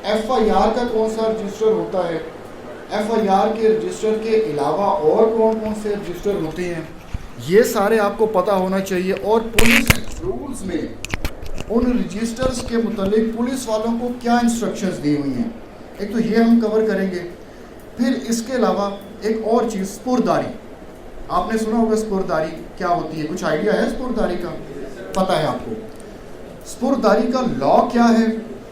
FIR का कौन सा रजिस्टर होता है, FIR के रजिस्टर के अलावा और कौन कौन से रजिस्टर होते हैं, ये सारे आपको पता होना चाहिए। और पुलिस रूल्स में उन रजिस्टर्स के मुतालिक पुलिस वालों को क्या इंस्ट्रक्शंस दी हुई हैं, एक तो ये हम कवर करेंगे। फिर इसके अलावा एक और चीज़, स्पुरदारी। आपने सुना होगा स्पुरदारी क्या होती है, कुछ आइडिया है स्पुरदारी का? पता है आपको स्पुरदारी का लॉ क्या है,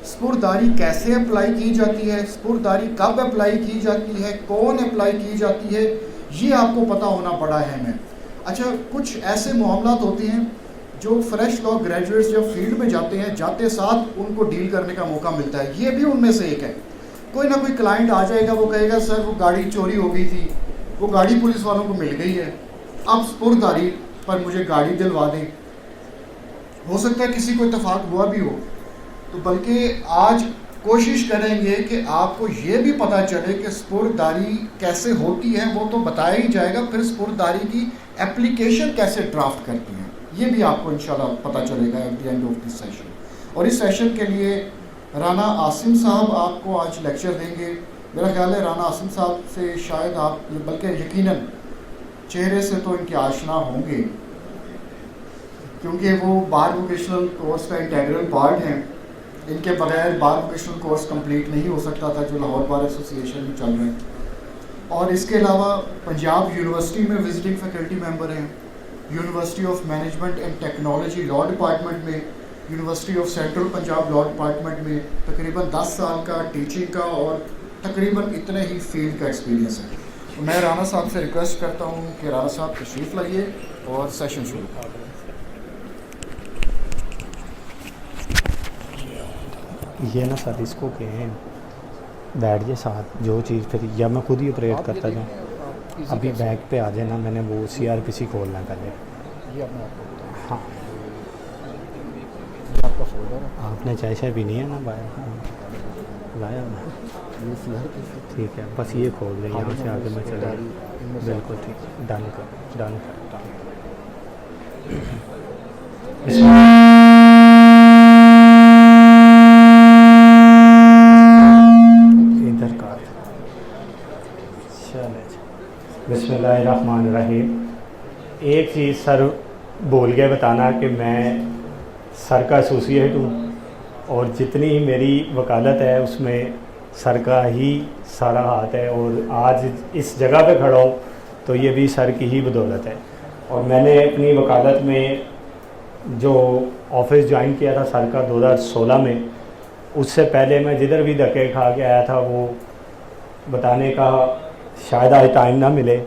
स्पुरदारी कैसे अप्लाई की जाती है, स्पुरदारी कब अप्लाई की जाती है, कौन अप्लाई की जाती है, ये आपको पता होना बड़ा अहम है। अच्छा, कुछ ऐसे मामलात होते हैं जो फ्रेश लॉ ग्रेजुएट्स जब फील्ड में जाते हैं, जाते साथ उनको डील करने का मौका मिलता है, ये भी उनमें से एक है। कोई ना कोई क्लाइंट आ जाएगा, वो कहेगा सर वो गाड़ी चोरी हो गई थी, वो गाड़ी पुलिस वालों को मिल गई है, अब स्पुरदारी पर मुझे गाड़ी दिलवा दें। हो सकता है किसी को इत्तेफाक हुआ भी हो, तो बल्कि आज कोशिश करेंगे कि आपको ये भी पता चले कि स्पुरदारी कैसे होती है, वो तो बताया ही जाएगा। फिर स्पुरदारी की एप्लीकेशन कैसे ड्राफ्ट करती हैं, ये भी आपको इंशाल्लाह पता चलेगा at the end of this session. और इस सेशन के लिए राना आसिम साहब आपको आज लेक्चर देंगे। मेरा ख्याल है राना आसिम साहब से शायद आप, बल्कि यकीनन चेहरे से तो इनके आशना होंगे, क्योंकि वो बार वोकेशनल कोर्स का इंटीग्रल पार्ट हैं। इनके बगैर बार वोकेशनल कोर्स कंप्लीट नहीं हो सकता था, जो लाहौर बार एसोसिएशन में चल रहे हैं। और इसके अलावा पंजाब यूनिवर्सिटी में विजिटिंग फैकल्टी मेंबर हैं, university of management and technology law department में, university of central Punjab law department में तकरीबन 10 साल का टीचिंग का और तकरीबन इतने ही फील्ड का एक्सपीरियंस है। तो मैं राना साहब से रिक्वेस्ट करता हूँ कि राना साहब तशरीफ़ लाइए और सेशन शुरू करें। ये ना सर इसको कहें बैठ जाए साथ, जो चीज़ फिर या मैं खुद ही ऑपरेट करता जाऊँ। अभी बैग पे आ जाए ना, मैंने वो CRPC खोलना पहले। हाँ, आपका फोल्डर है, आपने चाय शाय भी नहीं है ना बाहर लाया ना? ठीक है, बस ये खोल दें, यहाँ से आगे मैं चला। बिल्कुल ठीक, डन कर डन कर। इधर का चले। बिस्मिल्लाहिर्रहमानिर्रहीम। एक चीज़ सर बोल गए बताना कि मैं सर का एसोसिएट हूँ और जितनी मेरी वकालत है उसमें सर का ही सारा हाथ है, और आज इस जगह पे खड़ा हूँ तो ये भी सर की ही बदौलत है। और मैंने अपनी वकालत में जो ऑफिस ज्वाइन किया था सर का 2016 में, उससे पहले मैं जिधर भी धक्के खा के आया था वो बताने का शायद आज टाइम ना मिले।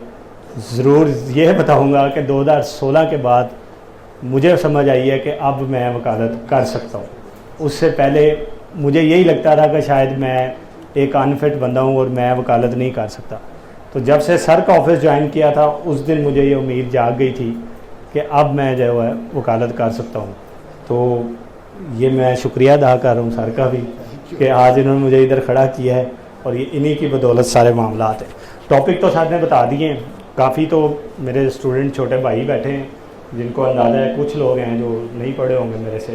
ज़रूर ये बताऊंगा कि 2016 के बाद मुझे समझ आई है कि अब मैं वकालत कर सकता हूँ। उससे पहले मुझे यही लगता था कि शायद मैं एक अनफिट बंदा हूँ और मैं वकालत नहीं कर सकता। तो जब से सर का ऑफिस ज्वाइन किया था उस दिन मुझे ये उम्मीद जाग गई थी कि अब मैं जो है वकालत कर सकता हूँ। तो ये मैं शुक्रिया अदा कर रहा हूँ सर का भी कि आज इन्होंने मुझे इधर खड़ा किया है, और ये इन्हीं की बदौलत सारे मामला हैं। टॉपिक तो सर ने बता दिए हैं काफ़ी, तो मेरे स्टूडेंट छोटे भाई बैठे हैं जिनको अंदाज़ा है, कुछ लोग हैं जो नहीं पढ़े होंगे मेरे से।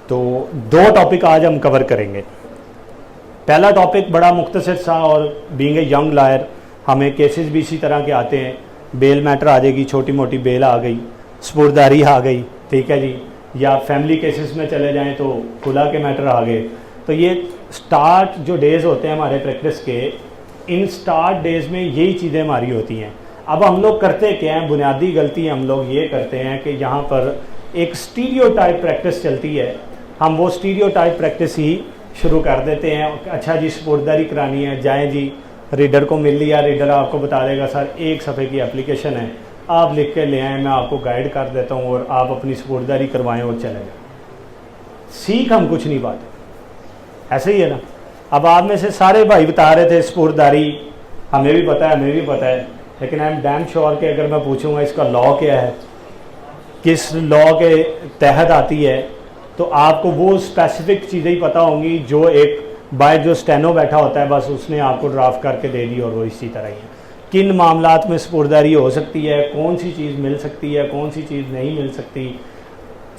तो 2 टॉपिक आज हम कवर करेंगे। पहला टॉपिक बड़ा मुख्तसर सा, और बीइंग ए यंग लॉयर हमें केसेस भी इसी तरह के आते हैं। बेल मैटर आ जाएगी, छोटी मोटी बेल आ गई, स्पुरदारी आ गई, ठीक है जी, या फैमिली केसेस में चले जाएं तो खुला के मैटर आ गए। तो ये स्टार्ट जो डेज़ होते हैं हमारे प्रैक्टिस के, इन स्टार्ट डेज़ में यही चीज़ें हमारी होती हैं। अब हम लोग करते क्या हैं, बुनियादी गलती हम लोग ये करते हैं कि यहाँ पर एक स्टीरियोटाइप प्रैक्टिस चलती है, हम वो स्टीरियोटाइप प्रैक्टिस ही शुरू कर देते हैं। अच्छा जी स्पुरदारी करानी है, जाएं जी, रीडर को मिल लिया, रीडर आपको बता देगा सर 1 सफ़े की एप्लीकेशन है, आप लिख के ले आएँ, मैं आपको गाइड कर देता हूँ और आप अपनी स्पुरदारी करवाएं और चले जाएँ। सीख हम कुछ नहीं पाते, ऐसे ही है ना। अब आप में से सारे भाई बता रहे थे स्पुरदारी हमें भी पता है, हमें भी पता है, लेकिन आई एम डैम श्योर कि अगर मैं पूछूंगा इसका लॉ क्या है, किस लॉ के तहत आती है, तो आपको वो स्पेसिफिक चीज़ें ही पता होंगी जो एक बाय जो स्टेनो बैठा होता है बस उसने आपको ड्राफ्ट करके दे दी, और वो इसी तरह ही है। किन मामलात में स्पुरदारी हो सकती है, कौन सी चीज़ मिल सकती है, कौन सी चीज़ नहीं मिल सकती।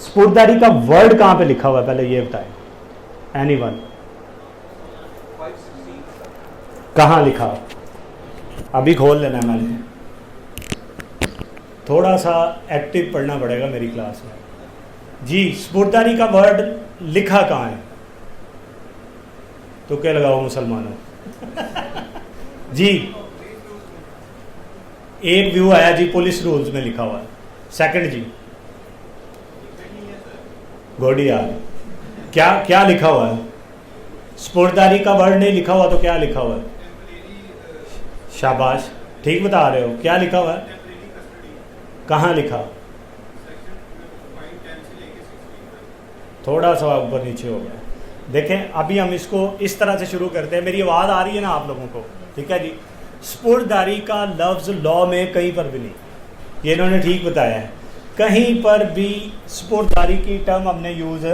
स्पुरदारी का वर्ड कहाँ पे लिखा हुआ है पहले ये बताएं, एनीवन? कहाँ लिखा? अभी खोल लेना है मैंने, थोड़ा सा एक्टिव पढ़ना पड़ेगा मेरी क्लास में जी। स्पुर्दारी का वर्ड लिखा कहाँ है? तो क्या लगाओ मुसलमानों जी। एक व्यू आया जी, पुलिस रूल्स में लिखा हुआ है। सेकंड जी, गोडी यार, क्या क्या लिखा हुआ है? स्पुर्दारी का वर्ड नहीं लिखा हुआ तो क्या लिखा हुआ है? शाबाश, ठीक बता रहे हो। क्या लिखा हुआ है? कहाँ लिखा? थोड़ा सा ऊपर नीचे हो गया। देखें, अभी हम इसको इस तरह से शुरू करते हैं। मेरी आवाज़ आ रही है ना आप लोगों को? ठीक है जी। स्पुर्दारी का लफ्ज़ लॉ में कहीं पर भी नहीं, ये इन्होंने ठीक बताया है, कहीं पर भी स्पुर्दारी की टर्म हमने यूज़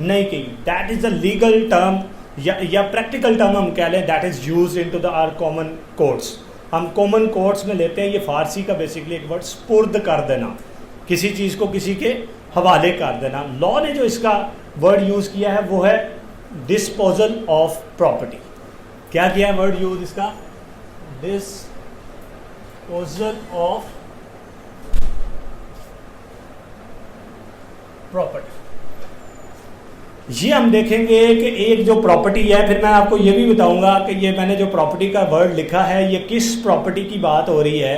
नहीं की। That is a legal term या प्रैक्टिकल टर्म हम कह लें, that is use in to the are common courts. हम कॉमन कोर्ट्स में लेते हैं। ये फारसी का बेसिकली एक वर्ड स्पुर्द कर देना, किसी चीज़ को किसी के हवाले कर देना। लॉ ने जो इसका वर्ड यूज़ किया है वो है डिस्पोजल ऑफ प्रॉपर्टी। क्या किया है वर्ड यूज इसका? Disposal of property. ये हम देखेंगे कि एक जो प्रॉपर्टी है, फिर मैं आपको ये भी बताऊंगा कि ये मैंने जो प्रॉपर्टी का वर्ड लिखा है ये किस प्रॉपर्टी की बात हो रही है,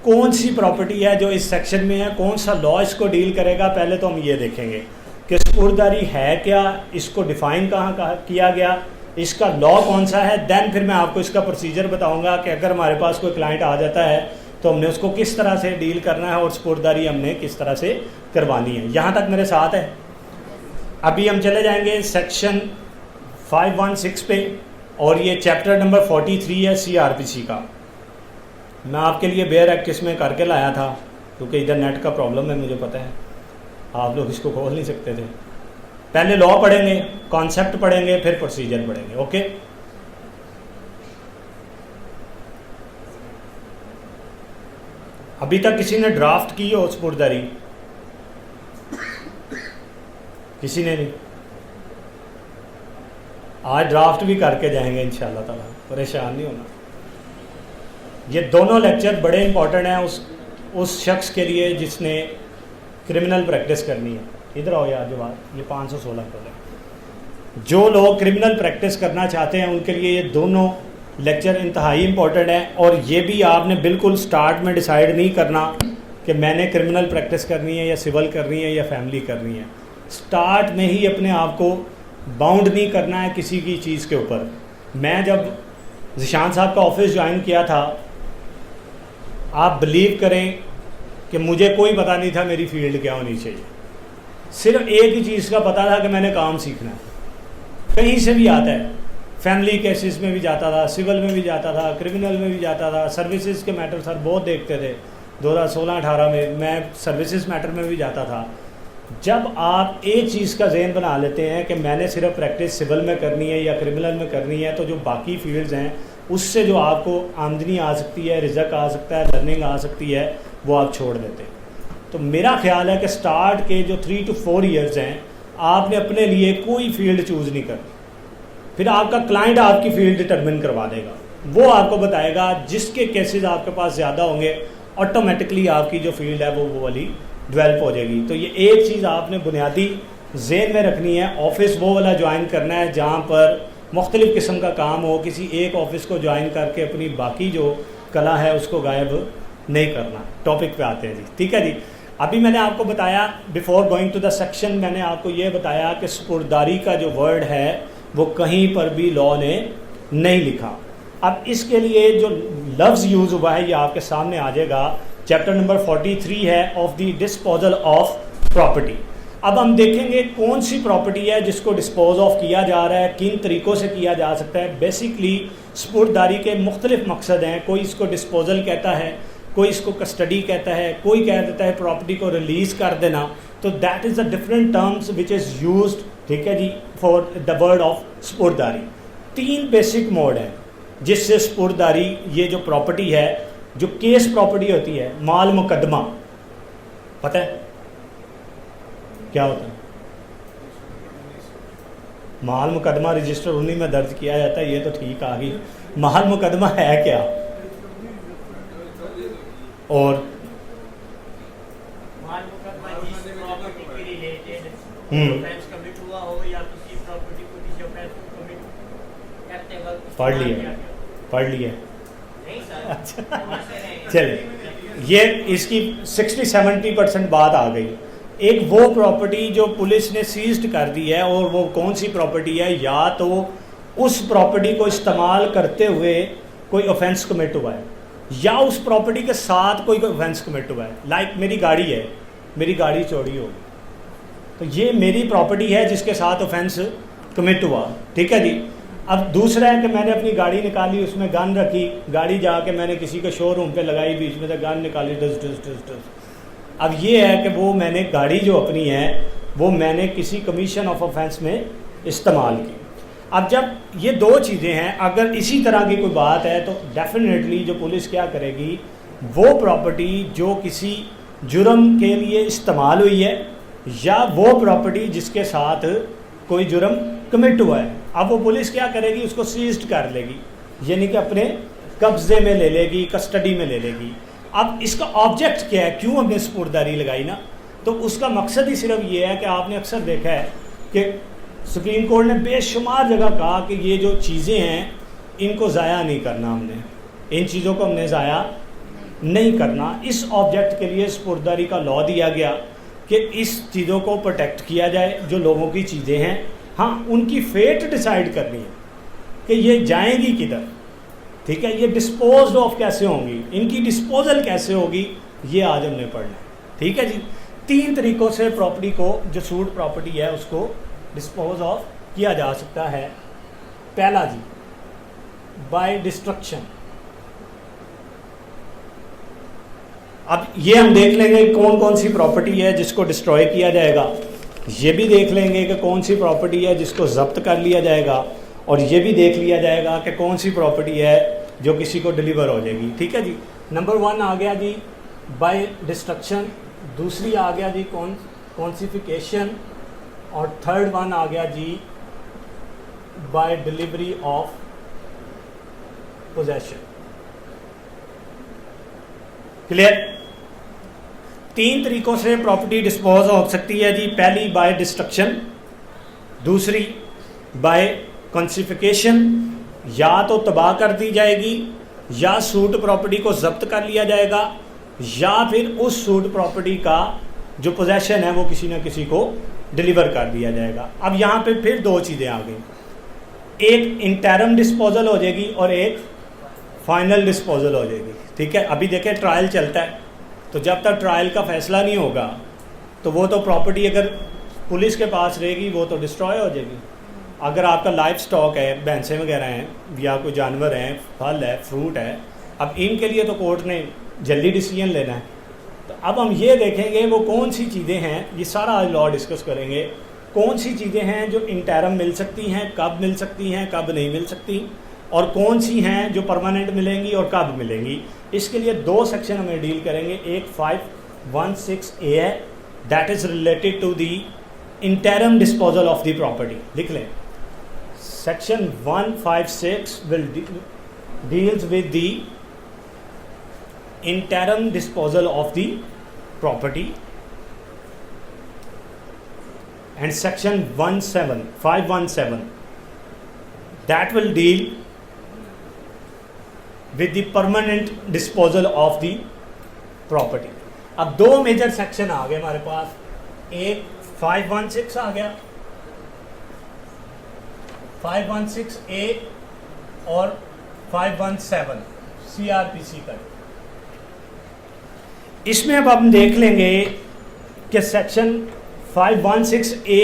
कौन सी प्रॉपर्टी है जो इस सेक्शन में है, कौन सा लॉ इसको डील करेगा। पहले तो हम ये देखेंगे कि स्पुर्दारी है क्या, इसको डिफाइन कहाँ किया गया, इसका लॉ कौन सा है। देन फिर मैं आपको इसका प्रोसीजर बताऊंगा कि अगर हमारे पास कोई क्लाइंट आ जाता है तो हमने उसको किस तरह से डील करना है और स्पुर्दारी हमने किस तरह से करवानी है। यहाँ तक मेरे साथ है? अभी हम चले जाएंगे सेक्शन 516 पे, और ये चैप्टर नंबर 43 है CRPC का। मैं आपके लिए बेयर एक्ट इसमें करके लाया था क्योंकि इधर नेट का प्रॉब्लम है, मुझे पता है, आप लोग इसको खोल नहीं सकते थे। पहले लॉ पढ़ेंगे, कॉन्सेप्ट पढ़ेंगे, फिर प्रोसीजर पढ़ेंगे। ओके, अभी तक किसी ने ड्राफ्ट की हो स्पुर्दारी? किसी ने नहीं? आज ड्राफ्ट भी करके जाएंगे इंशाल्लाह ताला, परेशान नहीं होना। ये दोनों लेक्चर बड़े इंपॉर्टेंट हैं उस शख्स के लिए जिसने क्रिमिनल प्रैक्टिस करनी है। इधर आओ यार जवाब, ये 516 को जो लोग क्रिमिनल प्रैक्टिस करना चाहते हैं उनके लिए ये दोनों लेक्चर इंतहाई इंपॉर्टेंट है। और ये भी आपने बिल्कुल स्टार्ट में डिसाइड नहीं करना कि मैंने क्रिमिनल प्रैक्टिस करनी है या सिविल करनी है या फैमिली करनी है। स्टार्ट में ही अपने आप को बाउंड नहीं करना है किसी की चीज़ के ऊपर। मैं जब ज़िशान साहब का ऑफिस ज्वाइन किया था, आप बिलीव करें कि मुझे कोई पता नहीं था मेरी फील्ड क्या होनी चाहिए। सिर्फ एक ही चीज़ का पता था कि मैंने काम सीखना है। कहीं से भी आता है, फैमिली केसेस में भी जाता था, सिविल में भी जाता था, क्रिमिनल में भी जाता था, सर्विसेज के मैटर सर बहुत देखते थे। 2016-18 में मैं सर्विसेज मैटर में भी जाता था। जब आप एक चीज़ का ज़हन बना लेते हैं कि मैंने सिर्फ प्रैक्टिस सिविल में करनी है या क्रिमिनल में करनी है, तो जो बाकी फील्ड्स हैं उससे जो आपको आमदनी आ सकती है, रिजक आ सकता है, लर्निंग आ सकती है, वो आप छोड़ देते हैं। तो मेरा ख्याल है कि स्टार्ट के जो 3 to 4 ईयर्स हैं आपने अपने लिए कोई फील्ड चूज़ नहीं करनी। फिर आपका क्लाइंट आपकी फील्ड डिटरमिन करवा देगा, वो आपको बताएगा, जिसके केसेस आपके पास ज़्यादा होंगे ऑटोमेटिकली आपकी जो फील्ड है वो वाली डेवलप हो जाएगी। तो ये एक चीज़ आपने बुनियादी ज़हन में रखनी है। ऑफिस वो वाला ज्वाइन करना है जहाँ पर मुख्तलिफ़ किस्म का काम हो। किसी एक ऑफिस को ज्वाइन करके अपनी बाकी जो कला है उसको गायब नहीं करना। टॉपिक पे आते हैं जी, ठीक है जी। अभी मैंने आपको बताया, before going to the section, मैंने आपको ये बताया कि स्पुर्दारी का जो वर्ड है वो कहीं पर भी लॉ ने नहीं लिखा। अब इसके लिए जो लफ्ज़ यूज़ हुआ है ये आपके सामने आ जाएगा। चैप्टर नंबर 43 है of the disposal of property. अब हम देखेंगे कौन सी प्रॉपर्टी है जिसको डिस्पोज ऑफ किया जा रहा है, किन तरीक़ों से किया जा सकता है। बेसिकली स्पुर्दारी के मुख्तलिफ मकसद हैं। कोई इसको डिस्पोजल कहता है, कोई इसको कस्टडी कहता है, कोई कह देता है प्रॉपर्टी को रिलीज़ कर देना। तो that is the different terms which is used, ठीक है जी, फॉर द वर्ड ऑफ स्पुर्दारी। 3 बेसिक मोड हैं जिससे स्पुर्दारी, ये जो प्रॉपर्टी है, जो केस प्रॉपर्टी होती है, माल मुकदमा, पता है क्या होता है? महल मुकदमा रजिस्टर उन्हीं में दर्ज किया जाता है, ये तो ठीक आ गई। महल मुकदमा है क्या? और महल मुकदमा जिस प्रॉपर्टी के रिलेटेड हम्म। ऑफेंस कमिट हुआ हो या किसी प्रॉपर्टी को किसी ऑफेंस को कमिट करते वक्त पढ़ इस्तेमाल लिया। किया गया। पढ़ लिए? नहीं सर, अच्छा। वहाँ से नहीं। चलिए, ये इसकी 60-70% बात आ गई। एक वो प्रॉपर्टी जो पुलिस ने सीज्ड कर दी है, और वो कौन सी प्रॉपर्टी है? या तो उस प्रॉपर्टी को इस्तेमाल करते हुए कोई ऑफेंस कमिट हुआ है, या उस प्रॉपर्टी के साथ कोई ऑफेंस कमिट हुआ है। लाइक मेरी गाड़ी है, मेरी गाड़ी चोरी हो गई, तो ये मेरी प्रॉपर्टी है जिसके साथ ऑफेंस कमिट हुआ, ठीक है जी। अब दूसरा है कि मैंने अपनी गाड़ी निकाली, उसमें गन रखी, गाड़ी जाके मैंने किसी के शोरूम पे लगाई, बीच में से गन निकाली, डस डस डस डस। अब ये है कि वो मैंने गाड़ी जो अपनी है वो मैंने किसी कमीशन ऑफ ऑफेंस में इस्तेमाल की। अब जब ये दो चीज़ें हैं, अगर इसी तरह की कोई बात है तो डेफिनेटली जो पुलिस क्या करेगी, वो प्रॉपर्टी जो किसी जुर्म के लिए इस्तेमाल हुई है, या वो प्रॉपर्टी जिसके साथ कोई जुर्म कमिट हुआ है, अब वो पुलिस क्या करेगी, उसको सीज्ड कर लेगी, यानी कि अपने कब्जे में ले लेगी, कस्टडी में ले लेगी। अब इसका ऑब्जेक्ट क्या है, क्यों हमने स्पुर्दारी लगाई ना, तो उसका मकसद ही सिर्फ ये है कि आपने अक्सर देखा है कि सुप्रीम कोर्ट ने बेशुमार जगह कहा कि ये जो चीज़ें हैं इनको ज़ाया नहीं करना, हमने इन चीज़ों को हमने ज़ाया नहीं करना। इस ऑब्जेक्ट के लिए स्पुर्दारी का लॉ दिया गया कि इस चीज़ों को प्रोटेक्ट किया जाए, जो लोगों की चीज़ें हैं। हाँ, उनकी फेट डिसाइड करनी है कि ये जाएंगी किधर, ठीक है, ये डिस्पोज ऑफ कैसे होंगी, इनकी डिस्पोजल कैसे होगी, ये आज हमने पढ़ना है, ठीक है जी। 3 तरीक़ों से प्रॉपर्टी को, जो सूट प्रॉपर्टी है, उसको डिस्पोज ऑफ किया जा सकता है। पहला जी, बाय डिस्ट्रक्शन। अब ये हम देख लेंगे कौन कौन सी प्रॉपर्टी है जिसको डिस्ट्रॉय किया जाएगा, ये भी देख लेंगे कि कौन सी प्रॉपर्टी है जिसको जब्त कर लिया जाएगा, और ये भी देख लिया जाएगा कि कौन सी प्रॉपर्टी है जो किसी को डिलीवर हो जाएगी, ठीक है जी। नंबर 1 आ गया जी बाय डिस्ट्रक्शन, दूसरी आ गया जी कॉन्सिफिकेशन, और थर्ड वन आ गया जी by delivery of possession. Clear? 3 तरीकों से प्रॉपर्टी डिस्पोज हो सकती है जी। पहली बाय डिस्ट्रक्शन, दूसरी बाय कॉन्सिफिकेशन, या तो तबाह कर दी जाएगी, या सूट प्रॉपर्टी को जब्त कर लिया जाएगा, या फिर उस सूट प्रॉपर्टी का जो पोजेशन है वो किसी न किसी को डिलीवर कर दिया जाएगा। अब यहाँ पे फिर 2 चीज़ें आ गई, एक इंटरम डिस्पोजल हो जाएगी और एक फाइनल डिस्पोजल हो जाएगी, ठीक है। अभी देखें ट्रायल चलता है, तो जब तक ट्रायल का फैसला नहीं होगा तो वो तो प्रॉपर्टी अगर पुलिस के पास रहेगी वो तो डिस्ट्रॉय हो जाएगी। अगर आपका लाइफ स्टॉक है, भैंसें वगैरह हैं, या कोई जानवर हैं, फल है, फ्रूट है, अब इनके लिए तो कोर्ट ने जल्दी डिसीजन लेना है। तो अब हम ये देखेंगे वो कौन सी चीज़ें हैं, ये सारा आज लॉ डिस्कस करेंगे, कौन सी चीज़ें हैं जो इंटरम मिल सकती हैं, कब मिल सकती हैं, कब नहीं मिल सकती, और कौन सी हैं जो परमानेंट मिलेंगी और कब मिलेंगी। इसके लिए 2 सेक्शन हमें डील करेंगे। एक 516A है, that is related to the interim disposal of the property. लिख लें, section 156 will deals with the interim disposal of the property, and section 517 that will deal with the permanent disposal of the property. अब 2 major section आ गए हमारे पास, एक 516 आ गया, 516A और 517 CRPC का। इसमें अब हम देख लेंगे कि सेक्शन 516A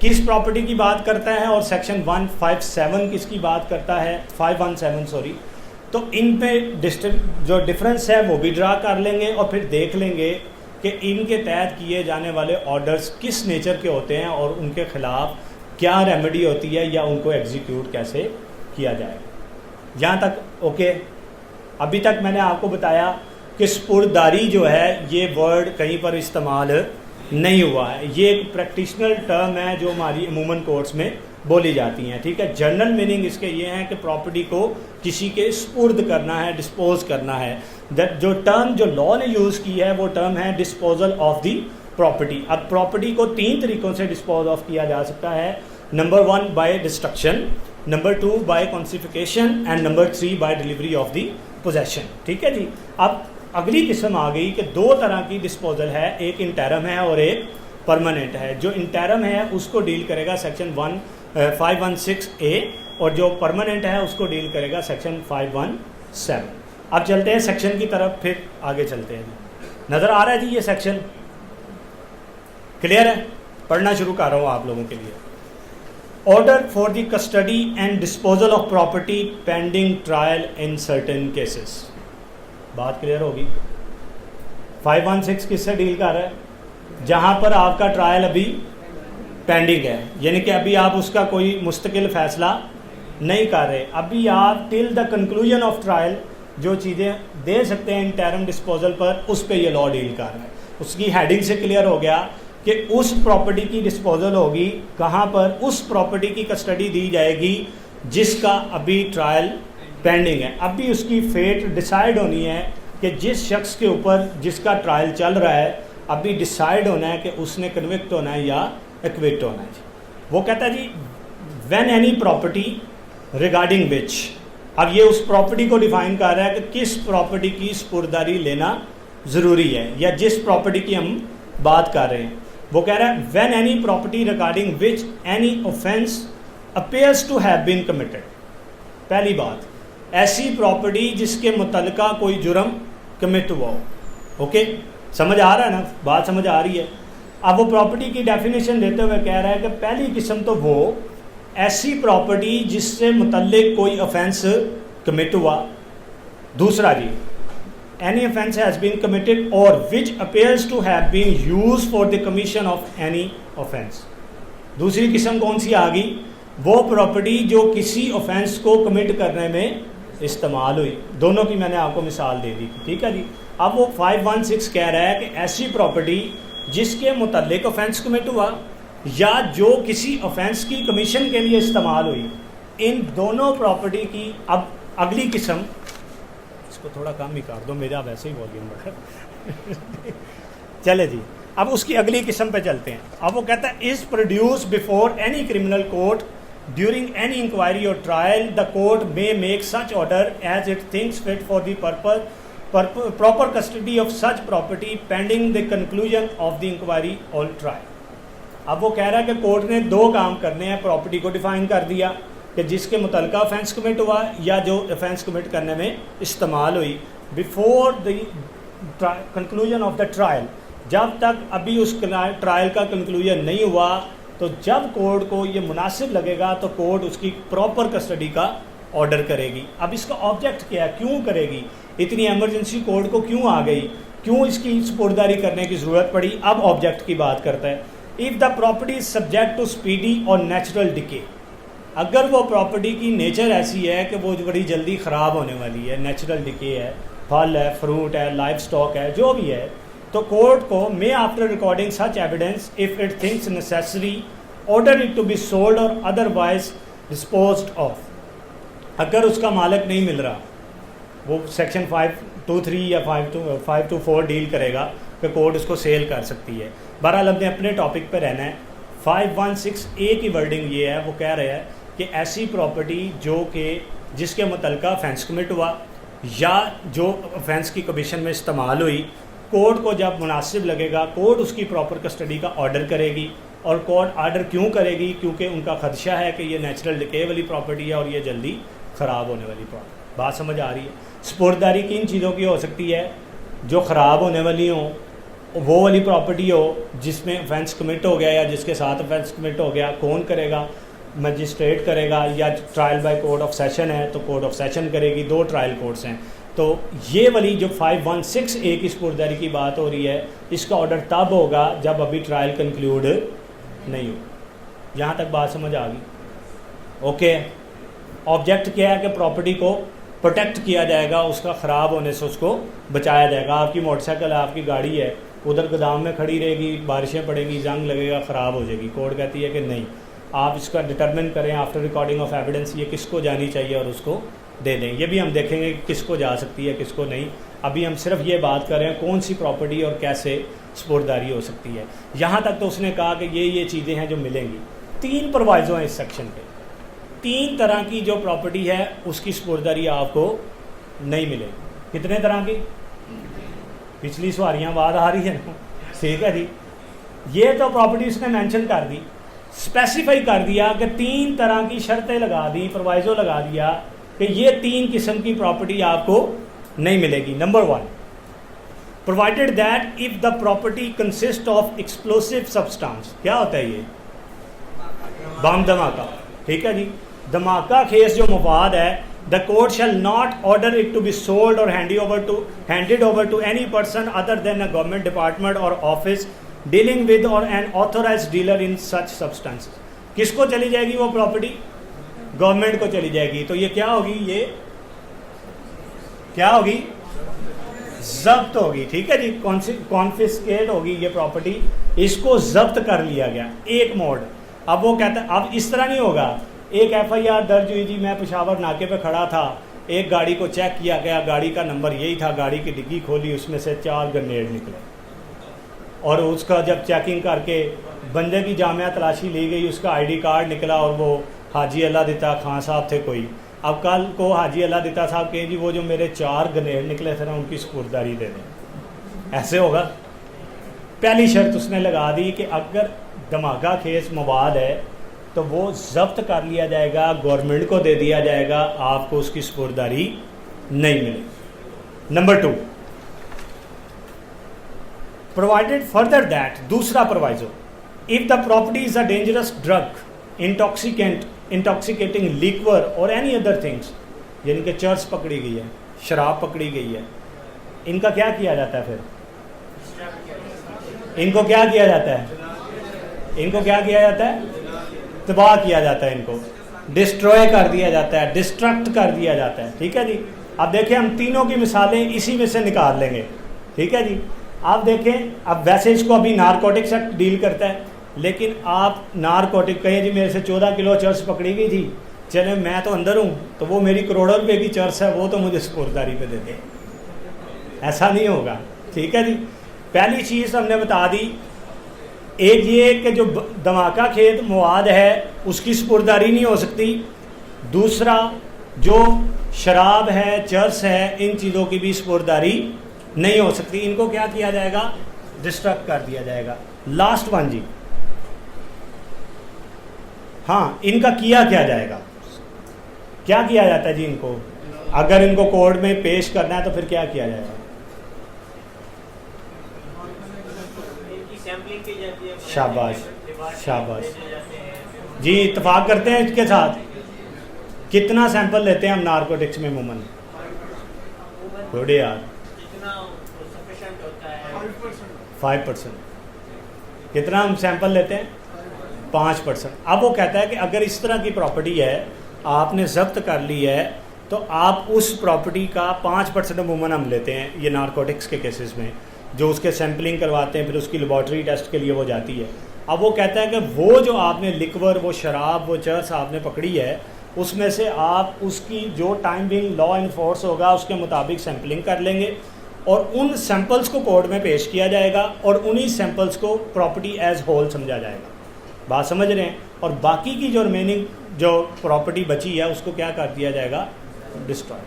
किस प्रॉपर्टी की बात करता है और सेक्शन 157 किसकी बात करता है, 517 सॉरी। तो इन पे जो डिफरेंस है वो भी ड्रा कर लेंगे, और फिर देख लेंगे कि इनके तहत किए जाने वाले ऑर्डर्स किस नेचर के होते हैं और उनके खिलाफ क्या रेमेडी होती है, या उनको एग्जीक्यूट कैसे किया जाए। यहाँ तक ओके। अभी तक मैंने आपको बताया कि स्पुर्दारी जो है ये वर्ड कहीं पर इस्तेमाल नहीं हुआ है, ये एक प्रैक्टिशनल टर्म है जो हमारी अमूमन कोर्ट्स में बोली जाती हैं, ठीक है। जनरल मीनिंग इसके ये हैं कि प्रॉपर्टी को किसी के स्पुर्द करना है, डिस्पोज करना है। जो टर्म जो लॉ ने यूज़ की है वो टर्म है डिस्पोजल ऑफ दी प्रॉपर्टी। अब प्रॉपर्टी को 3 तरीक़ों से डिस्पोज ऑफ किया जा सकता है। Number 1 by destruction, number 2 by confiscation and number 3 by delivery of the possession, ठीक है जी। अब अगली किस्म आ गई कि 2 तरह की डिस्पोजल है, एक इंटरम है और एक परमानेंट है। जो इंटरम है उसको डील करेगा सेक्शन 516A और जो परमानेंट है उसको डील करेगा सेक्शन 517। अब चलते हैं सेक्शन की तरफ, फिर आगे चलते हैं। नज़र आ रहा है जी ये सेक्शन, क्लियर है? पढ़ना शुरू कर रहा हूँ आप लोगों के लिए। Order for the custody and disposal of property pending trial in certain cases. बात क्लियर होगी। 516 किससे डील कर रहा है? जहाँ पर आपका ट्रायल अभी पेंडिंग है, यानी कि अभी आप उसका कोई मुस्तकिल फ़ैसला नहीं कर रहे, अभी आप till the conclusion of trial जो चीज़ें दे सकते हैं इंटरम डिस्पोजल पर, उस पे ये लॉ डील कर रहा है। उसकी हेडिंग से क्लियर हो गया कि उस प्रॉपर्टी की डिस्पोजल होगी कहाँ पर, उस प्रॉपर्टी की कस्टडी दी जाएगी जिसका अभी ट्रायल पेंडिंग है। अभी उसकी फेट डिसाइड होनी है कि जिस शख्स के ऊपर जिसका ट्रायल चल रहा है अभी डिसाइड होना है कि उसने कन्विक्ट होना है या एक्विट होना है। वो कहता है जी व्हेन एनी प्रॉपर्टी रिगार्डिंग विच, अब ये उस प्रॉपर्टी को डिफाइन कर रहा है कि किस प्रॉपर्टी की स्पुर्दारी लेना ज़रूरी है या जिस प्रॉपर्टी की हम बात कर रहे हैं। वो कह रहा है when any property regarding which any offence appears to have been committed. पहली बात, ऐसी प्रॉपर्टी जिसके मुतल्लिका कोई जुर्म कमिट हुआ हो। ओके, समझ आ रहा है ना, बात समझ आ रही है। अब वो प्रॉपर्टी की डेफिनेशन देते हुए कह रहा है कि पहली किस्म तो वो ऐसी प्रॉपर्टी जिससे मुतल्लिक कोई ऑफेंस कमिट हुआ। दूसरा जी, any offence has been committed or which appears to have been used for the commission of any offence. दूसरी किस्म कौन सी आ गई? वो प्रॉपर्टी जो किसी ऑफेंस को कमिट करने में इस्तेमाल हुई। दोनों की मैंने आपको मिसाल दे दी, ठीक है जी। अब वो 516 कह रहा है कि ऐसी प्रॉपर्टी जिसके मुतल्लिक ऑफेंस कमिट हुआ या जो किसी ऑफेंस की कमीशन के लिए इस्तेमाल हुई, इन दोनों प्रॉपर्टी की अब अगली किस्म, इसको थोड़ा कम ही कर दो, मेरा वैसे ही वॉल्यूम बढ़ा चले जी। अब उसकी अगली किस्म पे चलते हैं। अब वो कहता है is produce before any criminal court during any inquiry or trial the court may make such order as it thinks fit for the purpose proper custody of such property pending the conclusion of the inquiry or trial। अब वो कह रहा है कि court ने 2 काम करने हैं। प्रॉपर्टी को डिफाइन कर दिया कि जिसके मुतल्लिका ऑफेंस कमिट हुआ या जो ऑफेंस कमिट करने में इस्तेमाल हुई before the conclusion of the trial, जब तक अभी उस ट्रायल का कंक्लूजन नहीं हुआ, तो जब कोर्ट को ये मुनासिब लगेगा तो कोर्ट उसकी प्रॉपर कस्टडी का ऑर्डर करेगी। अब इसका ऑब्जेक्ट क्या है, क्यों करेगी, इतनी एमरजेंसी कोर्ट को क्यों आ गई, क्यों इसकी स्पुर्दारी करने की ज़रूरत पड़ी। अब ऑब्जेक्ट की बात करता है। If the property is subject to speedy और नेचुरल डिके, अगर वो प्रॉपर्टी की नेचर ऐसी है कि वो बड़ी जल्दी ख़राब होने वाली है, नेचुरल डिके है, फल है, फ्रूट है, लाइफ स्टॉक है, जो भी है, तो कोर्ट को may after recording such evidence if it thinks necessary order it to be sold or otherwise disposed of. अगर उसका मालिक नहीं मिल रहा, वो सेक्शन 523 या 524 डील करेगा कि कोर्ट उसको सेल कर सकती है। बहरहाल हमने अपने टॉपिक पर रहना है। 516A की वर्डिंग ये है, वो कह रहे हैं कि ऐसी प्रॉपर्टी जो कि जिसके मुतल्लिका ऑफेंस कमिट हुआ या जो ऑफेंस की कमीशन में इस्तेमाल हुई, कोर्ट को जब मुनासिब लगेगा कोर्ट उसकी प्रॉपर कस्टडी का ऑर्डर करेगी। और कोर्ट ऑर्डर क्यों करेगी? क्योंकि उनका खदशा है कि ये नेचुरल डिके वाली प्रॉपर्टी है और ये जल्दी ख़राब होने वाली प्रॉपर्टी। बात समझ आ रही है? स्पुर्दारी किन चीज़ों की हो सकती है? जो ख़राब होने वाली हो, वो वाली प्रॉपर्टी हो जिसमें ऑफेंस कमिट हो गया या जिसके साथ ऑफेंस कमिट हो गया। कौन करेगा? मजिस्ट्रेट करेगा, या trial by court of session है तो कोर्ट ऑफ सेशन करेगी। 2 ट्रायल कोर्ट्स हैं। तो ये वाली जो 516A की स्पुर्दारी की बात हो रही है, इसका ऑर्डर तब होगा जब अभी ट्रायल कंक्लूड नहीं हो। यहाँ तक बात समझ आ गई? ओके। ऑब्जेक्ट क्या है कि प्रॉपर्टी को प्रोटेक्ट किया जाएगा, उसका ख़राब होने से उसको बचाया जाएगा। आपकी मोटरसाइकिल है, आपकी गाड़ी है, उधर गोदाम में खड़ी रहेगी, बारिशें पड़ेंगी, जंग लगेगा, ख़राब हो जाएगी। कोर्ट कहती है कि नहीं, आप इसका डिटरमिन करें आफ्टर रिकॉर्डिंग ऑफ एविडेंस ये किसको जानी चाहिए और उसको दे दें। ये भी हम देखेंगे कि किसको जा सकती है किसको नहीं। अभी हम सिर्फ ये बात कर रहे हैं कौन सी प्रॉपर्टी और कैसे स्पोर्टदारी हो सकती है। यहाँ तक तो उसने कहा कि ये चीज़ें हैं जो मिलेंगी। 3 प्रोवाइजो हैं इस सेक्शन पे। 3 तरह की जो प्रॉपर्टी है उसकी स्पोर्टदारी आपको नहीं मिलेगी। कितने तरह की? पिछली सवारियाँ बाद आ रही है ना, ठीक है जी। ये तो प्रॉपर्टी उसने मेंशन कर दी, स्पेसिफाई कर दिया कि 3 तरह की शर्तें लगा दी, प्रोवाइजो लगा दिया कि ये 3 किस्म की प्रॉपर्टी आपको नहीं मिलेगी। Number 1, provided that if the property consist of explosive substance. क्या होता है ये? बम धमाका, ठीक है जी। धमाका खेस जो मवाद है, the court shall not order it to be sold or handed over to any person other than a government department or office dealing with or an authorised dealer in such substances. किसको चली जाएगी वो property? Government को चली जाएगी। तो ये क्या होगी? ये क्या होगी? जब्त होगी, ठीक है जी। कॉन्फिस्केट होगी ये प्रॉपर्टी, इसको जब्त कर लिया गया। एक मोड। अब वो कहता है अब इस तरह नहीं होगा। एक FIR दर्ज हुई जी, मैं पेशावर नाके पे खड़ा था, एक गाड़ी को चेक किया गया, गाड़ी का नंबर यही था, गाड़ी की डिग्गी खोली, उसमें से 4 ग्रेनेड निकले और उसका जब चेकिंग करके बंदे की जामिया तलाशी ली गई, उसका ID कार्ड निकला और वो हाजी अल्लाह दिता खान साहब थे कोई। अब कल को हाजी अल्लाह दिता साहब कहें जी वो जो मेरे 4 ग्रेनेड निकले थे ना उनकी स्पुर्दारी दे दें, ऐसे होगा? पहली शर्त उसने लगा दी कि अगर धमाका खेस मवाद है तो वो जब्त कर लिया जाएगा, गवर्नमेंट को दे दिया जाएगा, आपको उसकी स्पुर्दारी नहीं मिलेगी। नंबर 2, प्रोवाइडेड फर्दर दैट, दूसरा proviso, if the property is a dangerous drug, intoxicating liquor और एनी अदर थिंग्स, यानी कि चर्स पकड़ी गई है, शराब पकड़ी गई है, इनका क्या किया जाता है? फिर इनको क्या किया जाता है? इनको क्या किया जाता है? तबाह किया जाता है, इनको डिस्ट्रॉय कर दिया जाता है, डिस्ट्रक्ट कर दिया जाता है, ठीक है जी। अब देखें हम तीनों की मिसालें इसी में से निकाल लेंगे, ठीक है जी। आप देखें, अब वैसे इसको अभी नारकोटिक्स एक्ट डील करता है, लेकिन आप नारकोटिक कहें जी मेरे से 14 किलो चर्स पकड़ी गई थी, चले मैं तो अंदर हूँ तो वो मेरी करोड़ों रुपए की चर्स है, वो तो मुझे स्पुर्दारी पे दे दे, ऐसा नहीं होगा, ठीक है जी। पहली चीज़ हमने बता दी, एक ये कि जो धमाका खेत मवाद है उसकी स्पुर्दारी नहीं हो सकती। दूसरा, जो शराब है, चर्स है, इन चीज़ों की भी स्पुर्दारी नहीं हो सकती, इनको क्या किया जाएगा? डिस्ट्रक्ट कर दिया जाएगा। लास्ट वन जी, हाँ, इनका किया क्या जाएगा? क्या किया जाता है जी इनको? अगर इनको कोर्ट में पेश करना है तो फिर क्या किया जाएगा? शाबाश शाबाश जी, इत्तेफाक करते हैं इसके साथ। कितना सैंपल लेते हैं हम नारकोटिक्स में अमूमन? थोड़े यार, 5%। कितना हम सैंपल लेते हैं? 5%। अब वो कहता है कि अगर इस तरह की प्रॉपर्टी है, आपने जब्त कर ली है, तो आप उस प्रॉपर्टी का 5% अमूमन हम लेते हैं ये नारकोटिक्स के केसेस में, जो उसके सैम्पलिंग करवाते हैं, फिर उसकी लेबॉर्ट्री टेस्ट के लिए वो जाती है। अब वो कहता है कि वो जो आपने लिक्वर, वो शराब, वो चर्स आपने पकड़ी है, उसमें से आप उसकी जो टाइम बिंग लॉ इन्फोर्स होगा उसके मुताबिक सैम्पलिंग कर लेंगे और उन सैंपल्स को कोर्ट में पेश किया जाएगा और उन्हीं सैंपल्स को प्रॉपर्टी एज होल समझा जाएगा। बात समझ रहे हैं? और बाकी की जो रिमेनिंग जो प्रॉपर्टी बची है उसको क्या कर दिया जाएगा? डिस्ट्रॉय।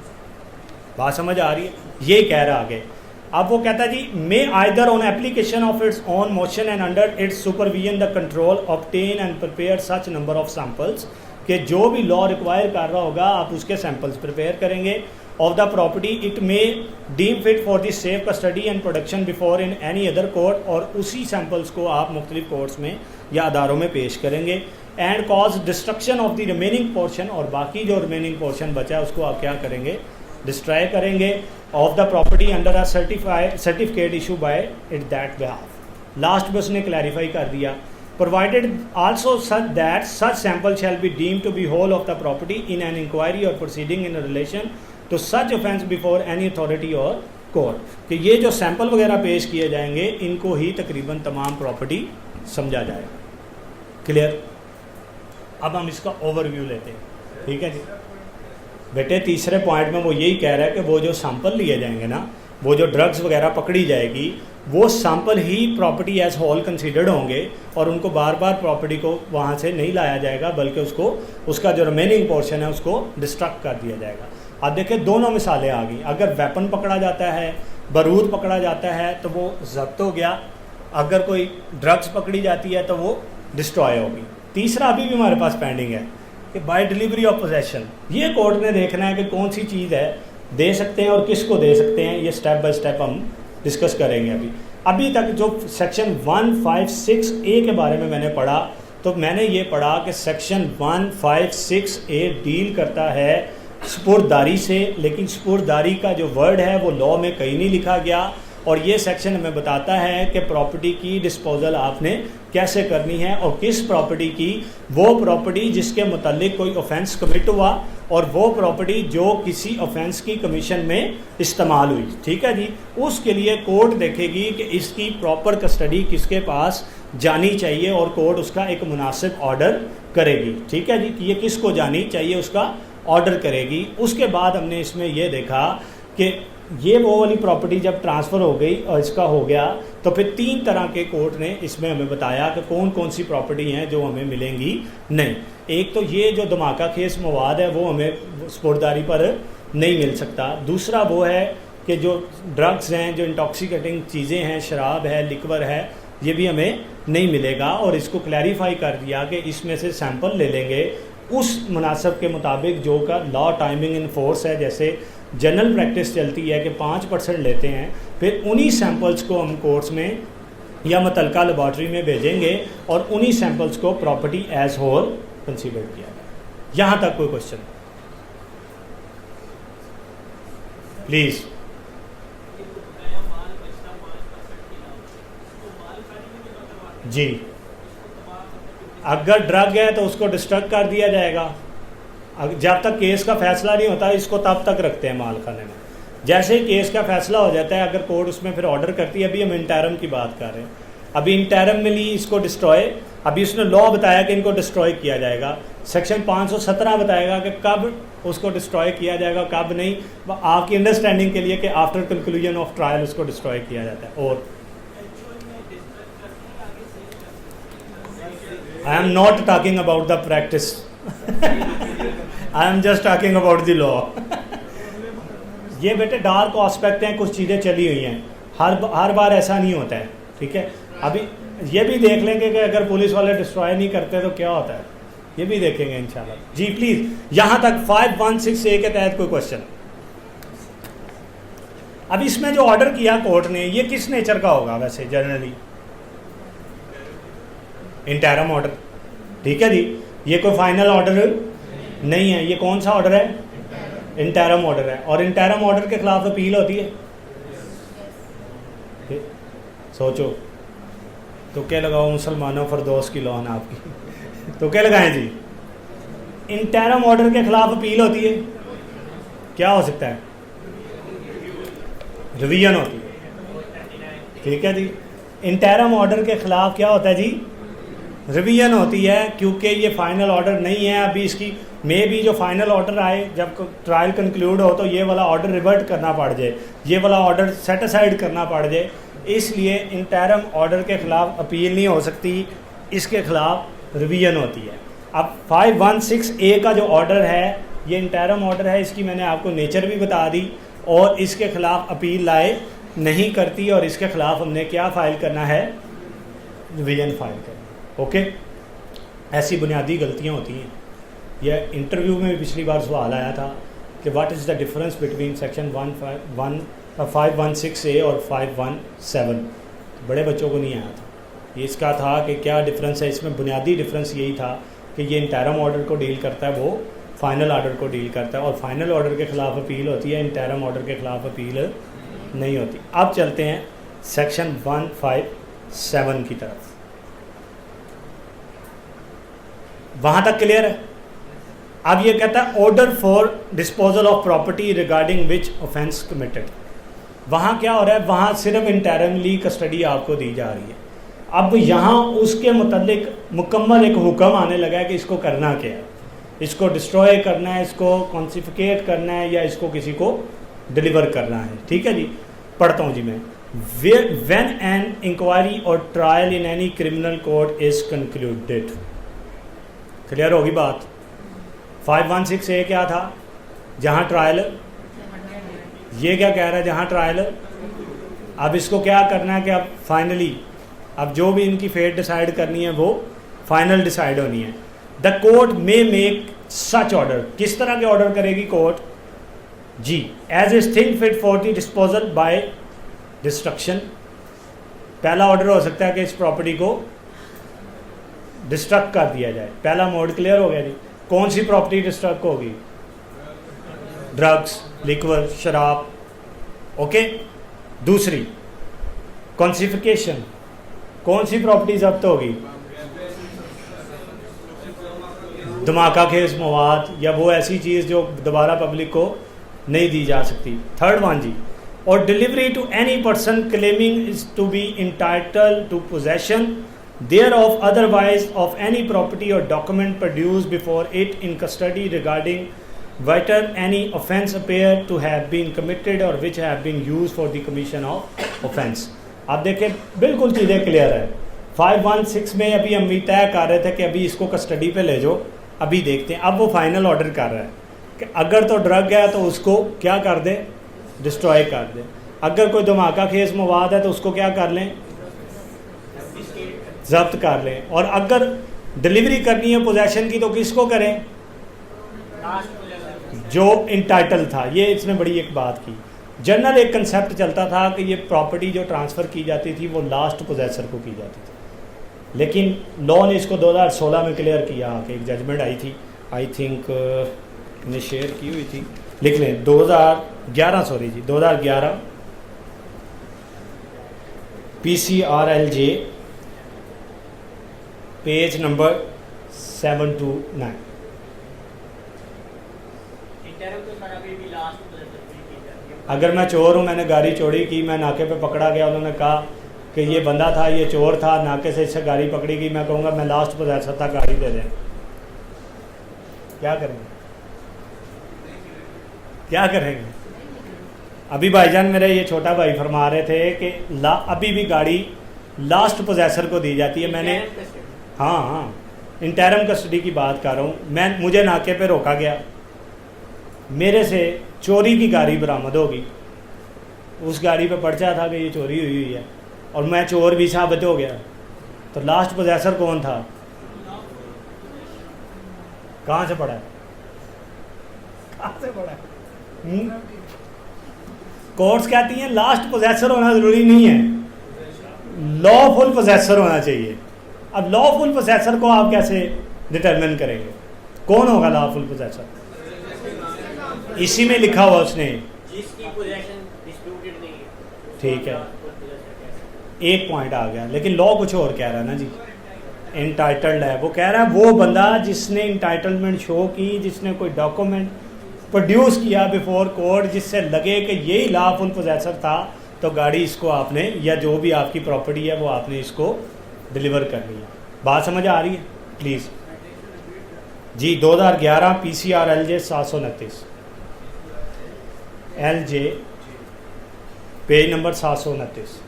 बात समझ आ रही है? ये कह रहा आगे। अब वो कहता है जी, may either on application of its own motion and under its supervision the control obtain and prepare such number of samples, कि जो भी लॉ रिक्वायर कर रहा होगा आप उसके सैंपल्स प्रिपेयर करेंगे of the property, it may deem fit for the safe custody and production before in any other court, और उसी सैंपल्स को आप मुख्तलिफ कोर्ट्स में या अदारों में पेश करेंगे। And cause destruction of the remaining portion, और बाकी जो रिमेनिंग पोर्शन बचा है उसको आप क्या करेंगे? डिस्ट्रॉय करेंगे of the property under a certificate issue by it that behalf. Last में उसने क्लैरिफाई कर दिया, provided also such that such sample shall be deem to be whole of the property in an inquiry or proceeding in relation to such offence before any authority or court, कि ये जो sample वगैरह पेश किए जाएंगे इनको ही तकरीबन तमाम प्रॉपर्टी समझा जाएगा। क्लियर? अब हम इसका ओवरव्यू लेते हैं, ठीक है जी बेटे। तीसरे पॉइंट में वो यही कह रहा है कि वो जो सैंपल लिए जाएंगे ना, वो जो ड्रग्स वगैरह पकड़ी जाएगी, वो सैंपल ही प्रॉपर्टी एज होल कंसीडर्ड होंगे और उनको बार बार प्रॉपर्टी को वहाँ से नहीं लाया जाएगा, बल्कि उसको उसका जो रिमेनिंग पोर्शन है उसको डिस्ट्रक्ट कर दिया जाएगा। अब देखिए दोनों मिसालें आ गई। अगर वेपन पकड़ा जाता है, बारूद पकड़ा जाता है तो वो जब्त हो गया, अगर कोई ड्रग्स पकड़ी जाती है तो वो डिस्ट्रॉय होगी। तीसरा अभी भी हमारे पास पेंडिंग है कि बाय डिलीवरी ऑफ पोजेशन, ये कोर्ट ने देखना है कि कौन सी चीज़ है दे सकते हैं और किसको दे सकते हैं। ये स्टेप बाय स्टेप हम डिस्कस करेंगे। अभी तक जो सेक्शन 156A के बारे में मैंने पढ़ा, तो मैंने ये पढ़ा कि सेक्शन 156A डील करता है स्पुर्दारी से, लेकिन स्पुर्दारी का जो वर्ड है वो लॉ में कहीं नहीं लिखा गया। और ये सेक्शन हमें बताता है कि प्रॉपर्टी की डिस्पोजल आपने कैसे करनी है और किस प्रॉपर्टी की, वो प्रॉपर्टी जिसके मुतालिक कोई ऑफेंस कमिट हुआ और वो प्रॉपर्टी जो किसी ऑफेंस की कमीशन में इस्तेमाल हुई, ठीक है जी। उसके लिए कोर्ट देखेगी कि इसकी प्रॉपर कस्टडी किसके पास जानी चाहिए और कोर्ट उसका एक मुनासिब ऑर्डर करेगी, ठीक है जी। कि ये किसको जानी चाहिए उसका ऑर्डर करेगी। उसके बाद हमने इसमें यह देखा कि ये वो वाली प्रॉपर्टी जब ट्रांसफ़र हो गई और इसका हो गया, तो फिर 3 तरह के कोर्ट ने इसमें हमें बताया कि कौन कौन सी प्रॉपर्टी हैं जो हमें मिलेंगी नहीं। एक तो ये जो धमाका खेस मवाद है वो हमें स्पुर्दारी पर नहीं मिल सकता। दूसरा वो है कि जो ड्रग्स हैं, जो इंटॉक्सिकेटिंग चीज़ें हैं, शराब है, लिक्वर है, ये भी हमें नहीं मिलेगा। और इसको क्लैरिफाई कर दिया कि इसमें से सैंपल ले लेंगे उस मुनासब के मुताबिक जो का लॉ टाइमिंग इन फोर्स है। जैसे जनरल प्रैक्टिस चलती है कि 5% लेते हैं, फिर उन्हीं सैंपल्स को हम कोर्ट्स में या मुतलका लेबॉर्ट्री में भेजेंगे और उन्हीं सैंपल्स को प्रॉपर्टी एज होल कंसीडर किया जाए। यहाँ तक कोई क्वेश्चन प्लीज़? जी, अगर ड्रग है तो उसको डिस्ट्रक्ट कर दिया जाएगा। जब तक केस का फैसला नहीं होता इसको तब तक रखते हैं माल खाने में। जैसे ही केस का फैसला हो जाता है, अगर कोर्ट उसमें फिर ऑर्डर करती है, अभी हम इंटरम की बात कर रहे हैं, अभी इंटरम में ली इसको डिस्ट्रॉय, अभी उसने लॉ बताया कि इनको डिस्ट्रॉय किया जाएगा। सेक्शन 517 बताएगा कि कब उसको डिस्ट्रॉय किया जाएगा, कब नहीं। आपकी अंडरस्टैंडिंग के लिए कि आफ्टर कंक्लूजन ऑफ ट्रायल उसको डिस्ट्रॉय किया जाता है। और I am not talking about the practice, I am just talking about the law. ये बेटे डार्क एस्पेक्ट हैं, कुछ चीज़ें चली हुई हैं, हर बार ऐसा नहीं होता है, ठीक है। अभी ये भी देख लेंगे कि अगर पुलिस वाले डिस्ट्रॉय नहीं करते तो क्या होता है, ये भी देखेंगे इंशाल्लाह। जी प्लीज़, यहाँ तक 516A के तहत कोई क्वेश्चन? अब इसमें जो ऑर्डर किया कोर्ट ने, ये किस नेचर का होगा वैसे जनरली? इंटरम ऑर्डर, ठीक है जी। ये कोई फाइनल ऑर्डर नहीं है। ये कौन सा ऑर्डर है? इंटरम ऑर्डर है। और इंटरम ऑर्डर के खिलाफ अपील होती है। सोचो, तो क्या लगाओ मुसलमानों फरदौस की लौन आपकी, तो क्या लगाएं जी? इंटरम ऑर्डर के खिलाफ अपील होती है, क्या हो सकता है? रिवीजन होती है, ठीक है जी। इंटरम ऑर्डर के खिलाफ क्या होता है जी? रिवीजन होती है, क्योंकि ये फाइनल ऑर्डर नहीं है। अभी इसकी में भी जो फाइनल ऑर्डर आए, जब ट्रायल कंक्लूड हो, तो ये वाला ऑर्डर रिवर्ट करना पड़ जाए, ये वाला ऑर्डर सेट असाइड करना पड़ जाए। इसलिए इंटरम ऑर्डर के खिलाफ अपील नहीं हो सकती, इसके खिलाफ रिवीजन होती है। अब 516A का जो ऑर्डर है, ये इंटरम ऑर्डर है, इसकी मैंने आपको नेचर भी बता दी और इसके खिलाफ अपील लाए नहीं करती और इसके खिलाफ हमने क्या फ़ाइल करना है? रिवीजन फाइल करना। ओके, ऐसी बुनियादी गलतियाँ होती हैं। यह इंटरव्यू में भी पिछली बार सवाल आया था कि what is the difference between section 516A और 517। बड़े बच्चों को नहीं आया था, ये इसका था कि क्या डिफरेंस है। इसमें बुनियादी डिफरेंस यही था कि ये इंटरम ऑर्डर को डील करता है, वो फाइनल ऑर्डर को डील करता है, और फाइनल ऑर्डर के खिलाफ अपील होती है, इंटरम ऑर्डर के खिलाफ अपील नहीं होती। अब चलते हैं सेक्शन 157 की तरफ। वहाँ तक क्लियर है? अब ये कहता है order for disposal of property regarding which offence committed. वहाँ क्या हो रहा है? वहाँ सिर्फ इंटरमली कस्टडी आपको दी जा रही है। अब यहाँ उसके मुतल्लिक मुकम्मल एक हुक्म आने लगा है कि इसको करना क्या है, इसको डिस्ट्रॉय करना है, इसको कॉन्सिफिकेट करना है, या इसको किसी को डिलीवर करना है। ठीक है जी, पढ़ता हूँ जी मैं। When an inquiry or trial in any criminal court is concluded, clear होगी बात। 516A क्या था, जहाँ ट्रायल, ये क्या कह रहा है, जहाँ ट्रायल। अब इसको क्या करना है कि अब फाइनली, अब जो भी इनकी फेट डिसाइड करनी है वो फाइनल डिसाइड होनी है। The court may make such order, किस तरह के ऑर्डर करेगी कोर्ट जी, as is think fit for the disposal by destruction. पहला ऑर्डर हो सकता है कि इस प्रॉपर्टी को डिस्ट्रक्ट कर दिया जाए। पहला मोड क्लियर हो गया जी। कौन सी प्रॉपर्टी डिस्ट्रक्ट होगी, ड्रग्स, लिक्वर, शराब, ओके। दूसरी कॉन्सिफिकेशन, कौन सी प्रॉपर्टी जब्त होगी, धमाका खेज मवाद या वो ऐसी चीज़ जो दोबारा पब्लिक को नहीं दी जा सकती। थर्ड वन जी, or delivery to any person claiming is to be entitled to possession thereof otherwise of any property or document produce before it in custody regarding whether any offence appear to have been committed or which have been used for the commission of offence। आप देखें बिल्कुल चीज़ें clear है। 516 में अभी हम भी तय कर रहे थे कि अभी इसको कस्टडी पे ले जाओ, अभी देखते हैं। अब वो फाइनल ऑर्डर कर रहा है कि अगर तो ड्रग है तो उसको क्या कर दें, डिस्ट्रॉय कर दें। अगर कोई धमाका खेज मवाद है तो उसको क्या कर लें, जब्त कर लें। और अगर डिलीवरी करनी है पोजेशन की तो किसको करें, जो इंटाइटल था। ये इसने बड़ी एक बात की। जनरल एक कंसेप्ट चलता था कि ये प्रॉपर्टी जो ट्रांसफ़र की जाती थी वो लास्ट पोजेसर को की जाती थी, लेकिन लॉ ने इसको 2016 में क्लियर किया कि एक जजमेंट आई थी, आई थिंक ने शेयर की हुई थी, लिख लें 2011 PCRLJ पेज नंबर 729। अगर मैं चोर हूँ, मैंने गाड़ी चोरी की, मैं नाके पे पकड़ा गया, उन्होंने कहा कि ये बंदा था, ये चोर था, नाके से इससे गाड़ी पकड़ी गई, मैं कहूँगा मैं लास्ट पोजेसर था, गाड़ी दे दें, क्या करेंगे, क्या करेंगे। अभी भाईजान मेरे ये छोटा भाई फरमा रहे थे कि अभी भी गाड़ी लास्ट पोजेसर को दी जाती है। मैंने हाँ इंटरम कस्टडी की बात कर रहा हूँ। मुझे नाके पे रोका गया, मेरे से चोरी की गाड़ी बरामद होगी, उस गाड़ी पे पर्चा था कि ये चोरी हुई है और मैं चोर भी साबित हो गया, तो लास्ट पोजेसर कौन था, कहाँ से पड़ा है, कहाँ से पड़ा है। कोर्ट्स कहती हैं लास्ट पोजेसर होना ज़रूरी नहीं है, लॉफुल पोजेसर होना चाहिए। अब लॉफुल पोजेसर को आप कैसे डिटरमिन करेंगे, कौन होगा लॉफुल पोजेसर। इसी में लिखा हुआ उसने, जिसकी पोजीशन डिस्प्यूटेड नहीं है, ठीक है, एक पॉइंट आ गया, लेकिन लॉ कुछ और कह रहा है ना जी। इंटाइटल्ड है, वो कह रहा है वो बंदा जिसने इंटाइटलमेंट शो की, जिसने कोई डॉक्यूमेंट प्रोड्यूस किया बिफोर कोर्ट जिससे लगे कि यही लॉफुल पोजेसर था, तो गाड़ी इसको आपने या जो भी आपकी प्रॉपर्टी है वो आपने इसको डिलीवर करनी है। बात समझ आ रही है प्लीज़ जी। 2011 PCRLJ 729 LJ page number 729।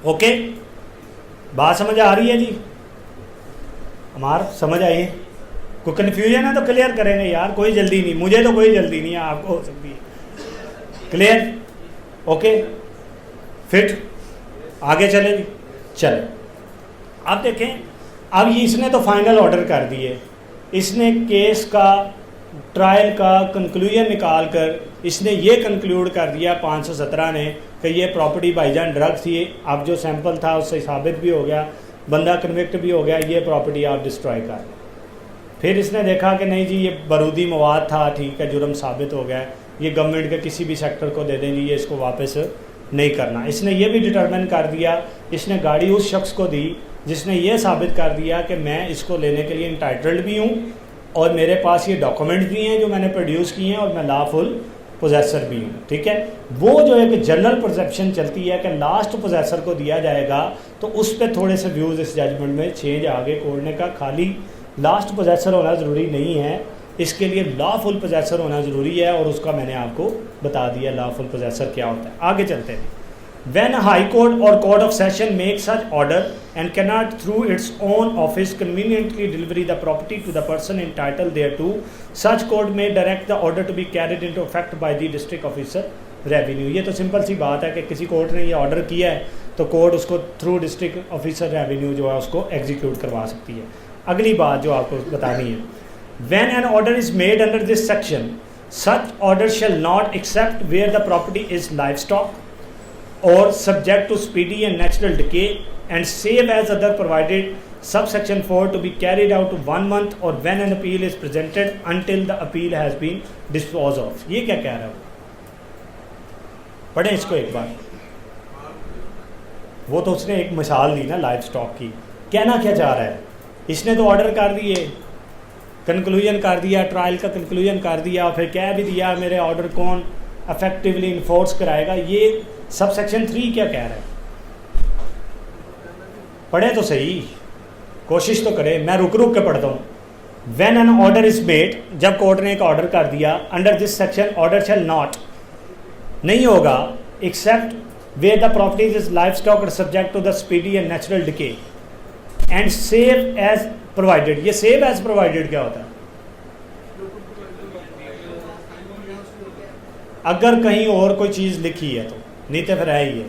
Okay, बात समझ आ रही है जी, हमारा समझ आई है। कोई कन्फ्यूजन है तो क्लियर करेंगे यार, कोई जल्दी नहीं, मुझे तो कोई जल्दी नहीं है, आपको हो सकती है। क्लियर, ओके, फिट आगे चले जी। चले, अब देखें, अब इसने तो फाइनल ऑर्डर कर दिए, इसने केस का ट्रायल का कंक्लूजन निकाल कर इसने ये कंक्लूड कर दिया 517 ने कि ये प्रॉपर्टी भाईजान ड्रग थी। अब जो सैंपल था उससे साबित भी हो गया, बंदा कन्विक्ट भी हो गया, ये प्रॉपर्टी आप डिस्ट्रॉय कर। फिर इसने देखा कि नहीं जी ये बारूदी मवाद था, ठीक है, जुर्म साबित हो गया, ये गवर्नमेंट के किसी भी सेक्टर को दे दें जी, ये इसको वापस नहीं करना। इसने ये भी डिटरमिन कर दिया, इसने गाड़ी उस शख्स को दी जिसने ये साबित कर दिया कि मैं इसको लेने के लिए इंटाइटल्ड भी हूँ और मेरे पास ये डॉक्यूमेंट भी हैं जो मैंने प्रोड्यूस किए हैं और मैं लॉफुल पोजेसर भी हूँ, ठीक है। वो जो एक जनरल परसेप्शन चलती है कि लास्ट पोजेसर को दिया जाएगा, तो उस पर थोड़े से व्यूज़ इस जजमेंट में चेंज आगे कोर्ट ने कहा खाली लास्ट पोजेसर होना ज़रूरी नहीं है, इसके लिए लॉफुल पोजेसर होना ज़रूरी है, और उसका मैंने आपको बता दिया लॉफुल पोजेसर क्या होता है। आगे चलते हैं। When a high court or court of session makes such order and cannot through its own office conveniently deliver the property to the person entitled thereto, such court may direct the order to be carried into effect by the district officer revenue। ये तो simple सी बात है कि किसी court ने ये order किया है तो कोर्ट उसको थ्रू डिस्ट्रिक्ट ऑफिसर रेवेन्यू जो है उसको एग्जीक्यूट करवा सकती है। अगली बात जो आपको बतानी है, when an order is made under this section, such order shall not except where the property is livestock or subject to speedy and natural decay, and save as other provided subsection 4 to be carried out to 1 month or when an appeal is presented until the appeal has been disposed of। ये क्या कह रहा है, पढ़ें इसको एक बार। वो तो उसने एक मिसाल दी ना लाइव स्टॉक की, कहना क्या चाह रहा है, इसने तो ऑर्डर कर दिए, कंक्लूजन कर दिया, ट्रायल का कंक्लूजन कर दिया, फिर कह भी दिया मेरे ऑर्डर कौन अफेक्टिवली इन्फोर्स कराएगा। ये सब सेक्शन 3 क्या कह रहा है, पढ़े तो सही, कोशिश तो करें, मैं रुक रुक के पढ़ता हूँ। When an order is made, जब कोर्ट ने एक ऑर्डर कर दिया, under this section order shall not, नहीं होगा, except where the properties is livestock or subject to the speedy and natural decay and save as provided. ये save as provided क्या होता है, अगर कहीं और कोई चीज़ लिखी है तो, नहीं तो फिर है ही है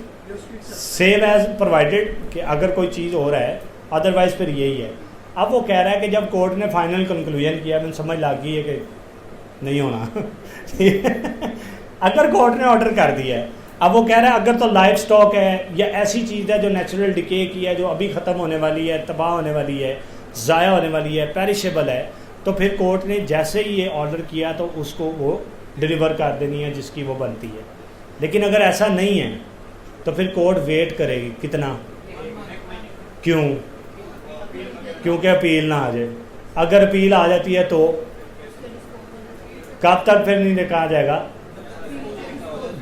सेव एज प्रोवाइडेड कि अगर कोई चीज़ हो रहा है, अदरवाइज फिर यही है। अब वो कह रहा है कि जब कोर्ट ने फाइनल कंक्लूजन किया, मैंने समझ लग गई है कि नहीं होना अगर कोर्ट ने ऑर्डर कर दिया है, अब वो कह रहा है अगर तो लाइफ स्टॉक है या ऐसी चीज़ है जो नेचुरल डिके की है, जो अभी ख़त्म होने वाली है, तबाह होने वाली है, ज़ाया होने वाली है, पेरिशेबल है, तो फिर कोर्ट ने जैसे ही ये ऑर्डर किया तो उसको वो डिलीवर कर देनी है जिसकी वो बनती है। लेकिन अगर ऐसा नहीं है तो फिर कोर्ट वेट करेगी कितना, क्यों, क्योंकि अपील ना आ जाए। अगर अपील आ जाती है तो कब तक फिर नहीं कहा जाएगा,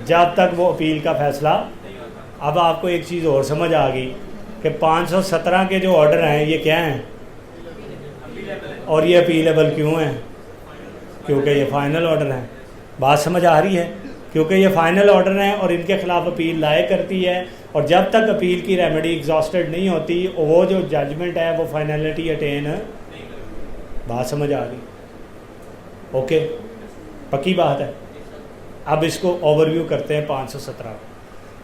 जब तक वो अपील का फैसला। अब आपको एक चीज़ और समझ आ गई कि 517 के जो ऑर्डर हैं ये क्या हैं, और ये अपीलेबल क्यों हैं, क्योंकि ये फाइनल ऑर्डर हैं। बात समझ आ रही है, क्योंकि ये फाइनल ऑर्डर हैं और इनके खिलाफ अपील लाए करती है, और जब तक अपील की रेमेडी एग्जॉस्टेड नहीं होती वो जो जजमेंट है वो फाइनलिटी अटेन। बात समझ आ रही, ओके, पक्की बात है। अब इसको ओवरव्यू करते हैं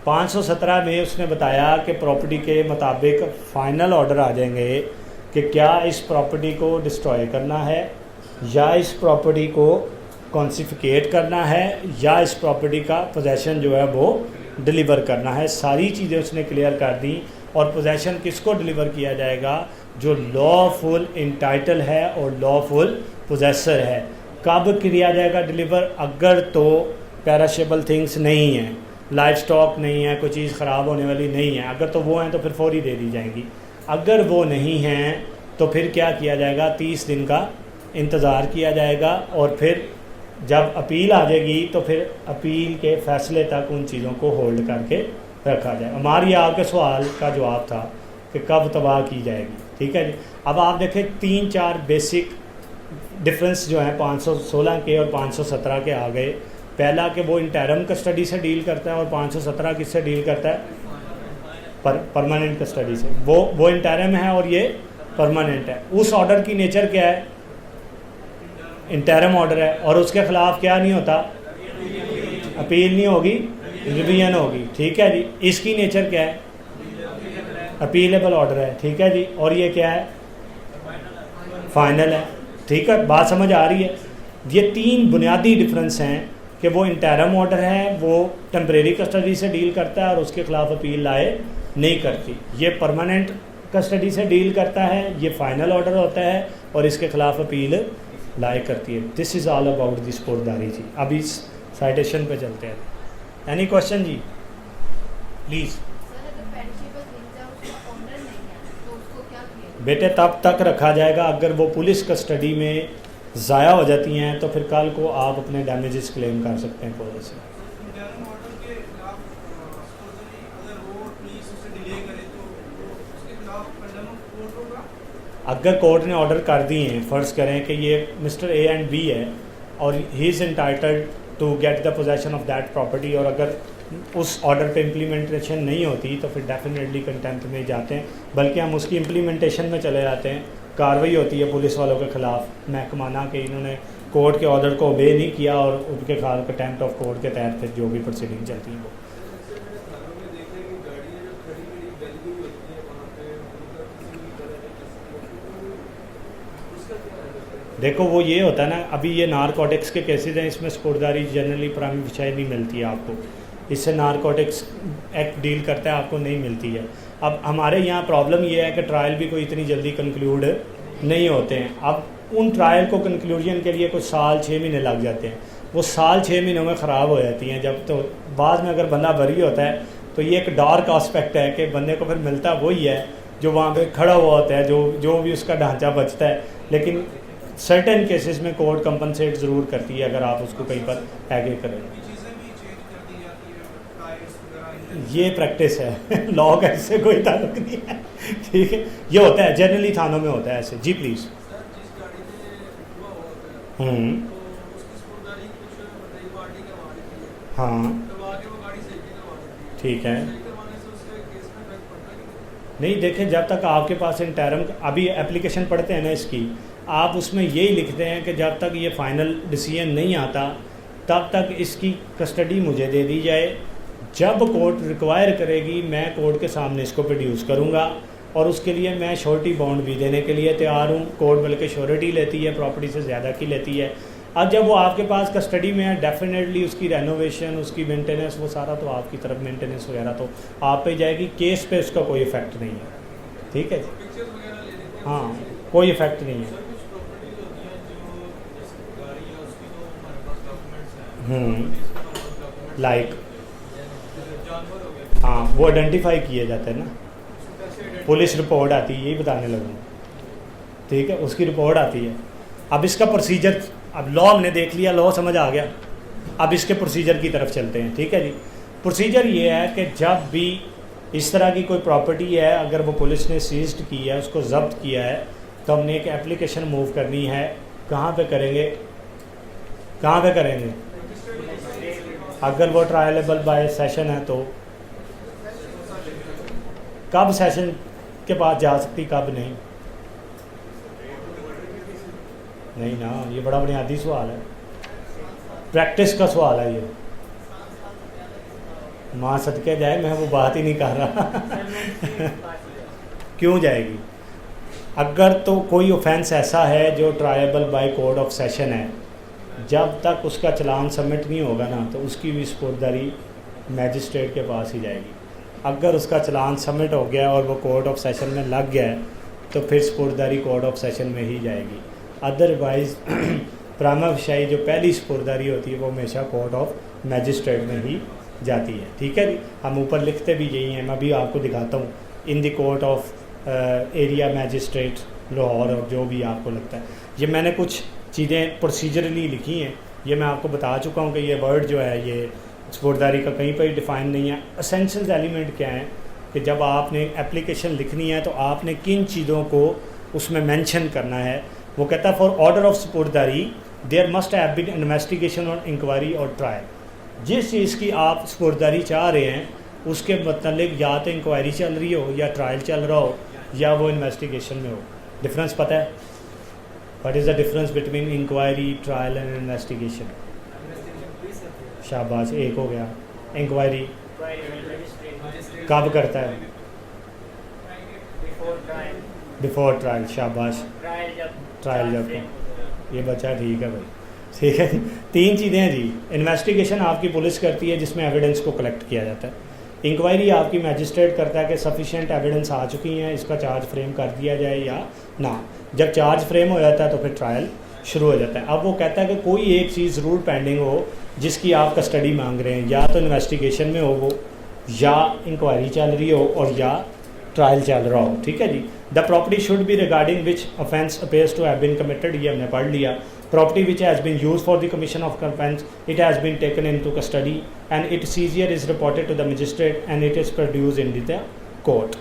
517 में उसने बताया कि प्रॉपर्टी के मुताबिक फ़ाइनल ऑर्डर आ जाएंगे कि क्या इस प्रॉपर्टी को डिस्ट्रॉय करना है, या इस प्रॉपर्टी को कॉन्सिफिकेट करना है, या इस प्रॉपर्टी का पोजेसन जो है वो डिलीवर करना है। सारी चीज़ें उसने क्लियर कर दी। और पोजेसन किसको डिलीवर किया जाएगा, जो लॉफुल इंटाइटल है और लॉफुल पोजेसर है। कब किया जाएगा डिलीवर, अगर तो पेरिशेबल थिंग्स नहीं है, लाइफ स्टॉक नहीं है, कोई चीज़ ख़राब होने वाली नहीं है, अगर तो वो हैं तो फिर फौरी दे दी जाएंगी। अगर वो नहीं हैं तो फिर क्या किया जाएगा, 30 दिन का इंतज़ार किया जाएगा, और फिर जब अपील आ जाएगी तो फिर अपील के फ़ैसले तक उन चीज़ों को होल्ड करके रखा जाए। हमारी आपके सवाल का जवाब था कि कब तबाह की जाएगी, ठीक है जी। अब आप देखें 3-4 बेसिक डिफरेंस जो हैं 516 के और 517 के आ गए। पहला कि वो इंटरम कस्टडी से डील करता है, और 517 किससे डील करता है, परमानेंट कस्टडी से। वो इंटरम है और ये परमानेंट है। उस ऑर्डर की नेचर क्या है, इंटरम ऑर्डर है, और उसके ख़िलाफ़ क्या नहीं होता, अपील नहीं होगी, रिवीजन होगी, ठीक है जी। इसकी नेचर क्या है, अपीलेबल ऑर्डर है, ठीक है जी। और ये क्या है, फाइनल है, ठीक है। बात समझ आ रही है। ये 3 बुनियादी डिफरेंस हैं कि वो इंटरम ऑर्डर है, वो टेम्परेरी कस्टडी से डील करता है और उसके ख़िलाफ़ अपील लाए नहीं करती। ये परमानेंट कस्टडी से डील करता है, ये फाइनल ऑर्डर होता है और इसके ख़िलाफ़ अपील लाए करती है। This is all about this स्पोर्टदारी जी। अब इस साइटेशन पे चलते हैं। एनी क्वेश्चन जी, प्लीज़। तो बेटे तब तक रखा जाएगा अगर वो पुलिस कस्टडी में ज़ाया हो जाती हैं तो फिर कल को आप अपने डैमेजेस क्लेम कर सकते हैं कोर्ट से। इंटरनल ऑर्डर के खिलाफ सपोजली अगर वो पुलिस उसे डिले करे तो उसके खिलाफ कंडेम कोर्ट होगा। अगर कोर्ट ने ऑर्डर कर दिए हैं, फ़र्ज़ करें कि ये मिस्टर ए एंड बी है और he is entitled to get the possession of that property, और अगर उस ऑर्डर पे इम्प्लीमेंटेशन नहीं होती तो फिर डेफिनेटली कंटेम्प्ट में जाते हैं, बल्कि हम उसकी इम्प्लीमेंटेशन में चले जाते हैं। कार्रवाई होती है पुलिस वालों के ख़िलाफ़ महकमाना कि इन्होंने कोर्ट के ऑर्डर को ओबे नहीं किया, और उनके खिलाफ कंटेम्प्ट ऑफ कोर्ट के तहत फिर जो भी प्रोसीडिंग चलती है वो। देखो वो ये होता है ना, अभी ये नारकोटिक्स के केसेस हैं, इसमें स्पुर्दारी जनरली प्राइम विषय नहीं मिलती है आपको, इससे नारकोटिक्स एक्ट डील करता है, आपको नहीं मिलती है। अब हमारे यहाँ प्रॉब्लम ये है कि ट्रायल भी कोई इतनी जल्दी कंक्लूड नहीं होते हैं। अब उन ट्रायल को कंक्लूजन के लिए कुछ साल 6 महीने लग जाते हैं, वो साल 6 महीनों में ख़राब हो जाती हैं। जब तो बाद में अगर बंदा बरी होता है तो ये एक डार्क आस्पेक्ट है कि बंदे को फिर मिलता वही है जो वहाँ पे खड़ा हुआ होता है, जो भी उसका ढांचा बचता है। लेकिन सर्टेन केसेस में कोर्ट कंपनसेट ज़रूर करती है अगर आप उसको कहीं पर आगे करें। चीज़ें भी चेंज कर दी जाती है, टायर्स वगैरह। ये प्रैक्टिस है लॉ का इससे कोई ताल्लुक नहीं है, ठीक है। ये होता है जनरली थानों में होता है ऐसे। जी प्लीज़। सर जिस गाड़ी में हुआ होता है तो उसकी स्पुर्दारी कुछ बड़ी पार्टी करवा देती है। हाँ करवा के वो गाड़ी सही करवा देती है। ठीक है। सही करवाने से उसके केस में इफेक्ट पड़ता है कि नहीं देखें, जब तक आपके पास इंटरम अभी एप्लीकेशन पढ़ते हैं ना इसकी, आप उसमें यही लिखते हैं कि जब तक ये फ़ाइनल डिसीजन नहीं आता तब तक इसकी कस्टडी मुझे दे दी जाए। जब कोर्ट रिक्वायर करेगी मैं कोर्ट के सामने इसको प्रोड्यूस करूँगा, और उसके लिए मैं श्योरिटी बॉन्ड भी देने के लिए तैयार हूँ। कोर्ट बल्कि श्योरिटी लेती है, प्रॉपर्टी से ज़्यादा की लेती है। अब जब वो आपके पास कस्टडी में है, डेफिनेटली उसकी रेनोवेशन, उसकी मेंटेनेंस, वो सारा तो आपकी तरफ मेंटेनेंस वगैरह तो आप पे जाएगी, केस पे उसका कोई इफ़ेक्ट नहीं है, ठीक है। पिक्चर्स वगैरह ले लेते हैं। हाँ कोई इफ़ेक्ट नहीं है। सर कुछ प्रॉपर्टीज होती हैं जो जैसे गाड़ी है उसकी तो हमारे पास डॉक्यूमेंट्स हैं। इसके हमारे पास डॉक्यूमेंट्स लाइक जानवर हो गए हाँ वो आइडेंटिफाई किए जाते हैं ना, कैसे पुलिस रिपोर्ट आती है, यही बताने लगूँ, ठीक है। उसकी रिपोर्ट आती है। अब इसका प्रोसीजर, अब लॉ हमने देख लिया, लॉ समझ आ गया, अब इसके प्रोसीजर की तरफ चलते हैं, ठीक है जी। प्रोसीजर ये है कि जब भी इस तरह की कोई प्रॉपर्टी है, अगर वो पुलिस ने सीज्ड की है, उसको जब्त किया है, तो हमने एक एप्लीकेशन मूव करनी है। कहाँ पे करेंगे, कहाँ पे करेंगे? अगर वो ट्रायलेबल बाय सेशन है तो कब सेशन के पास जा सकती, कब नहीं? नहीं ना, ये बड़ा बुनियादी सवाल है, प्रैक्टिस का सवाल है ये। माँ सदके जाए, मैं वो बात ही नहीं कर रहा क्यों जाएगी? अगर तो कोई ऑफेंस ऐसा है जो tribal bye code of session है, जब तक उसका चलान सबमिट नहीं होगा ना तो उसकी भी स्पुर्दारी मैजिस्ट्रेट के पास ही जाएगी। अगर उसका चलान सबमिट हो गया और वो कोर्ट ऑफ सेशन में लग गया है तो फिर स्पुर्दारी कोर्ट ऑफ सेशन में ही जाएगी। अदरवाइज़ प्रामा विषय जो पहली स्पुर्दारी होती है वो हमेशा कोर्ट ऑफ मैजिस्ट्रेट में ही जाती है, ठीक है जी। हम ऊपर लिखते भी यही हैं, मैं भी आपको दिखाता हूँ, in the court of area magistrate Lahore, और जो भी आपको लगता है। ये मैंने कुछ चीज़ें प्रोसीजरली लिखी हैं, ये मैं आपको बता चुका हूँ कि ये वर्ड जो है ये स्पुर्दारी का कहीं पर डिफ़ाइन नहीं है। एसेंशियल एलिमेंट क्या है कि जब आपने एप्लीकेशन लिखनी है तो आपने किन चीज़ों को उसमें मेंशन करना है। वो कहता है फॉर ऑर्डर ऑफ स्पुर्दारी there must have been investigation or inquiry or trial. जिस चीज़ की आप स्पुर्दारी चाह रहे हैं उसके मतलब या तो इंक्वायरी चल रही हो या ट्रायल चल रहा हो या वो इन्वेस्टिगेशन में हो। डिफरेंस पता है? What is the difference between inquiry, trial and investigation? शाबाश, एक हो गया। इंक्वायरी कब करता है? Before trial. शाबाश, ट्रायल जब ये बच्चा ठीक है भाई, ठीक है। 3 चीज़ें हैं जी। इन्वेस्टिगेशन आपकी पुलिस करती है जिसमें एविडेंस को कलेक्ट किया जाता है। इंक्वायरी आपकी मैजिस्ट्रेट करता है कि सफिशिएंट एविडेंस आ चुकी हैं, इसका चार्ज फ्रेम कर दिया जाए या ना। जब चार्ज फ्रेम हो जाता है तो फिर ट्रायल शुरू हो जाता है। अब वो कहता है कि कोई एक चीज़ ज़रूर पेंडिंग हो जिसकी आप कस्टडी मांग रहे हैं, या तो इन्वेस्टिगेशन में हो वो, या इंक्वायरी चल रही हो, और या ट्रायल चल रहा हो, ठीक है जी। The property should be regarding which offence appears to have been committed, ये हमने पढ़ लिया। property which has been used for the commission of offence, it has been taken into custody and its seizure is reported to the magistrate and it is produced in the court.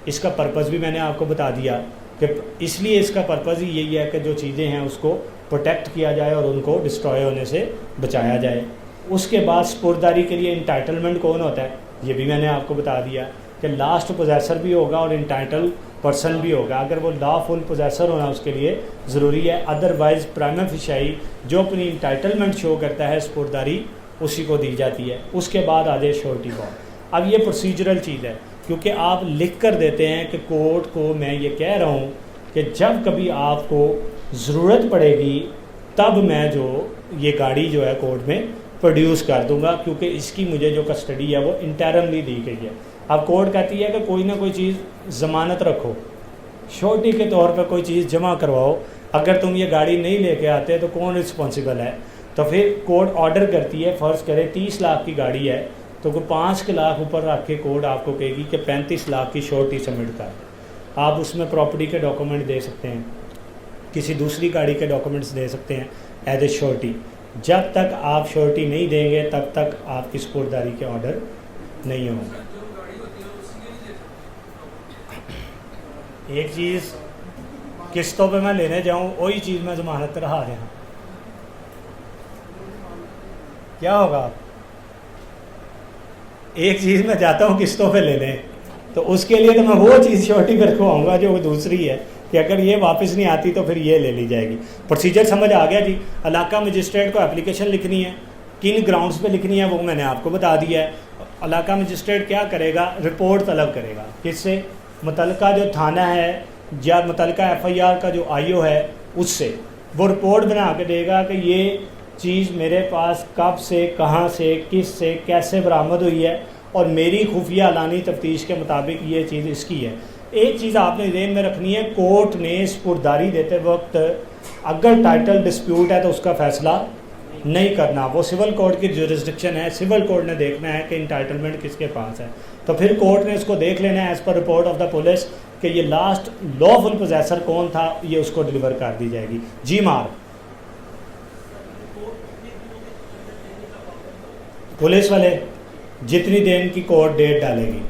इसका purpose भी मैंने आपको बता दिया कि इसलिए इसका purpose ही यही है कि जो चीज़ें हैं उसको प्रोटेक्ट किया जाए और उनको डिस्ट्रॉय होने से बचाया जाए। उसके बाद स्पुर्दारी के लिए इंटाइटलमेंट कौन होता है ये भी मैंने आपको बता दिया कि लास्ट पोजेसर भी होगा और इंटाइटल पर्सन भी होगा। अगर वो लॉफुल पोजेसर होना उसके लिए ज़रूरी है, अदरवाइज़ प्राइमा फिशाई जो अपनी इंटाइटलमेंट शो करता है स्पुर्दारी उसी को दी जाती है। उसके बाद आ जाए श्योरिटी बॉन्ड। अब ये प्रोसीजरल चीज़ है क्योंकि आप लिख कर देते हैं कि कोर्ट को मैं ये कह रहा हूँ कि जब कभी आपको ज़रूरत पड़ेगी तब मैं जो ये गाड़ी जो है कोर्ट में प्रोड्यूस कर दूंगा क्योंकि इसकी मुझे जो कस्टडी है वो इंटरमली दी गई है। अब कोर्ट कहती है कि कोई ना कोई चीज़ ज़मानत रखो, श्योरिटी के तौर पर कोई चीज़ जमा करवाओ, अगर तुम ये गाड़ी नहीं लेके आते तो कौन रिस्पॉन्सिबल है। तो फिर कोर्ट ऑर्डर करती है, फ़र्ज़ करे 30 लाख की गाड़ी है तो कोई 5 लाख ऊपर रख के कोर्ट आपको कहेगी कि 35 लाख की श्योरिटी सबमिट कर। आप उसमें प्रॉपर्टी के डॉक्यूमेंट दे सकते हैं, किसी दूसरी गाड़ी के डॉक्यूमेंट्स दे सकते हैं एज ए श्योरिटी। जब तक आप श्योरिटी नहीं देंगे तब तक आपकी स्पुर्दारी के ऑर्डर नहीं होंगे। एक चीज़ किस्तों पे मैं लेने जाऊं वही चीज़ मैं ज़मानत रहा रहा हूँ, क्या होगा? एक चीज़ मैं जाता हूँ किस्तों पे लेने तो उसके लिए तो मैं वो चीज़ श्योरिटी पे रखवाऊँगा जो दूसरी है कि अगर ये वापस नहीं आती तो फिर ये ले ली जाएगी। प्रोसीजर समझ आ गया जी। इलाका मजिस्ट्रेट को एप्लीकेशन लिखनी है, किन ग्राउंड्स पे लिखनी है वो मैंने आपको बता दिया है। इलाका मजिस्ट्रेट क्या करेगा, रिपोर्ट तलब करेगा किससे, मुतलका जो थाना है या मुतलका FIR का जो IO है उससे। वो रिपोर्ट बना के देगा कि ये चीज़ मेरे पास कब से, कहाँ से, किस से, कैसे बरामद हुई है और मेरी खुफिया लानी तफ्तीश के मुताबिक ये चीज़ इसकी है। एक चीज़ आपने ध्यान में रखनी है, कोर्ट ने स्पुर्दारी देते वक्त अगर टाइटल डिस्प्यूट है तो उसका फ़ैसला नहीं करना, वो सिविल कोर्ट की जुरिस्डिक्शन है। सिविल कोर्ट ने देखना है कि इंटाइटलमेंट किसके पास है, तो फिर कोर्ट ने इसको देख लेना है as per report of the police कि ये लास्ट लॉफुल पोजेसर कौन था, ये उसको डिलीवर कर दी जाएगी। जी मार पुलिस वाले जितनी देर की कोर्ट डेट डालेगी,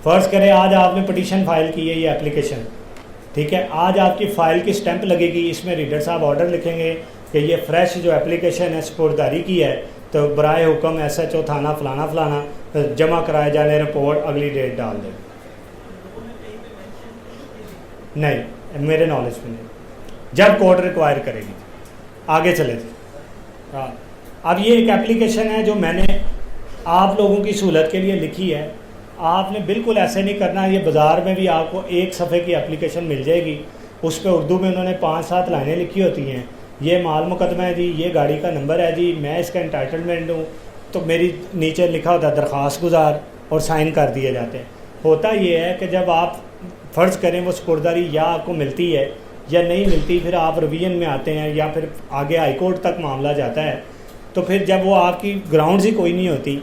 फ़र्ज़ करें आज आपने पटिशन फाइल की है, ये एप्लीकेशन ठीक है, आज आपकी फ़ाइल की स्टैंप लगेगी, इसमें रीडर साहब ऑर्डर लिखेंगे कि ये फ्रेश जो एप्लीकेशन है स्पुर्दारी की है तो बराए हुक्म SHO थाना फलाना फलाना जमा कराए जाने रिपोर्ट अगली डेट डाल दें। नहीं, मेरे नॉलेज में नहीं, जब कोर्ट रिक्वायर करेगी। आगे चले थे। हाँ, अब ये एक एप्लीकेशन है जो मैंने आप लोगों की सहूलत के लिए लिखी है। आपने बिल्कुल ऐसे नहीं करना, ये बाज़ार में भी आपको एक सफ़े की एप्लीकेशन मिल जाएगी, उस पर उर्दू में उन्होंने 5-7 लाइनें लिखी होती हैं। ये माल मुकदमा है जी, ये गाड़ी का नंबर है जी, मैं इसका इंटाइटलमेंट हूँ, तो मेरी नीचे लिखा होता है दरख्वास्त गुजार और साइन कर दिए जाते हैं। होता ये है कि जब आप फ़र्ज़ करें वो स्पुर्दारी या आपको मिलती है या नहीं मिलती, फिर आप रिवीजन में आते हैं या फिर आगे हाई कोर्ट तक मामला जाता है, तो फिर जब वो आपकी ग्राउंड्स ही कोई नहीं होती,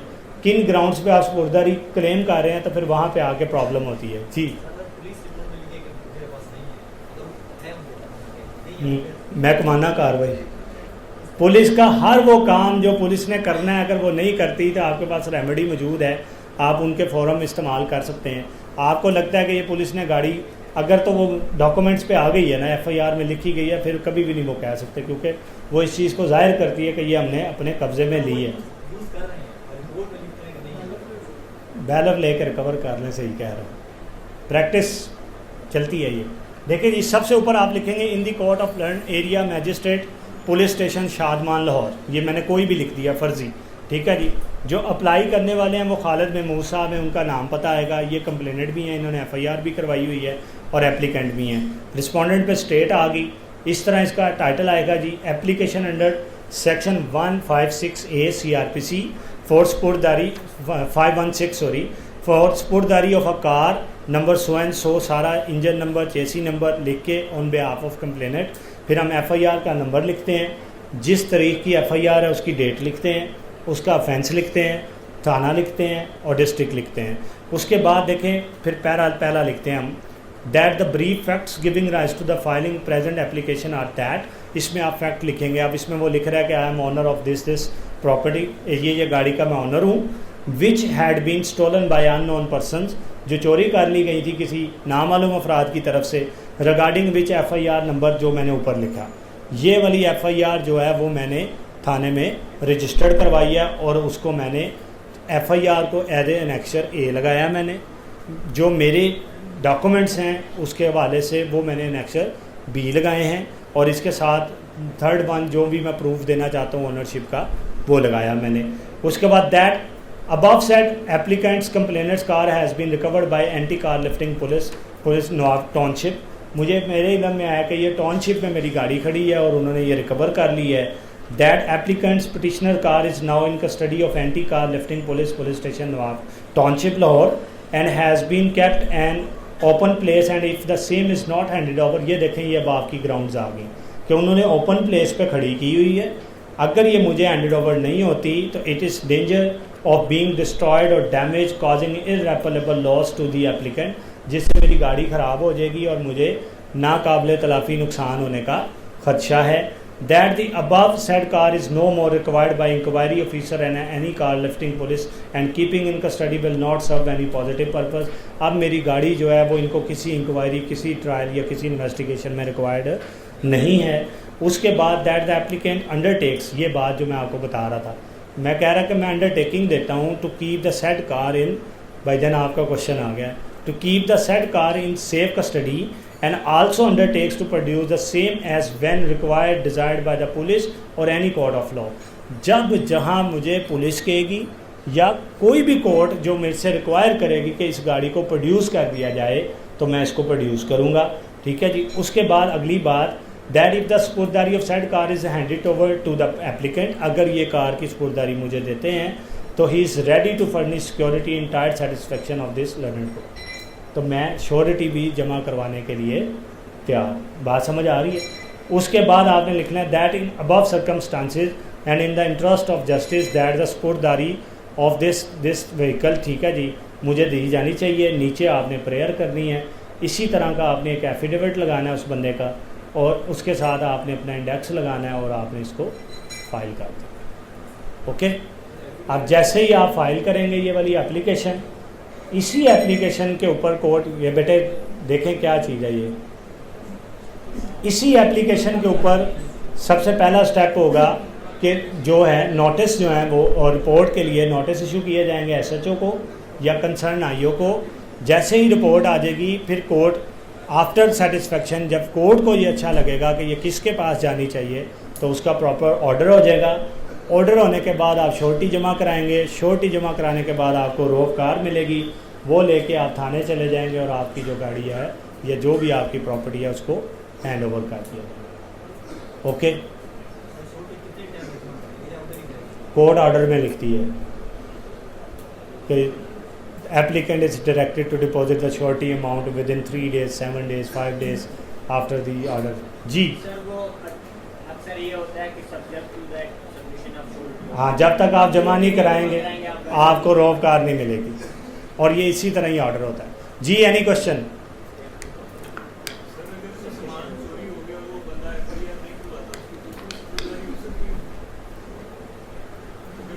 किन ग्राउंड्स पे आप स्पुर्दारी क्लेम कर रहे हैं, तो फिर वहाँ पे आके प्रॉब्लम होती है। जी महकमाना कार्रवाई, पुलिस का हर वो काम जो पुलिस ने करना है अगर वो नहीं करती तो आपके पास रेमेडी मौजूद है, आप उनके फोरम इस्तेमाल कर सकते हैं। आपको लगता है कि ये पुलिस ने गाड़ी अगर तो वो डॉक्यूमेंट्स पे आ गई है ना, FIR में लिखी गई है, फिर कभी भी नहीं वो कह सकते क्योंकि वो इस चीज़ को जाहिर करती है कि ये हमने अपने कब्ज़े में ली है। बैलर लेकर रिकवर करने से ही कह रहा हूँ, प्रैक्टिस चलती है ये। देखिए जी, सबसे ऊपर आप लिखेंगे in the court of learned area magistrate police station Shadman Lahore, ये मैंने कोई भी लिख दिया फर्जी, ठीक है जी। जो अप्लाई करने वाले हैं वो खालिद महमूद साहब हैं, उनका नाम पता आएगा, ये कंप्लेनेंट भी हैं, इन्होंने FIR भी करवाई हुई है और एप्लीकेंट भी हैं। रिस्पोंडेंट पे स्टेट आ गई, इस तरह इसका टाइटल आएगा जी, application under section 156A CRPC for स्पुर्दारी 516 फॉर स्पुर्दारी of a car number so and so, सारा इंजन नंबर चेसी नंबर लिख के ऑन बिहाफ ऑफ कंप्लेनेंट। फिर हम FIR का नंबर लिखते हैं, जिस तारीख की FIR है उसकी डेट लिखते हैं, उसका ऑफेंस लिखते हैं, थाना लिखते हैं और डिस्ट्रिक्ट लिखते हैं। उसके बाद देखें फिर पहला लिखते हैं हम, that the brief facts giving rise to the filing present application are that इसमें आप फैक्ट लिखेंगे। अब इसमें वो लिख रहा है कि I am owner of this property, ये गाड़ी का मैं ऑनर हूँ, which had been stolen by unknown persons, जो चोरी कर ली गई थी किसी नामालूम अफराद की तरफ से, रिगार्डिंग विच FIR नंबर जो मैंने ऊपर लिखा, ये वाली FIR जो है वो मैंने थाने में रजिस्टर्ड करवाई है और उसको मैंने FIR को एज ए एनेक्सर A लगाया। मैंने जो मेरे डॉक्यूमेंट्स हैं उसके हवाले से वो मैंने एनेक्सर B लगाए हैं, और इसके साथ थर्ड वन जो भी मैं प्रूफ देना चाहता हूँ ओनरशिप का वो लगाया मैंने। उसके बाद that above said applicant's complainant's car has been recovered by anti car lifting police Nawab township. मुझे मेरे इल्म में आया कि ये टाउनशिप में मेरी गाड़ी खड़ी है और उन्होंने ये रिकवर कर ली है। That applicants petitioner car is now in custody of anti car lifting police station Nawab township Lahore and has been kept an open place and if the same is not handed over. ये देखें ये बाप की grounds आ गई कि उन्होंने open place पे खड़ी की हुई है। अगर ये मुझे हैंडेड ओवर नहीं होती तो it is danger of being destroyed or damage causing irreparable loss to the applicant, जिससे मेरी गाड़ी ख़राब हो जाएगी और मुझे नाकाबिले तलाफ़ी नुकसान होने का खदशा है। That the above said car is no more required by inquiry officer and any car lifting police and keeping in custody will not serve any positive purpose. अब मेरी गाड़ी जो है वो इनको किसी इंक्वायरी, किसी ट्रायल या किसी इन्वेस्टिगेशन में रिक्वायर्ड नहीं है। उसके बाद दैट द एप्लीकेंट अंडरटेक्स, ये बात जो मैं आपको बता रहा था, मैं कह रहा कि मैं अंडरटेकिंग देता हूँ to keep the said car in, भाईजान आपका क्वेश्चन आ गया, to keep the said car in safe custody and also undertakes to produce the same as when required desired by the police और एनी कोर्ट ऑफ लॉ। जब जहाँ मुझे police कहेगी या कोई भी कोर्ट जो मेरे से रिक्वायर करेगी कि इस गाड़ी को प्रोड्यूस कर दिया जाए तो मैं इसको प्रोड्यूस करूँगा। ठीक है जी। उसके बाद अगली बात, दैट इफ़ द स्पुर्दारी of said car is handed over to the applicant, अगर ये कार की स्पुर्दारी मुझे देते हैं तो he is ready to furnish security in tight satisfaction of this learned को, तो मैं श्योरिटी भी जमा करवाने के लिए तैयार। बात समझ आ रही है। उसके बाद आपने लिखना है that in above circumstances and in the interest of justice that the स्पुर्दारी ऑफ दिस व्हीकल, ठीक है जी, मुझे दी जानी चाहिए। नीचे आपने प्रेयर करनी है, इसी तरह का आपने एक एफिडेविट लगाना है उस बंदे का, और उसके साथ आपने अपना इंडेक्स लगाना है और आपने इसको फाइल कर दें। ओके। अब जैसे ही आप फाइल करेंगे ये वाली एप्लीकेशन, इसी एप्लीकेशन के ऊपर कोर्ट, ये बेटे देखें क्या चीज़ है ये, इसी एप्लीकेशन के ऊपर सबसे पहला स्टेप होगा कि जो है नोटिस जो है वो, और रिपोर्ट के लिए नोटिस इशू किए जाएंगे SHO को या कंसर्न IO को। जैसे ही रिपोर्ट आ जाएगी फिर कोर्ट आफ्टर सेटिस्फेक्शन, जब कोर्ट को ये अच्छा लगेगा कि ये किसके पास जानी चाहिए, तो उसका प्रॉपर ऑर्डर हो जाएगा। ऑर्डर होने के बाद आप श्योरिटी जमा कराएंगे, श्योरिटी जमा कराने के बाद आपको रोक कार मिलेगी, वो लेके आप थाने चले जाएंगे और आपकी जो गाड़ी है या जो भी आपकी प्रॉपर्टी है उसको हैंड ओवर कर दिया जाएगा। ओके। कोर्ट ऑर्डर में लिखती है कि applicant is directed to deposit the surety amount within 3 days, 7 days, 5 days after the order. जी सर वो अक्सर ये होता है कि subject to that submission of surety, हाँ, जब तक आप जमा नहीं कराएंगे आपको रोक कार नहीं मिलेगी, और ये इसी तरह ही ऑर्डर होता है। जी एनी क्वेश्चन?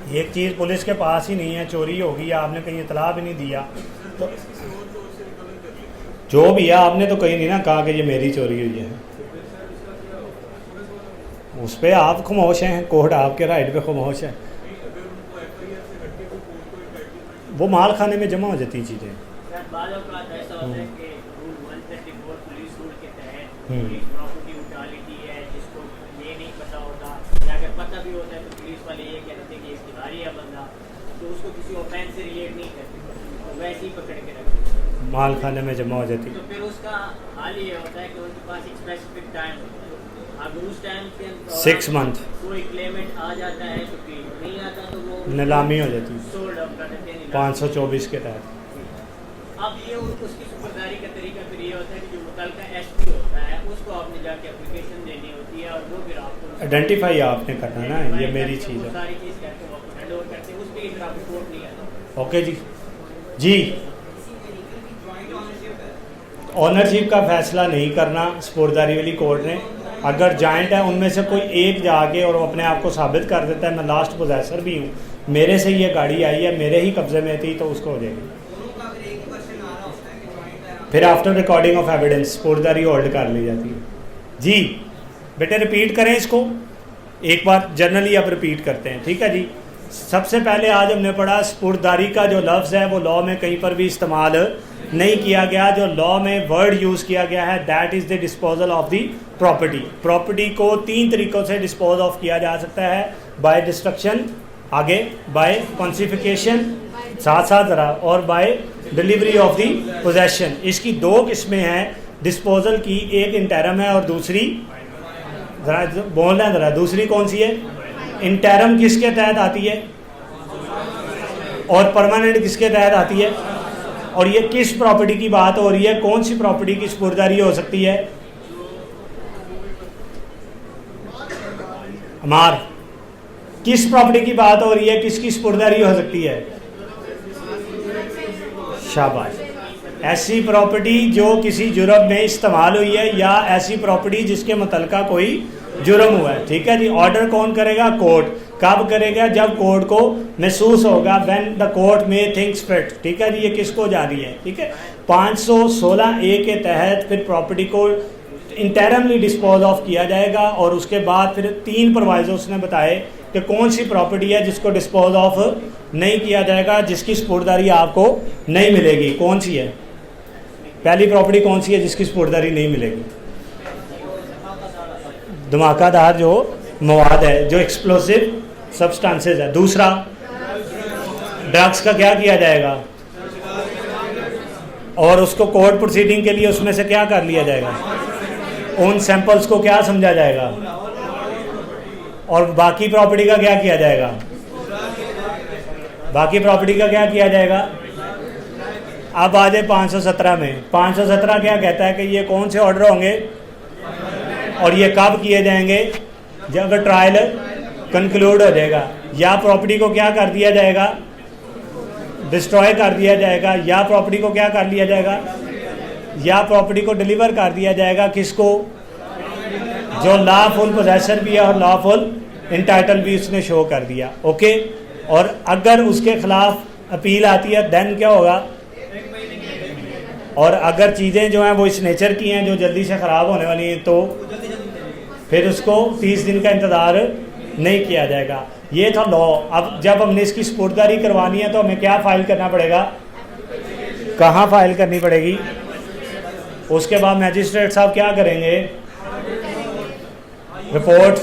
एक चीज़ पुलिस के पास ही नहीं है, चोरी होगी, आपने कहीं इतला भी नहीं दिया, तो जो भी है आपने तो कहीं नहीं ना कहा कि ये मेरी चोरी हुई है, उस पर आप खामोश हैं, कोर्ट आपके राइट पे खामोश है। वो माल खाने में जमा हो जाती चीज़ें। सर बाद औक़ात ऐसा होता है कि रूल 134 पुलिस रूल के तहत पुलिस प्रॉपर्टी यूटिलिटी है, जिसको ये नहीं पता होता या अगर पता भी होता है तो पुलिस वाले ये कहते हैं कि इश्तिहारी है बंदा, तो उसको किसी ऑफेंस से रिलेट नहीं करते, तो वैसे ही पकड़ के रखते, माल खाने में जमा हो जाती। तो फिर उसका हाल ये होता है कि उनके पास एक स्पेसिफिक टाइम होता है, अगर उस टाइम के 6 मंथ कोई क्लेमेंट आ जाता है तो फिर नहीं आता तो वो नीलामी हो जाती है सोल्ड ऑफ कर देते हैं 524 के तहत। अब ये उसकी सुपुर्दारी का तरीका फिर ये होता है कि जो मुतल्लिका SP होता है उसको आपने जाके एप्लीकेशन देनी होती है, और वो फिर आपको आइडेंटिफाई आपने करना ना, ये मेरी चीज़ है। सारी चीज़ करके वो हैंड ओवर करते हैं, उस पर इतना रिपोर्ट नहीं आता। ओके जी। जी ऑनरशिप का फैसला नहीं करना स्पुर्दारी वाली कोर्ट ने, अगर जॉइंट है उनमें से कोई एक जाके और अपने आप को साबित कर देता है मैं लास्ट पोजेसर भी हूँ, मेरे से ये गाड़ी आई है, मेरे ही कब्जे में थी, तो उसको हो जाएगी। फिर आफ्टर रिकॉर्डिंग ऑफ एविडेंस स्पुर्दगी होल्ड कर ली जाती है। जी बेटे रिपीट करें इसको एक बार, जनरली अब रिपीट करते हैं, ठीक है जी। सबसे पहले आज हमने पढ़ा स्पुर्दगी का जो लफ्ज़ है वो लॉ में कहीं पर भी इस्तेमाल नहीं किया गया। जो लॉ में वर्ड यूज़ किया गया है that is the disposal of the property. Property को 3 तरीक़ों से डिस्पोज ऑफ किया जा सकता है, बाय डिस्ट्रक्शन, आगे बाय कॉन्सिफिकेशन, साथ साथ ज़रा, और by delivery of the possession. इसकी 2 किस्में हैं डिस्पोजल की, एक इंटरम है और दूसरी, ज़रा बोलना है ज़रा, दूसरी कौन सी है? इंटरम किसके तहत आती है और परमानेंट किसके तहत आती है? और ये किस प्रॉपर्टी की बात हो रही है, कौन सी प्रॉपर्टी की स्पुर्दगी हो सकती है? अमार, किस प्रॉपर्टी की बात हो रही है, किसकी स्पुर्दगी हो सकती है? शाबाश। ऐसी प्रॉपर्टी जो किसी जुर्म में इस्तेमाल हुई है या ऐसी प्रॉपर्टी जिसके मुतलका कोई जुर्म हुआ है, ठीक है जी। ऑर्डर कौन करेगा? कोर्ट। कब करेगा? जब कोर्ट को महसूस होगा, व्हेन द कोर्ट में थिंक्स फिट, ठीक है जी। ये किसको जा रही है? ठीक है, 516A के तहत फिर प्रॉपर्टी को इंटरमली डिस्पोज ऑफ किया जाएगा और उसके बाद फिर 3 प्रोवाइजोस ने बताए कि कौन सी प्रॉपर्टी है जिसको डिस्पोज ऑफ नहीं किया जाएगा, जिसकी स्पुर्दगी आपको नहीं मिलेगी। कौन सी है पहली प्रॉपर्टी? कौन सी है जिसकी स्पुर्दगी नहीं मिलेगी? धमाकादार जो मवाद है, जो एक्सप्लोसिव सब्सटेंसेस है। दूसरा, ड्रग्स का क्या किया जाएगा? और उसको कोर्ट प्रोसीडिंग के लिए उसमें से क्या कर लिया जाएगा? उन सैंपल्स को क्या समझा जाएगा? और बाकी प्रॉपर्टी का क्या किया जाएगा? बाकी प्रॉपर्टी का क्या किया जाएगा? अब आ जाए 517 में। 517 क्या कहता है कि ये कौन से ऑर्डर होंगे और ये कब किए जाएंगे? जब ट्रायल कंक्लूड हो जाएगा। या प्रॉपर्टी को क्या कर दिया जाएगा? डिस्ट्रॉय कर दिया जाएगा। या प्रॉपर्टी को क्या कर लिया जाएगा? या प्रॉपर्टी को डिलीवर कर दिया जाएगा। किसको? जो लॉफुल पोजेसर भी है और लॉफुल इंटाइटल भी उसने शो कर दिया। ओके, और अगर उसके खिलाफ अपील आती है देन क्या होगा? और अगर चीज़ें जो हैं वो इस नेचर की हैं जो जल्दी से ख़राब होने वाली हैं, तो फिर उसको 30 दिन का इंतज़ार नहीं किया जाएगा। ये था लॉ। अब जब हमने इसकी स्पुर्दगी करवानी है तो हमें क्या फ़ाइल करना पड़ेगा? कहाँ फ़ाइल करनी पड़ेगी? उसके बाद मैजिस्ट्रेट साहब क्या करेंगे? रिपोर्ट,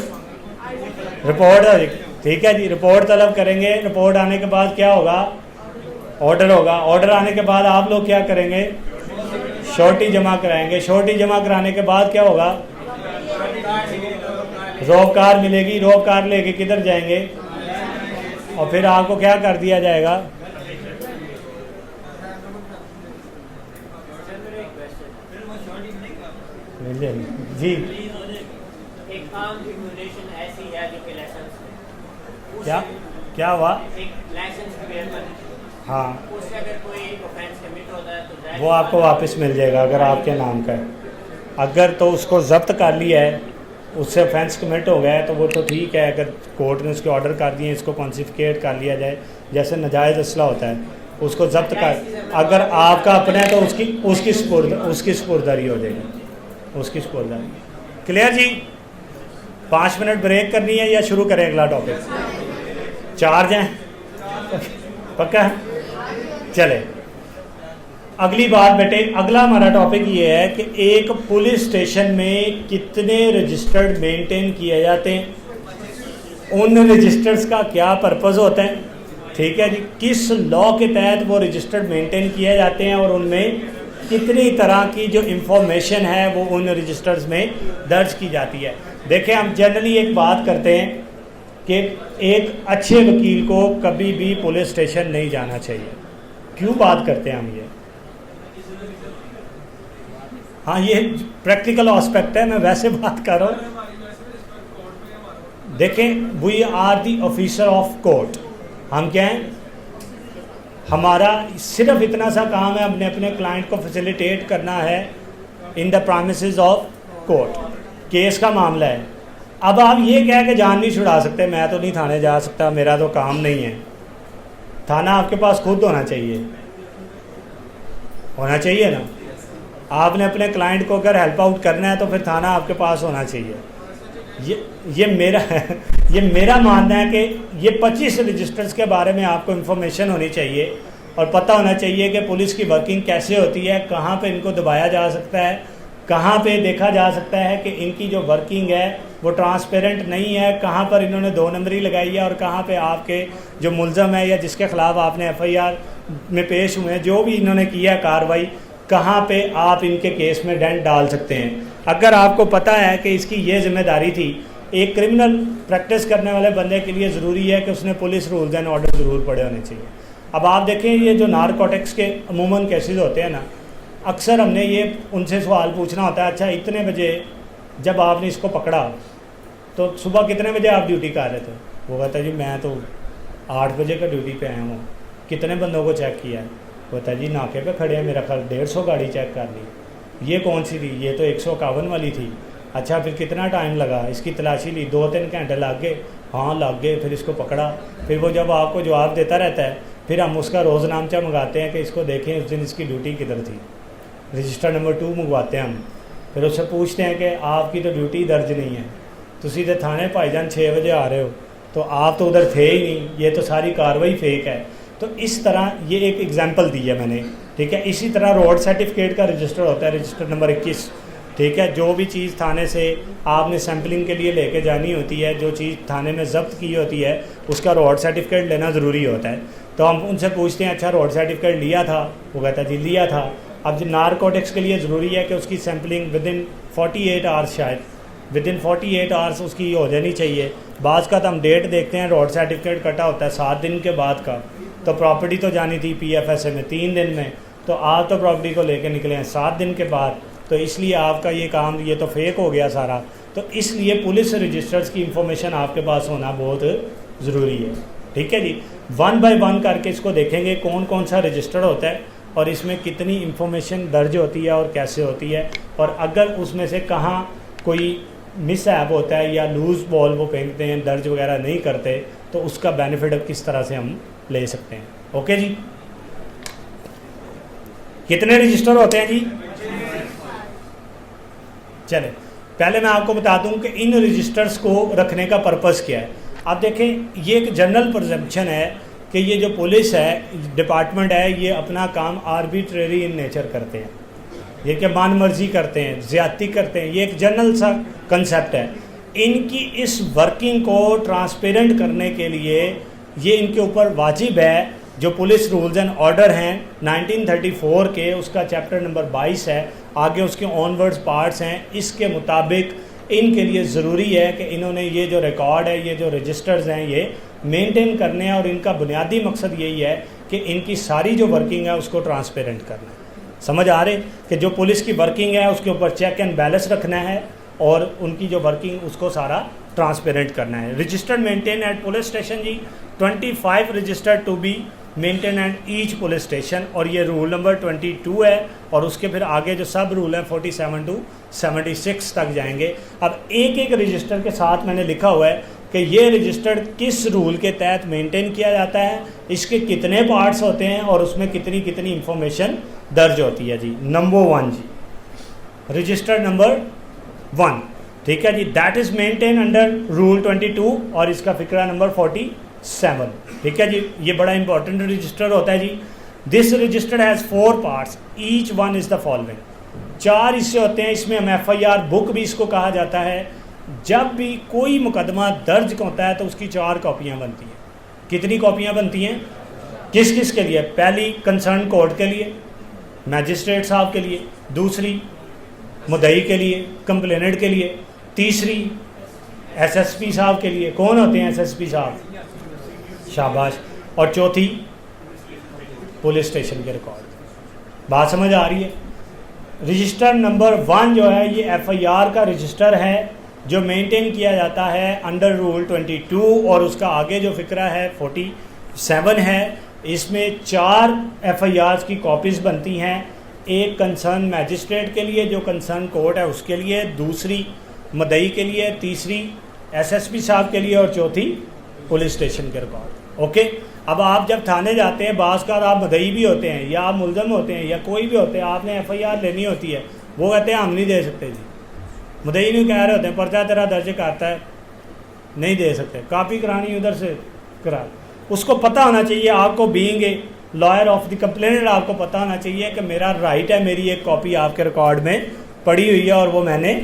ठीक है जी, रिपोर्ट तलब करेंगे। रिपोर्ट आने के बाद क्या होगा? ऑर्डर होगा। ऑर्डर आने के बाद आप लोग क्या करेंगे? श्योरिटी जमा कराएंगे। श्योरिटी जमा कराने के बाद क्या होगा? रोबकार मिलेगी। रोबकार लेके किधर जाएंगे? और फिर आपको क्या कर दिया जाएगा? जी, एक आम इम्यूनेशन ऐसी है जो कि लाइसेंस में क्या हुआ? एक लाइसेंस वेयर, हाँ, उससे अगर कोई ऑफेंस कमिट होता है तो वो आपको वापस मिल जाएगा अगर आपके नाम का है। अगर तो उसको जब्त कर लिया है, उससे ऑफेंस कमिट हो गया है तो वो तो ठीक है। अगर कोर्ट ने उसके ऑर्डर कर दिए इसको कॉन्सिफिकेट कर लिया जाए, जैसे नाजायज़ असला होता है उसको जब्त कर, अगर आपका अपना है तो उसकी स्पुर्दगी हो जाएगी, उसकी स्पुर्दगी। क्लियर जी? 5 मिनट ब्रेक करनी है या शुरू करें अगला टॉपिक? 4 हैं? पक्का है? चले अगली बात बेटे, अगला हमारा टॉपिक ये है कि एक पुलिस स्टेशन में कितने रजिस्टर्ड मेंटेन किए जाते हैं, उन रजिस्टर्स का क्या पर्पस होता है, ठीक है जी, किस लॉ के तहत वो रजिस्टर्ड मेंटेन किए जाते हैं और उनमें कितनी तरह की जो इंफॉर्मेशन है वो उन रजिस्टर्स में दर्ज की जाती है। देखें, हम जनरली एक बात करते हैं कि एक अच्छे वकील को कभी भी पुलिस स्टेशन नहीं जाना चाहिए। क्यों बात करते हैं हम ये? हाँ, ये प्रैक्टिकल एस्पेक्ट है, मैं वैसे बात कर रहा हूँ। देखें, we are the officer of court. हम क्या हैं? हमारा सिर्फ इतना सा काम है, अपने क्लाइंट को फैसिलिटेट करना है in the premises of court. Case का मामला है। अब आप ये कह के जान नहीं छुड़ा सकते, मैं तो नहीं थाने जा सकता, मेरा तो काम नहीं है। थाना आपके पास खुद होना चाहिए ना। आपने अपने क्लाइंट को अगर हेल्प आउट करना है तो फिर थाना आपके पास होना चाहिए। ये मेरा मानना है कि ये 25 रजिस्टर्स के बारे में आपको इन्फॉर्मेशन होनी चाहिए और पता होना चाहिए कि पुलिस की वर्किंग कैसे होती है, कहाँ पे इनको दबाया जा सकता है, कहाँ पे देखा जा सकता है कि इनकी जो वर्किंग है वो ट्रांसपेरेंट नहीं है, कहाँ पर इन्होंने 2 नंबरी लगाई है और कहाँ पे आपके जो मुलज़म है या जिसके ख़िलाफ़ आपने FIR में पेश हुए हैं, जो भी इन्होंने किया कार्रवाई, कहाँ पे आप इनके केस में डेंट डाल सकते हैं। अगर आपको पता है कि इसकी ये जिम्मेदारी थी, एक क्रिमिनल प्रैक्टिस करने वाले बंदे के लिए ज़रूरी है कि उसने पुलिस रूल्स एंड ऑर्डर ज़रूर पढ़े होने चाहिए। अब आप देखें, ये जो नारकोटिक्स के अमूमन केसेस होते हैं ना, अक्सर हमने ये उनसे सवाल पूछना होता है, अच्छा इतने बजे जब आपने इसको पकड़ा तो सुबह कितने बजे आप ड्यूटी कर रहे थे? वो कहता है जी मैं तो 8 बजे का ड्यूटी पे आया हूँ। कितने बंदों को चेक किया है? वो कहता है जी नाके पे खड़े हैं, मेरा ख्याल 150 गाड़ी चेक कर ली। ये कौन सी थी? ये तो 151 वाली थी। अच्छा फिर कितना टाइम लगा? इसकी तलाशी ली, 2-3 घंटे लग गए। हाँ लग गए। फिर इसको पकड़ा। फिर वो जब आपको जवाब देता रहता है, फिर हम उसका रोज़नामचा मंगाते हैं कि इसको देखें उस दिन इसकी ड्यूटी किधर थी। रजिस्टर नंबर 2 मंगवाते हैं हम। फिर उससे पूछते हैं कि आपकी तो ड्यूटी दर्ज नहीं है, तुसी तो थाने भाईजान 6 बजे आ रहे हो, तो आप तो उधर थे ही नहीं, ये तो सारी कार्रवाई फेक है। तो इस तरह ये एक एग्जांपल दी है मैंने, ठीक है। इसी तरह रोड सर्टिफिकेट का रजिस्टर होता है, रजिस्टर नंबर 21, ठीक है। जो भी चीज़ थाने से आपने सैम्पलिंग के लिए लेके जानी होती है, जो चीज़ थाने में जब्त की होती है, उसका रोड सर्टिफिकेट लेना ज़रूरी होता है। तो हम उनसे पूछते हैं अच्छा रोड सर्टिफिकेट लिया था? वो कहता है जी लिया था। अब जो नारकोटिक्स के लिए ज़रूरी है कि उसकी सैम्पलिंग विदिन 48 आवर्स, शायद विदिन 48 आवर्स उसकी हो जानी चाहिए। बाज़ का तो हम डेट देखते हैं, रोड सर्टिफिकेट कटा होता है 7 दिन के बाद का, तो प्रॉपर्टी तो जानी थी PFSA में 3 दिन में, तो आप तो प्रॉपर्टी को लेकर निकले हैं 7 दिन के बाद, तो इसलिए आपका ये काम ये तो फेक हो गया सारा। तो इसलिए पुलिस रजिस्टर्स की इंफॉर्मेशन आपके पास होना बहुत ज़रूरी है, ठीक है जी। 1 बाय 1 करके इसको देखेंगे कौन कौन सा रजिस्टर होता है और इसमें कितनी इंफॉर्मेशन दर्ज होती है और कैसे होती है, और अगर उसमें से कहाँ कोई मिस ऐप होता है या लूज़ बॉल वो फेंकते हैं, दर्ज वगैरह नहीं करते, तो उसका बेनिफिट अब किस तरह से हम ले सकते हैं। ओके जी, कितने रजिस्टर होते हैं जी? चले पहले मैं आपको बता दूं कि इन रजिस्टर्स को रखने का पर्पस क्या है। आप देखें, ये एक जनरल परसेप्शन है कि ये जो पुलिस है, डिपार्टमेंट है, ये अपना काम आर्बिट्रेरी इन नेचर करते हैं, ये कि मन मर्जी करते हैं, ज़्यादती करते हैं। ये एक जनरल सा कंसेप्ट है। इनकी इस वर्किंग को ट्रांसपेरेंट करने के लिए ये इनके ऊपर वाजिब है, जो पुलिस रूल्स एंड ऑर्डर हैं 1934 के, उसका चैप्टर नंबर 22 है, आगे उसके ऑनवर्ड्स पार्ट्स हैं, इसके मुताबिक इनके लिए ज़रूरी है कि इन्होंने ये जो रिकॉर्ड है, ये जो रजिस्टर्स हैं, ये मेंटेन करने हैं, और इनका बुनियादी मकसद यही है कि इनकी सारी जो वर्किंग है उसको ट्रांसपेरेंट करना है। समझ आ रहे कि जो पुलिस की वर्किंग है उसके ऊपर चेक एंड बैलेंस रखना है और उनकी जो वर्किंग उसको सारा ट्रांसपेरेंट करना है। Register maintain at police station जी, 25 register to be maintain at each police station, और ये रूल नंबर 22 है, और उसके फिर आगे जो सब रूल हैं 47 to 76 तक जाएंगे। अब एक एक रजिस्टर के साथ मैंने लिखा हुआ है कि ये रजिस्टर किस रूल के तहत मेंटेन किया जाता है, इसके कितने पार्ट्स होते हैं और उसमें कितनी कितनी इंफॉर्मेशन दर्ज होती है जी। नंबर 1 जी, रजिस्टर नंबर 1, ठीक है जी, that is maintain under rule 22 और इसका फिक्रा नंबर 47, ठीक है जी। ये बड़ा इंपॉर्टेंट रजिस्टर होता है जी। This register has 4 parts, each one is the following. 4 हिस्से होते हैं इसमें। FIR बुक भी इसको कहा जाता है। जब भी कोई मुकदमा दर्ज होता है तो उसकी 4 कॉपियाँ बनती हैं। कितनी कॉपियाँ बनती हैं? किस किस के लिए? पहली कंसर्न कोर्ट के लिए, मैजिस्ट्रेट साहब के लिए, दूसरी मुद्दई के लिए, कंप्लेनेंट के लिए, तीसरी SSP साहब के लिए। कौन होते हैं SSP साहब? शाबाश। और चौथी पुलिस स्टेशन के रिकॉर्ड। बात समझ आ रही है? रजिस्टर नंबर 1 जो है ये FIR का रजिस्टर है जो मेंटेन किया जाता है अंडर रूल 22, और उसका आगे जो फिक्रा है 47 है। इसमें 4 FIRs की कॉपीज़ बनती हैं। एक कंसर्न मैजिस्ट्रेट के लिए जो कंसर्न कोर्ट है उसके लिए, दूसरी मदई के लिए, तीसरी एसएसपी साहब के लिए और चौथी पुलिस स्टेशन के रिकॉर्ड। ओके, अब आप जब थाने जाते हैं, बाज़ का आप मदई भी होते हैं या आप मुलजम होते हैं या कोई भी होते हैं, आपने एफआईआर लेनी होती है, वो कहते हैं हम नहीं दे सकते जी। मदई नहीं कह रहे होते हैं पर्चा तेरा दर्ज करता है, नहीं दे सकते, कापी करानी उधर से करा। उसको पता होना चाहिए, आपको being a lawyer of the complainant आपको पता होना चाहिए कि मेरा राइट है, मेरी एक कॉपी आपके रिकॉर्ड में पड़ी हुई है और वो मैंने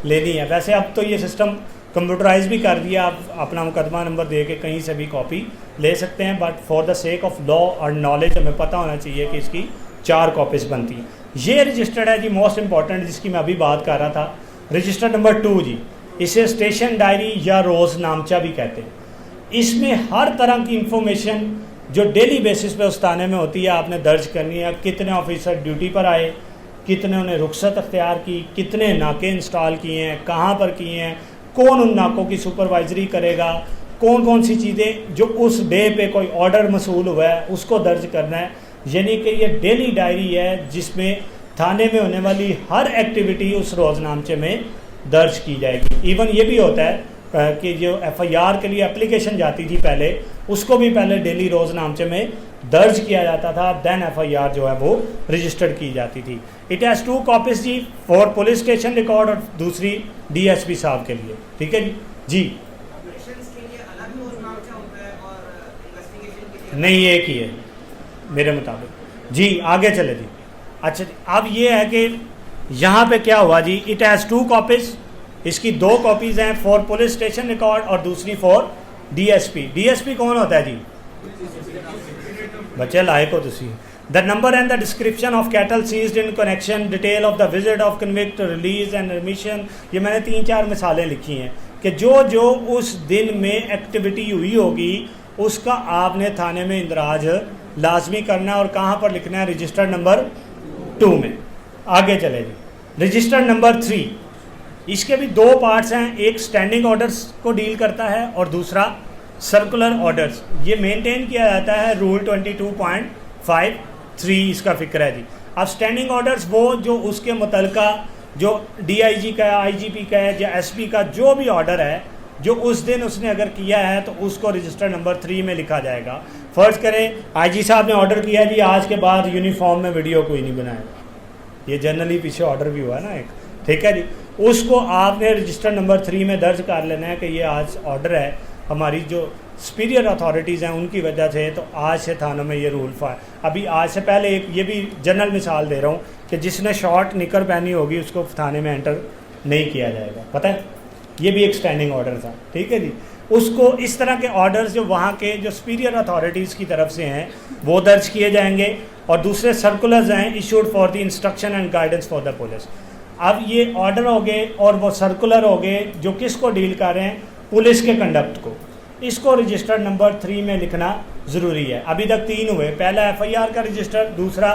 लेनी है। वैसे अब तो ये सिस्टम कंप्यूटराइज भी कर दिया, आप अपना मुकदमा नंबर दे के कहीं से भी कॉपी ले सकते हैं, but for the sake of law और नॉलेज हमें पता होना चाहिए कि इसकी 4 कॉपीज़ बनती हैं। ये रजिस्टर्ड है जी, मोस्ट इंपॉर्टेंट, जिसकी मैं अभी बात कर रहा था, रजिस्टर नंबर 2 जी। इसे स्टेशन डायरी या रोज़नामचा भी कहते हैं। इसमें हर तरह की इंफॉर्मेशन जो डेली बेसिस पे उस थाने में होती है आपने दर्ज करनी है। कितने ऑफिसर ड्यूटी पर आए, कितने उन्हें रुख्सत अख्तियार की, कितने नाके इंस्टॉल किए हैं, कहाँ पर किए हैं, कौन उन नाकों की सुपरवाइजरी करेगा, कौन कौन सी चीज़ें जो उस डे पे कोई ऑर्डर मसूल हुआ है उसको दर्ज करना है। यानी कि ये डेली डायरी है जिसमें थाने में होने वाली हर एक्टिविटी उस रोज़नामचे में दर्ज की जाएगी। इवन ये भी होता है कि जो एफआईआर के लिए एप्लीकेशन जाती थी पहले, उसको भी पहले डेली रोज़नामचे में दर्ज किया जाता था, देन एफआईआर जो है वो रजिस्टर्ड की जाती थी। इट हैज़ 2 कॉपीज़ जी, फॉर पुलिस स्टेशन रिकॉर्ड और दूसरी डीएसपी साहब के लिए। ठीक है जी नहीं, एक ही है मेरे मुताबिक जी। आगे चले जी। अच्छा जी, अब ये है कि यहाँ पे क्या हुआ जी, इट हैज़ 2 कॉपीज़, इसकी 2 कॉपीज़ हैं, फॉर पुलिस स्टेशन रिकॉर्ड और दूसरी फॉर डीएसपी। डीएसपी कौन होता है जी? बच्चे लायक हो तुसी। The number and the description of cattle seized in connection, detail of the visit of convict, release and remission. ये मैंने 3-4 मिसालें लिखी हैं कि जो जो उस दिन में एक्टिविटी हुई होगी उसका आपने थाने में इंदराज लाजमी करना है। और कहाँ पर लिखना है? रजिस्टर नंबर 2 में। आगे चले जी, रजिस्टर नंबर 3, इसके भी 2 पार्ट्स हैं, एक स्टैंडिंग ऑर्डर्स को डील करता है और दूसरा सर्कुलर ऑर्डर्स। ये मेंटेन किया जाता है रूल 22.53 इसका फिक्र है जी। अब स्टैंडिंग ऑर्डर्स वो जो उसके मुतलका जो डीआईजी का, आईजीपी का या एसपी का जो भी ऑर्डर है जो उस दिन उसने अगर किया है तो उसको रजिस्टर नंबर 3 में लिखा जाएगा। फ़र्ज़ करें आईजी साहब ने ऑर्डर किया जी आज के बाद यूनिफॉर्म में वीडियो कोई नहीं बनाएगा, ये जनरली पीछे ऑर्डर भी हुआ है ना एक, ठीक है जी। उसको आपने रजिस्टर नंबर 3 में दर्ज कर लेना है कि ये आज ऑर्डर है, हमारी जो सुपीरियर अथॉरिटीज़ हैं उनकी वजह से, तो आज से थानों में ये रूल अभी आज से पहले एक ये भी जनरल मिसाल दे रहा हूँ कि जिसने शॉर्ट निकर पहनी होगी उसको थाने में एंटर नहीं किया जाएगा, पता है, ये भी एक स्टैंडिंग ऑर्डर था, ठीक है जी। उसको इस तरह के ऑर्डर्स जो वहाँ के जो सुपीरियर अथॉरिटीज़ की तरफ से हैं वो दर्ज किए जाएंगे और दूसरे सर्कुलर्स हैं issued for the instruction and guidance for the police. अब ये ऑर्डर हो गए और वो सर्कुलर हो गए जो किसको डील कर रहे हैं? पुलिस के कंडक्ट को। इसको रजिस्टर नंबर 3 में लिखना ज़रूरी है। अभी तक 3 हुए, पहला एफआईआर का रजिस्टर, दूसरा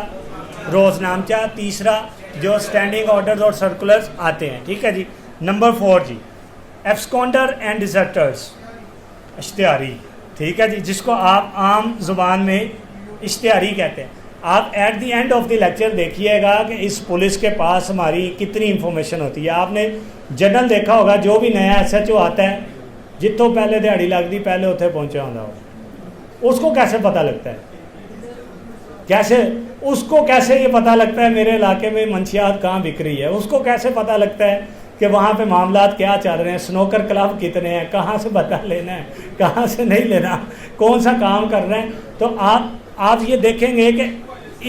रोज़नामचा, तीसरा जो स्टैंडिंग ऑर्डर्स और सर्कुलर्स आते हैं, ठीक है जी। नंबर 4 जी, एब्सकॉन्डर एंड डिजर्टर्स, इश्तिहारी, ठीक है जी, जिसको आप आम ज़ुबान में इश्तिहारी कहते हैं। आप at the end of the lecture देखिएगा कि इस पुलिस के पास हमारी कितनी इंफॉर्मेशन होती है। आपने जनरल देखा होगा, जो भी नया SHO आता है जितों पहले दिहाड़ी लगती पहले उत्थे पहुँचा होता हो, उसको कैसे पता लगता है, कैसे उसको कैसे ये पता लगता है मेरे इलाके में मंशियात कहाँ बिक रही है, उसको कैसे पता लगता है कि वहाँ पे मामलात क्या चल रहे हैं, स्नोकर क्लब कितने हैं, कहाँ से बता लेना है, कहाँ से नहीं लेना, कौन सा काम कर रहे हैं। तो आप ये देखेंगे कि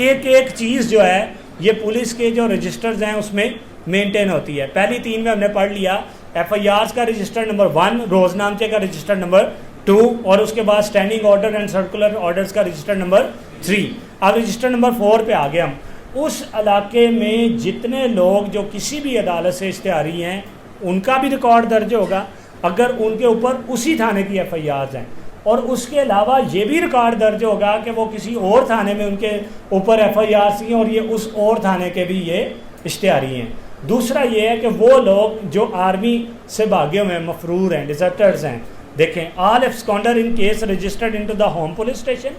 एक एक चीज़ जो है ये पुलिस के जो रजिस्टर्स हैं उसमें मेंटेन होती है। पहली 3 में हमने पढ़ लिया, एफआईआर का रजिस्टर नंबर 1, रोज़नामचे का रजिस्टर नंबर 2 और उसके बाद standing order and circular orders का रजिस्टर नंबर 3। अब रजिस्टर नंबर 4 पे आ गए हम। उस इलाके में जितने लोग जो किसी भी अदालत से इश्तिहारी हैं उनका भी रिकॉर्ड दर्ज होगा अगर उनके ऊपर उसी थाने की एफआईआर हैं, और उसके अलावा ये भी रिकॉर्ड दर्ज होगा कि वो किसी और थाने में उनके ऊपर एफआईआर थी और ये उस और थाने के भी ये इश्तिहारी हैं। दूसरा ये है कि वो लोग जो आर्मी से भागे हुए हैं, मफरूर हैं, डिजर्टर्स हैं, देखें, all absconder in case registered into the home police station.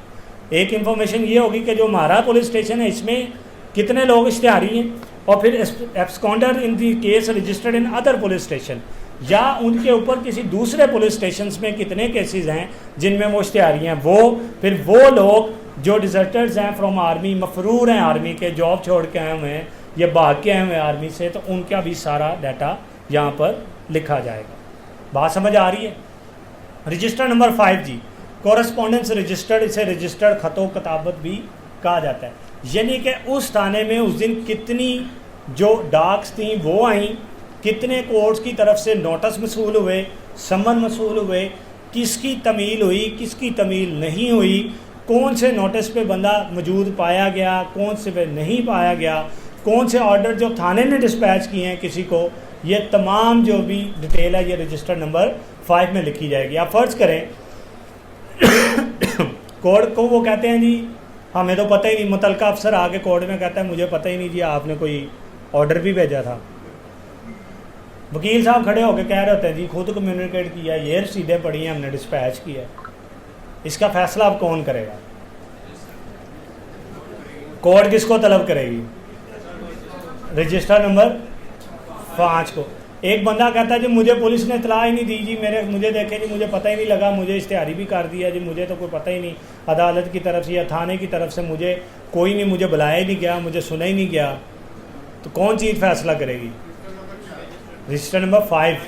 एक इंफॉर्मेशन ये होगी कि जो हमारा पुलिस स्टेशन है इसमें कितने लोग इश्तिहारी हैं, और फिर absconder in the case registered in other police station. या उनके ऊपर किसी दूसरे पुलिस स्टेशन में कितने केसेस हैं जिनमें वो इश्तिहारी हैं, वो फिर वो लोग जो डिजर्टर्स हैं फ्रॉम आर्मी, मफरूर हैं आर्मी के, जॉब छोड़ के आए हुए हैं या भाग के आए हुए हैं आर्मी से, तो उनका भी सारा डाटा यहाँ पर लिखा जाएगा। बात समझ आ रही है? रजिस्टर नंबर 5 जी, कॉरेस्पॉन्डेंस रजिस्टर्ड, इसे रजिस्टर्ड ख़तो किताबत भी कहा जाता है। यानी कि उस थाने में उस दिन कितनी जो डाक्स थी वो आई, कितने कोर्ट्स की तरफ से नोटिस मसूल हुए, समन मसूल हुए, किसकी तमील हुई, किसकी तमील नहीं हुई, कौन से नोटिस पे बंदा मौजूद पाया गया, कौन से पे नहीं पाया गया, कौन से ऑर्डर जो थाने ने डिस्पैच किए हैं किसी को, ये तमाम जो भी डिटेल है ये रजिस्टर नंबर 5 में लिखी जाएगी। आप फ़र्ज़ करें कोर्ट को वो कहते हैं जी हमें तो पता ही नहीं, मुतलका अफसर आके कोर्ट में कहता है मुझे पता ही नहीं जी आपने कोई ऑर्डर भी भेजा था। वकील साहब खड़े होकर कह रहे होते हैं जी खुद कम्युनिकेट किया, ये रसीदें पड़ी हैं, हमने डिस्पैच किया, इसका फैसला अब कौन करेगा? कोर्ट किसको तलब करेगी? रजिस्टर नंबर 5 को। एक बंदा कहता है जी मुझे पुलिस ने इतला ही नहीं दी जी, मुझे देखे जी, मुझे पता ही नहीं लगा, मुझे इश्तिहारी भी कर दिया जी, मुझे तो कोई पता ही नहीं, अदालत की तरफ से या थाने की तरफ से मुझे कोई नहीं, मुझे बुलाया ही नहीं गया, मुझे सुना ही नहीं गया, तो कौन चीज़ फैसला करेगी? रजिस्टर नंबर 5,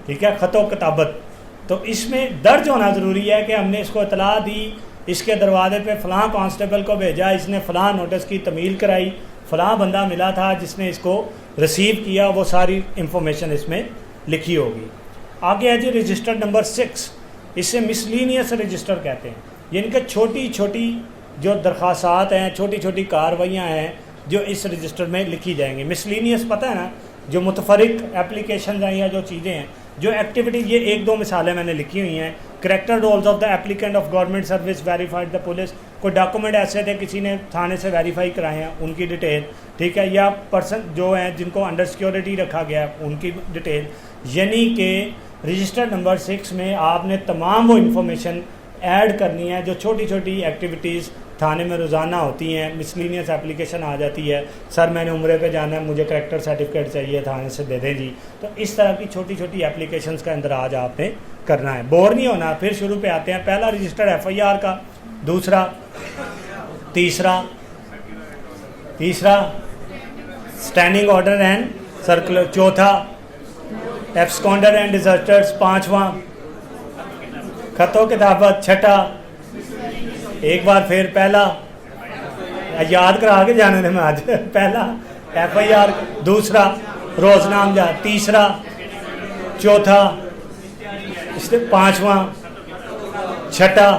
ठीक है, ख़तो किताबत। तो इसमें दर्ज होना ज़रूरी है कि हमने इसको इतला दी, इसके दरवाजे पे फ़लाँ कांस्टेबल को भेजा, इसने फ़लाँ नोटिस की तमील कराई, फ़लाँ बंदा मिला था जिसने इसको रिसीव किया, वो सारी इंफॉर्मेशन इसमें लिखी होगी। आगे है जी रजिस्टर नंबर 6, इसे मिसलीनियस रजिस्टर कहते हैं। यानी कि छोटी छोटी जो दरख्वास्त हैं, छोटी छोटी कार्रवाइयाँ हैं जो इस रजिस्टर में लिखी जाएंगी। मिसलीनियस पता है ना, जो मुतफरिक एप्लीकेशन हैं या जो चीज़ें हैं, जो एक्टिविटीज़, ये 1-2 मिसालें मैंने लिखी हुई हैं। Character rolls of the applicant of government service verified the police, कोई डॉक्यूमेंट ऐसे थे किसी ने थाने से वेरीफाई कराए हैं उनकी डिटेल, ठीक है, या पर्सन जो हैं जिनको अंडर सिक्योरिटी रखा गया है उनकी डिटेल। यानी कि रजिस्टर नंबर 6 में आपने तमाम वो इंफॉर्मेशन ऐड करनी है जो छोटी छोटी एक्टिविटीज़ थाने में रोज़ाना होती हैं। मिसलीनियस एप्लीकेशन आ जाती है, सर मैंने उम्रे पे जाना है, मुझे करेक्टर सर्टिफिकेट चाहिए, थाने से दे दें जी। तो इस तरह की छोटी छोटी एप्लीकेशंस का इंदराज आपने करना है, बोर नहीं होना। फिर शुरू पे आते हैं, पहला रजिस्टर FIR का, दूसरा, तीसरा स्टैंडिंग ऑर्डर एंड सर्कुलर, चौथा एब्सकॉन्डर एंड डिजर्टर्स, 5वां ख़तो किताबत, छठा, एक बार फिर पहला, याद करा के जाने थे मैं आज, पहला FIR, दूसरा रोजनामजा, तीसरा, चौथा, इससे 5वां, छठा।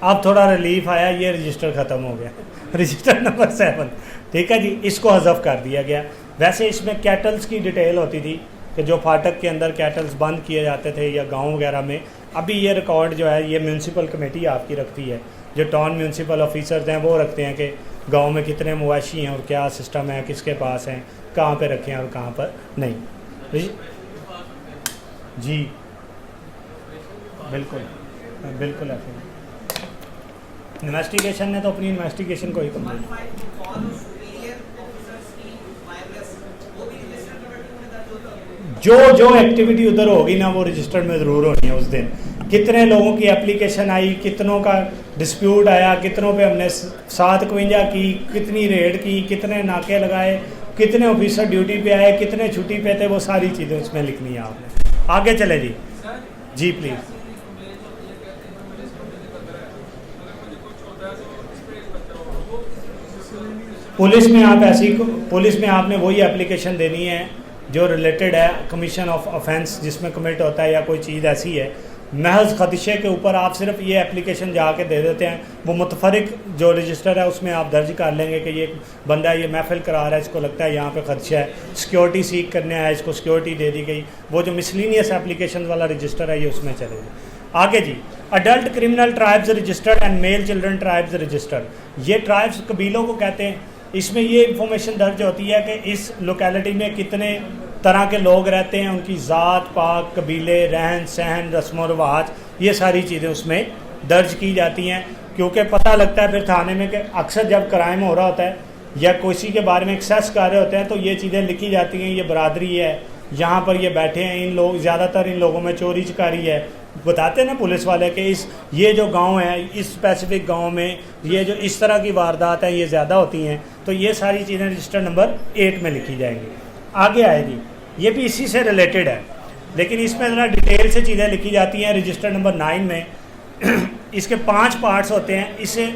अब थोड़ा रिलीफ आया, ये रजिस्टर ख़त्म हो गया। रजिस्टर नंबर 7, ठीक है जी, इसको हज़फ कर दिया गया। वैसे इसमें कैटल्स की डिटेल होती थी कि जो फाटक के अंदर कैटल्स बंद किए जाते थे या गांव वगैरह में, अभी ये रिकॉर्ड जो है ये म्यूनसिपल कमेटी आपकी रखती है, जो टाउन म्यूनसिपल ऑफिसर्स हैं वो रखते हैं कि गांव में कितने मवाशी हैं और क्या सिस्टम है, किसके पास हैं, कहाँ पे रखें और कहाँ पर नहीं। जी बिल्कुल बिल्कुल ऐसे इन्वेस्टिगेशन ने तो अपनी इन्वेस्टिगेशन को ही कंप्लीट, जो एक्टिविटी उधर होगी ना वो रजिस्टर में ज़रूर होनी है। उस दिन कितने लोगों की एप्लीकेशन आई, कितनों का डिस्प्यूट आया, कितनों पे हमने 751 की, कितनी रेड की, कितने नाके लगाए, कितने ऑफिसर ड्यूटी पे आए, कितने छुट्टी पे थे, वो सारी चीज़ें उसमें लिखनी है आपने। आगे चले जी, जी प्लीज़। पुलिस में आपने वही एप्लीकेशन देनी है जो रिलेटेड है कमीशन ऑफ ऑफेंस जिसमें कमिट होता है या कोई चीज़ ऐसी है। महज खदशे के ऊपर आप सिर्फ ये एप्लीकेशन जाके दे देते हैं, वो मुतफरिक जो रजिस्टर है उसमें आप दर्ज कर लेंगे कि ये बंदा ये महफिल करा रहा है, इसको लगता है यहाँ पे खदशा है, सिक्योरिटी सीख करने आया, इसको सिक्योरिटी दे दी गई। वो जो मिसलीनियस एप्लीकेशन वाला रजिस्टर है ये उसमें चलेगा। आगे जी, adult criminal tribes registered and male children tribes registered, ये ट्राइब्स कबीलों को कहते हैं। इसमें ये इंफॉर्मेशन दर्ज होती है कि इस लोकेलिटी में कितने तरह के लोग रहते हैं, उनकी ज़ात पाक, कबीले, रहन सहन, रस्म व रिवाज, ये सारी चीज़ें उसमें दर्ज की जाती हैं। क्योंकि पता लगता है फिर थाने में कि अक्सर जब क्राइम हो रहा होता है या किसी के बारे में एक्सेस कर रहे होते हैं तो ये चीज़ें लिखी जाती हैं, ये बरादरी है, यहाँ पर ये बैठे हैं, इन लोग ज़्यादातर इन लोगों में चोरी चकारी है। बताते हैं ना पुलिस वाले कि ये जो गांव है, इस स्पेसिफिक गांव में ये जो इस तरह की वारदात है ये ज़्यादा होती हैं। तो ये सारी चीज़ें रजिस्टर नंबर 8 में लिखी जाएंगी। आगे आएगी, ये भी इसी से रिलेटेड है, लेकिन इसमें ज़रा डिटेल से चीज़ें लिखी जाती हैं। रजिस्टर नंबर 9 में इसके 5 पार्ट्स होते हैं। इसे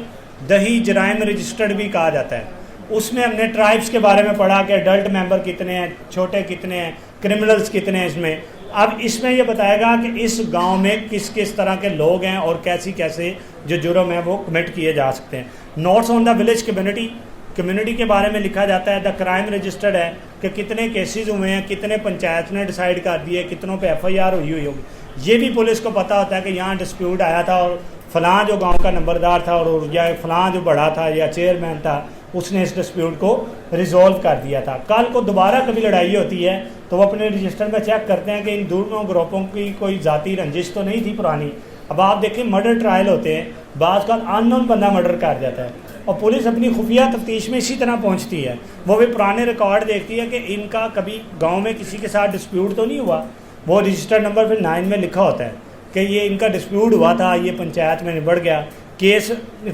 दही जराइम रजिस्टर्ड भी कहा जाता है। उसमें हमने ट्राइब्स के बारे में पढ़ा कि अडल्ट मेंबर कितने हैं, छोटे कितने हैं, क्रिमिनल्स कितने हैं इसमें। अब इसमें ये बताएगा कि इस गांव में किस किस तरह के लोग हैं और कैसे जो जुर्म है वो कमिट किए जा सकते हैं। Notes on the village community के बारे में लिखा जाता है। द क्राइम रजिस्टर्ड है कि कितने केसेस हुए हैं, कितने पंचायत ने डिसाइड कर दिए, कितनों पे FIR हुई होगी। ये भी पुलिस को पता होता है कि यहाँ डिस्प्यूट आया था और फलां जो गांव का नंबरदार था और या फलां जो बड़ा था या चेयरमैन था उसने इस डिस्प्यूट को रिजॉल्व कर दिया था। कल को दोबारा कभी लड़ाई होती है तो वो अपने रजिस्टर में चेक करते हैं कि इन दोनों ग्रुपों की कोई ज़ाती रंजिश तो नहीं थी पुरानी। अब आप देखें मर्डर ट्रायल होते हैं, बाज़ का अननोन बंदा मर्डर कर जाता है और पुलिस अपनी खुफिया तफ्तीश में इसी तरह पहुंचती है। वो भी पुराने रिकॉर्ड देखती है कि इनका कभी गांव में किसी के साथ डिस्प्यूट तो नहीं हुआ। वो रजिस्टर नंबर फिर 9 में लिखा होता है कि ये इनका डिस्प्यूट हुआ था, ये पंचायत में निबड़ गया। Case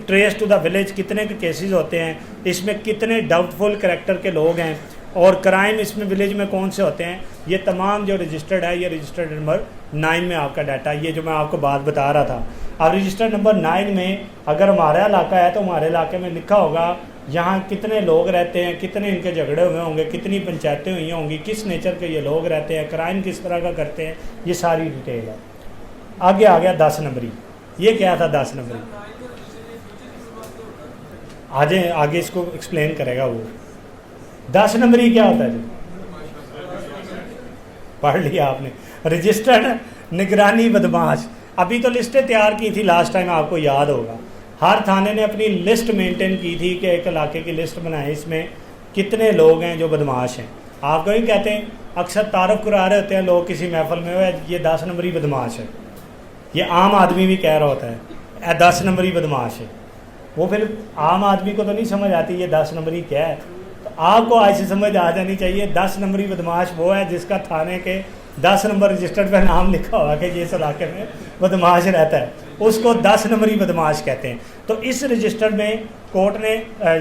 trace to the village, कितने के केसेस होते हैं, इसमें कितने डाउटफुल करैक्टर के लोग हैं और क्राइम इसमें विलेज में कौन से होते हैं, ये तमाम जो रजिस्टर्ड है ये रजिस्टर्ड नंबर 9 में आपका डाटा, ये जो मैं आपको बात बता रहा था। अब रजिस्टर नंबर 9 में अगर हमारा इलाका है तो हमारे इलाके में लिखा होगा यहाँ कितने लोग रहते हैं, कितने इनके झगड़े हुए होंगे, कितनी पंचायतें हुई होंगी, किस नेचर के ये लोग रहते हैं, क्राइम किस तरह का करते हैं, ये सारी डिटेल है। आगे आ गया 10 नंबरी। ये क्या था 10 नंबरी? आगे इसको एक्सप्लेन करेगा वो। 10 नंबरी क्या होता है जी? पढ़ लिया आपने। रजिस्टर्ड निगरानी बदमाश। अभी तो लिस्टें तैयार की थी लास्ट टाइम, आपको याद होगा। हर थाने ने अपनी लिस्ट मेंटेन की थी कि एक इलाके की लिस्ट बनाए, इसमें कितने लोग हैं जो बदमाश हैं। आपको ही कहते हैं, अक्सर तारुफ करा रहे होते हैं लोग किसी महफल में, ये 10 नंबरी बदमाश है। ये आम आदमी भी कह रहा होता है 10 नंबरी बदमाश है। वो फिर आम आदमी को तो नहीं समझ आती ये 10 नंबरी क्या है। तो आपको आज से समझ आ जानी चाहिए 10 नंबरी बदमाश वो है जिसका थाने के 10 नंबर रजिस्टर्ड पे नाम लिखा हुआ कि ये इस इलाके में बदमाश रहता है, उसको 10 नंबरी बदमाश कहते हैं। तो इस रजिस्टर में कोर्ट ने,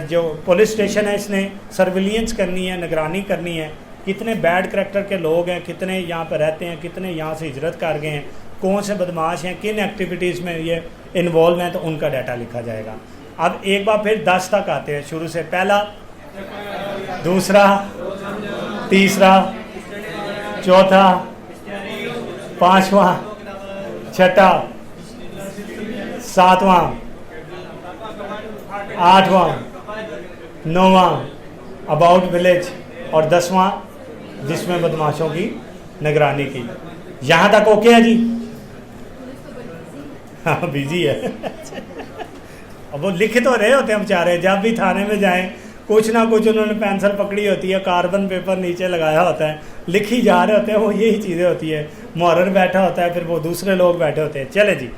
जो पुलिस स्टेशन है, इसने सर्विलियंस करनी है, निगरानी करनी है, कितने बैड करैक्टर के लोग हैं, कितने यहाँ पर रहते हैं, कितने यहाँ से हिजरत कर गए हैं, कौन से बदमाश हैं, किन एक्टिविटीज़ में ये इन्वॉल्व हैं, तो उनका डाटा लिखा जाएगा। अब एक बार फिर 10 तक आते हैं शुरू से। पहला, दूसरा, तीसरा, चौथा, पांचवा, छठा, सातवां, आठवां, नौवां अबाउट विलेज और 10वां जिसमें बदमाशों की निगरानी की। यहाँ तक ओके है जी? हाँ बिजी है। अब वो लिख तो रहे होते हैं बेचारे, जब भी थाने में जाएं कुछ ना कुछ उन्होंने पेंसिल पकड़ी होती है, कार्बन पेपर नीचे लगाया होता है, लिखी जा रहे होते हैं, वो यही चीज़ें होती है। मुहर्रिर बैठा होता है, फिर वो दूसरे लोग बैठे होते हैं। चले जी,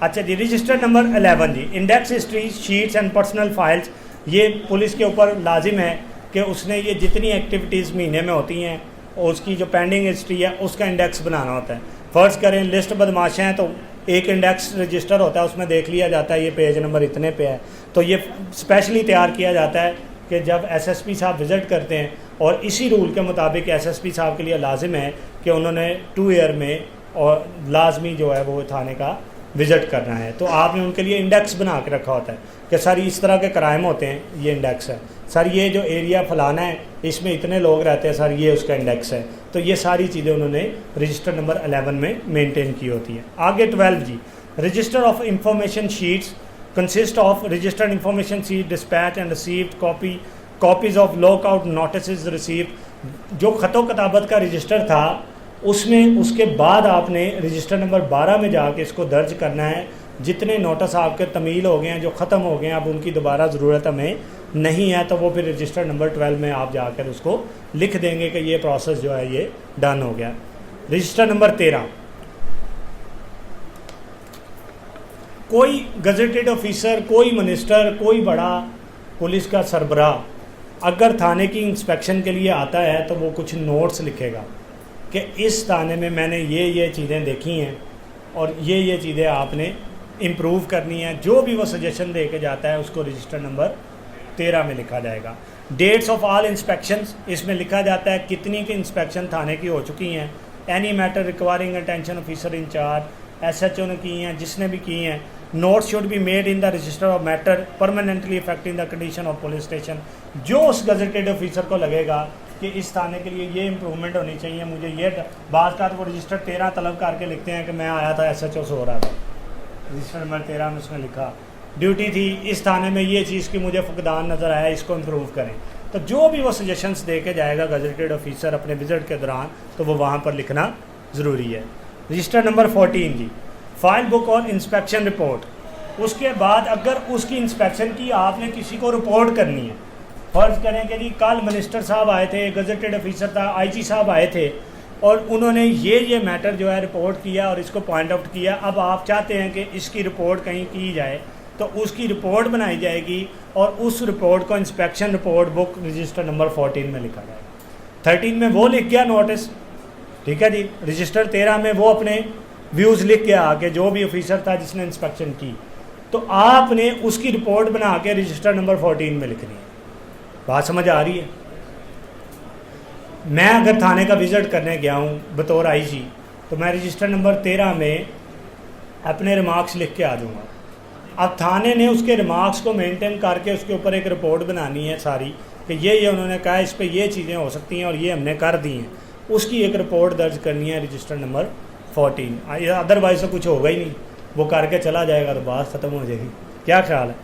अच्छा जी, रजिस्टर नंबर 11 जी, index history sheets and personal files. ये पुलिस के ऊपर लाजिम है कि उसने ये जितनी एक्टिविटीज़ महीने में होती हैं और उसकी जो पेंडिंग हिस्ट्री है उसका इंडेक्स बनाना होता है। फ़र्ज़ करें लिस्ट बदमाशें हैं तो एक इंडेक्स रजिस्टर होता है, उसमें देख लिया जाता है ये पेज नंबर इतने पे है। तो ये स्पेशली तैयार किया जाता है कि जब एसएसपी साहब विज़िट करते हैं, और इसी रूल के मुताबिक एसएसपी साहब के लिए लाजिम है कि उन्होंने 2 ईयर में और लाजमी जो है वो थाने का विज़िट करना है। तो आपने उनके लिए इंडेक्स बना के रखा होता है कि सर इस तरह के क्राइम होते हैं, ये इंडेक्स है, सर ये जो एरिया फलाना है इसमें इतने लोग रहते हैं, सर ये उसका इंडेक्स है। तो ये सारी चीज़ें उन्होंने रजिस्टर नंबर 11 में मेंटेन की होती है। आगे 12 जी, register of information sheets consist of registered information sheet dispatch and received copies of lookout notice received. जो ख़तो किताबत का रजिस्टर था उसमें उसके बाद आपने रजिस्टर नंबर 12 में जाके इसको दर्ज करना है। जितने नोटिस आपके तमील हो गए हैं, जो ख़त्म हो गए हैं, अब उनकी दोबारा ज़रूरत हमें नहीं है, तो वो फिर रजिस्टर नंबर 12 में आप जाकर उसको लिख देंगे कि ये प्रोसेस जो है ये डन हो गया। रजिस्टर नंबर 13, कोई गजेटेड ऑफिसर, कोई मिनिस्टर, कोई बड़ा पुलिस का सरबराह अगर थाने की इंस्पेक्शन के लिए आता है तो वो कुछ नोट्स लिखेगा। कि इस थाने में मैंने ये चीज़ें देखी हैं और ये चीज़ें आपने इम्प्रूव करनी है। जो भी वो सजेशन दे के जाता है उसको रजिस्टर नंबर 13 में लिखा जाएगा। डेट्स ऑफ ऑल इंस्पेक्शंस, इसमें लिखा जाता है कितनी की इंस्पेक्शन थाने की हो चुकी हैं। Any matter requiring attention officer incharge, SHO ने की हैं, जिसने भी की हैं। Note should be made in the register of matter permanently effecting the condition of police station. जो उस गजेटेड ऑफिसर को लगेगा कि इस थाने के लिए ये इंप्रूवमेंट होनी चाहिए, मुझे ये बात का, तो वो रजिस्टर 13 तलब करके लिखते हैं कि मैं आया था SHO से हो रहा था, रजिस्टर नंबर 13 में उसने लिखा ड्यूटी थी इस थाने में ये चीज़ की मुझे फुकदान नज़र आया, इसको इम्प्रूव करें। तो जो भी वो सजेशंस दे के जाएगा गजेटेड ऑफिसर अपने विजिट के दौरान, तो वो वहाँ पर लिखना ज़रूरी है। रजिस्टर नंबर 14 जी, फाइल बुक और इंस्पेक्शन रिपोर्ट। उसके बाद अगर उसकी इंस्पेक्शन की आपने किसी को रिपोर्ट करनी है, फ़र्ज़ करें कि जी कल मिनिस्टर साहब आए थे, गजेटेड ऑफिसर था, IG साहब आए थे और उन्होंने ये मैटर जो है रिपोर्ट किया और इसको पॉइंट आउट किया। अब आप चाहते हैं कि इसकी रिपोर्ट कहीं की जाए, तो उसकी रिपोर्ट बनाई जाएगी और उस रिपोर्ट को inspection report book register number 14 में लिखा जाएगा। 13 में वो लिख गया नोटिस, ठीक है जी। रजिस्टर 13 में वो अपने व्यूज़ लिख के आके जो भी ऑफिसर था जिसने इंस्पेक्शन की, तो आपने उसकी रिपोर्ट बना के रजिस्टर नंबर 14 में लिखनी है। बात समझ आ रही है? मैं अगर थाने का विज़िट करने गया हूँ बतौर IG, तो मैं रजिस्टर नंबर 13 में अपने रिमार्क्स लिख के आ जाऊँगा। अब थाने ने उसके रिमार्क्स को मेंटेन करके उसके ऊपर एक रिपोर्ट बनानी है सारी, कि ये उन्होंने कहा, इस पे ये चीज़ें हो सकती हैं और ये हमने कर दी हैं। उसकी एक रिपोर्ट दर्ज करनी है रजिस्टर नंबर 14। अदरवाइज तो कुछ होगा ही नहीं, वो करके चला जाएगा तो बात ख़त्म हो जाएगी। क्या ख्याल है?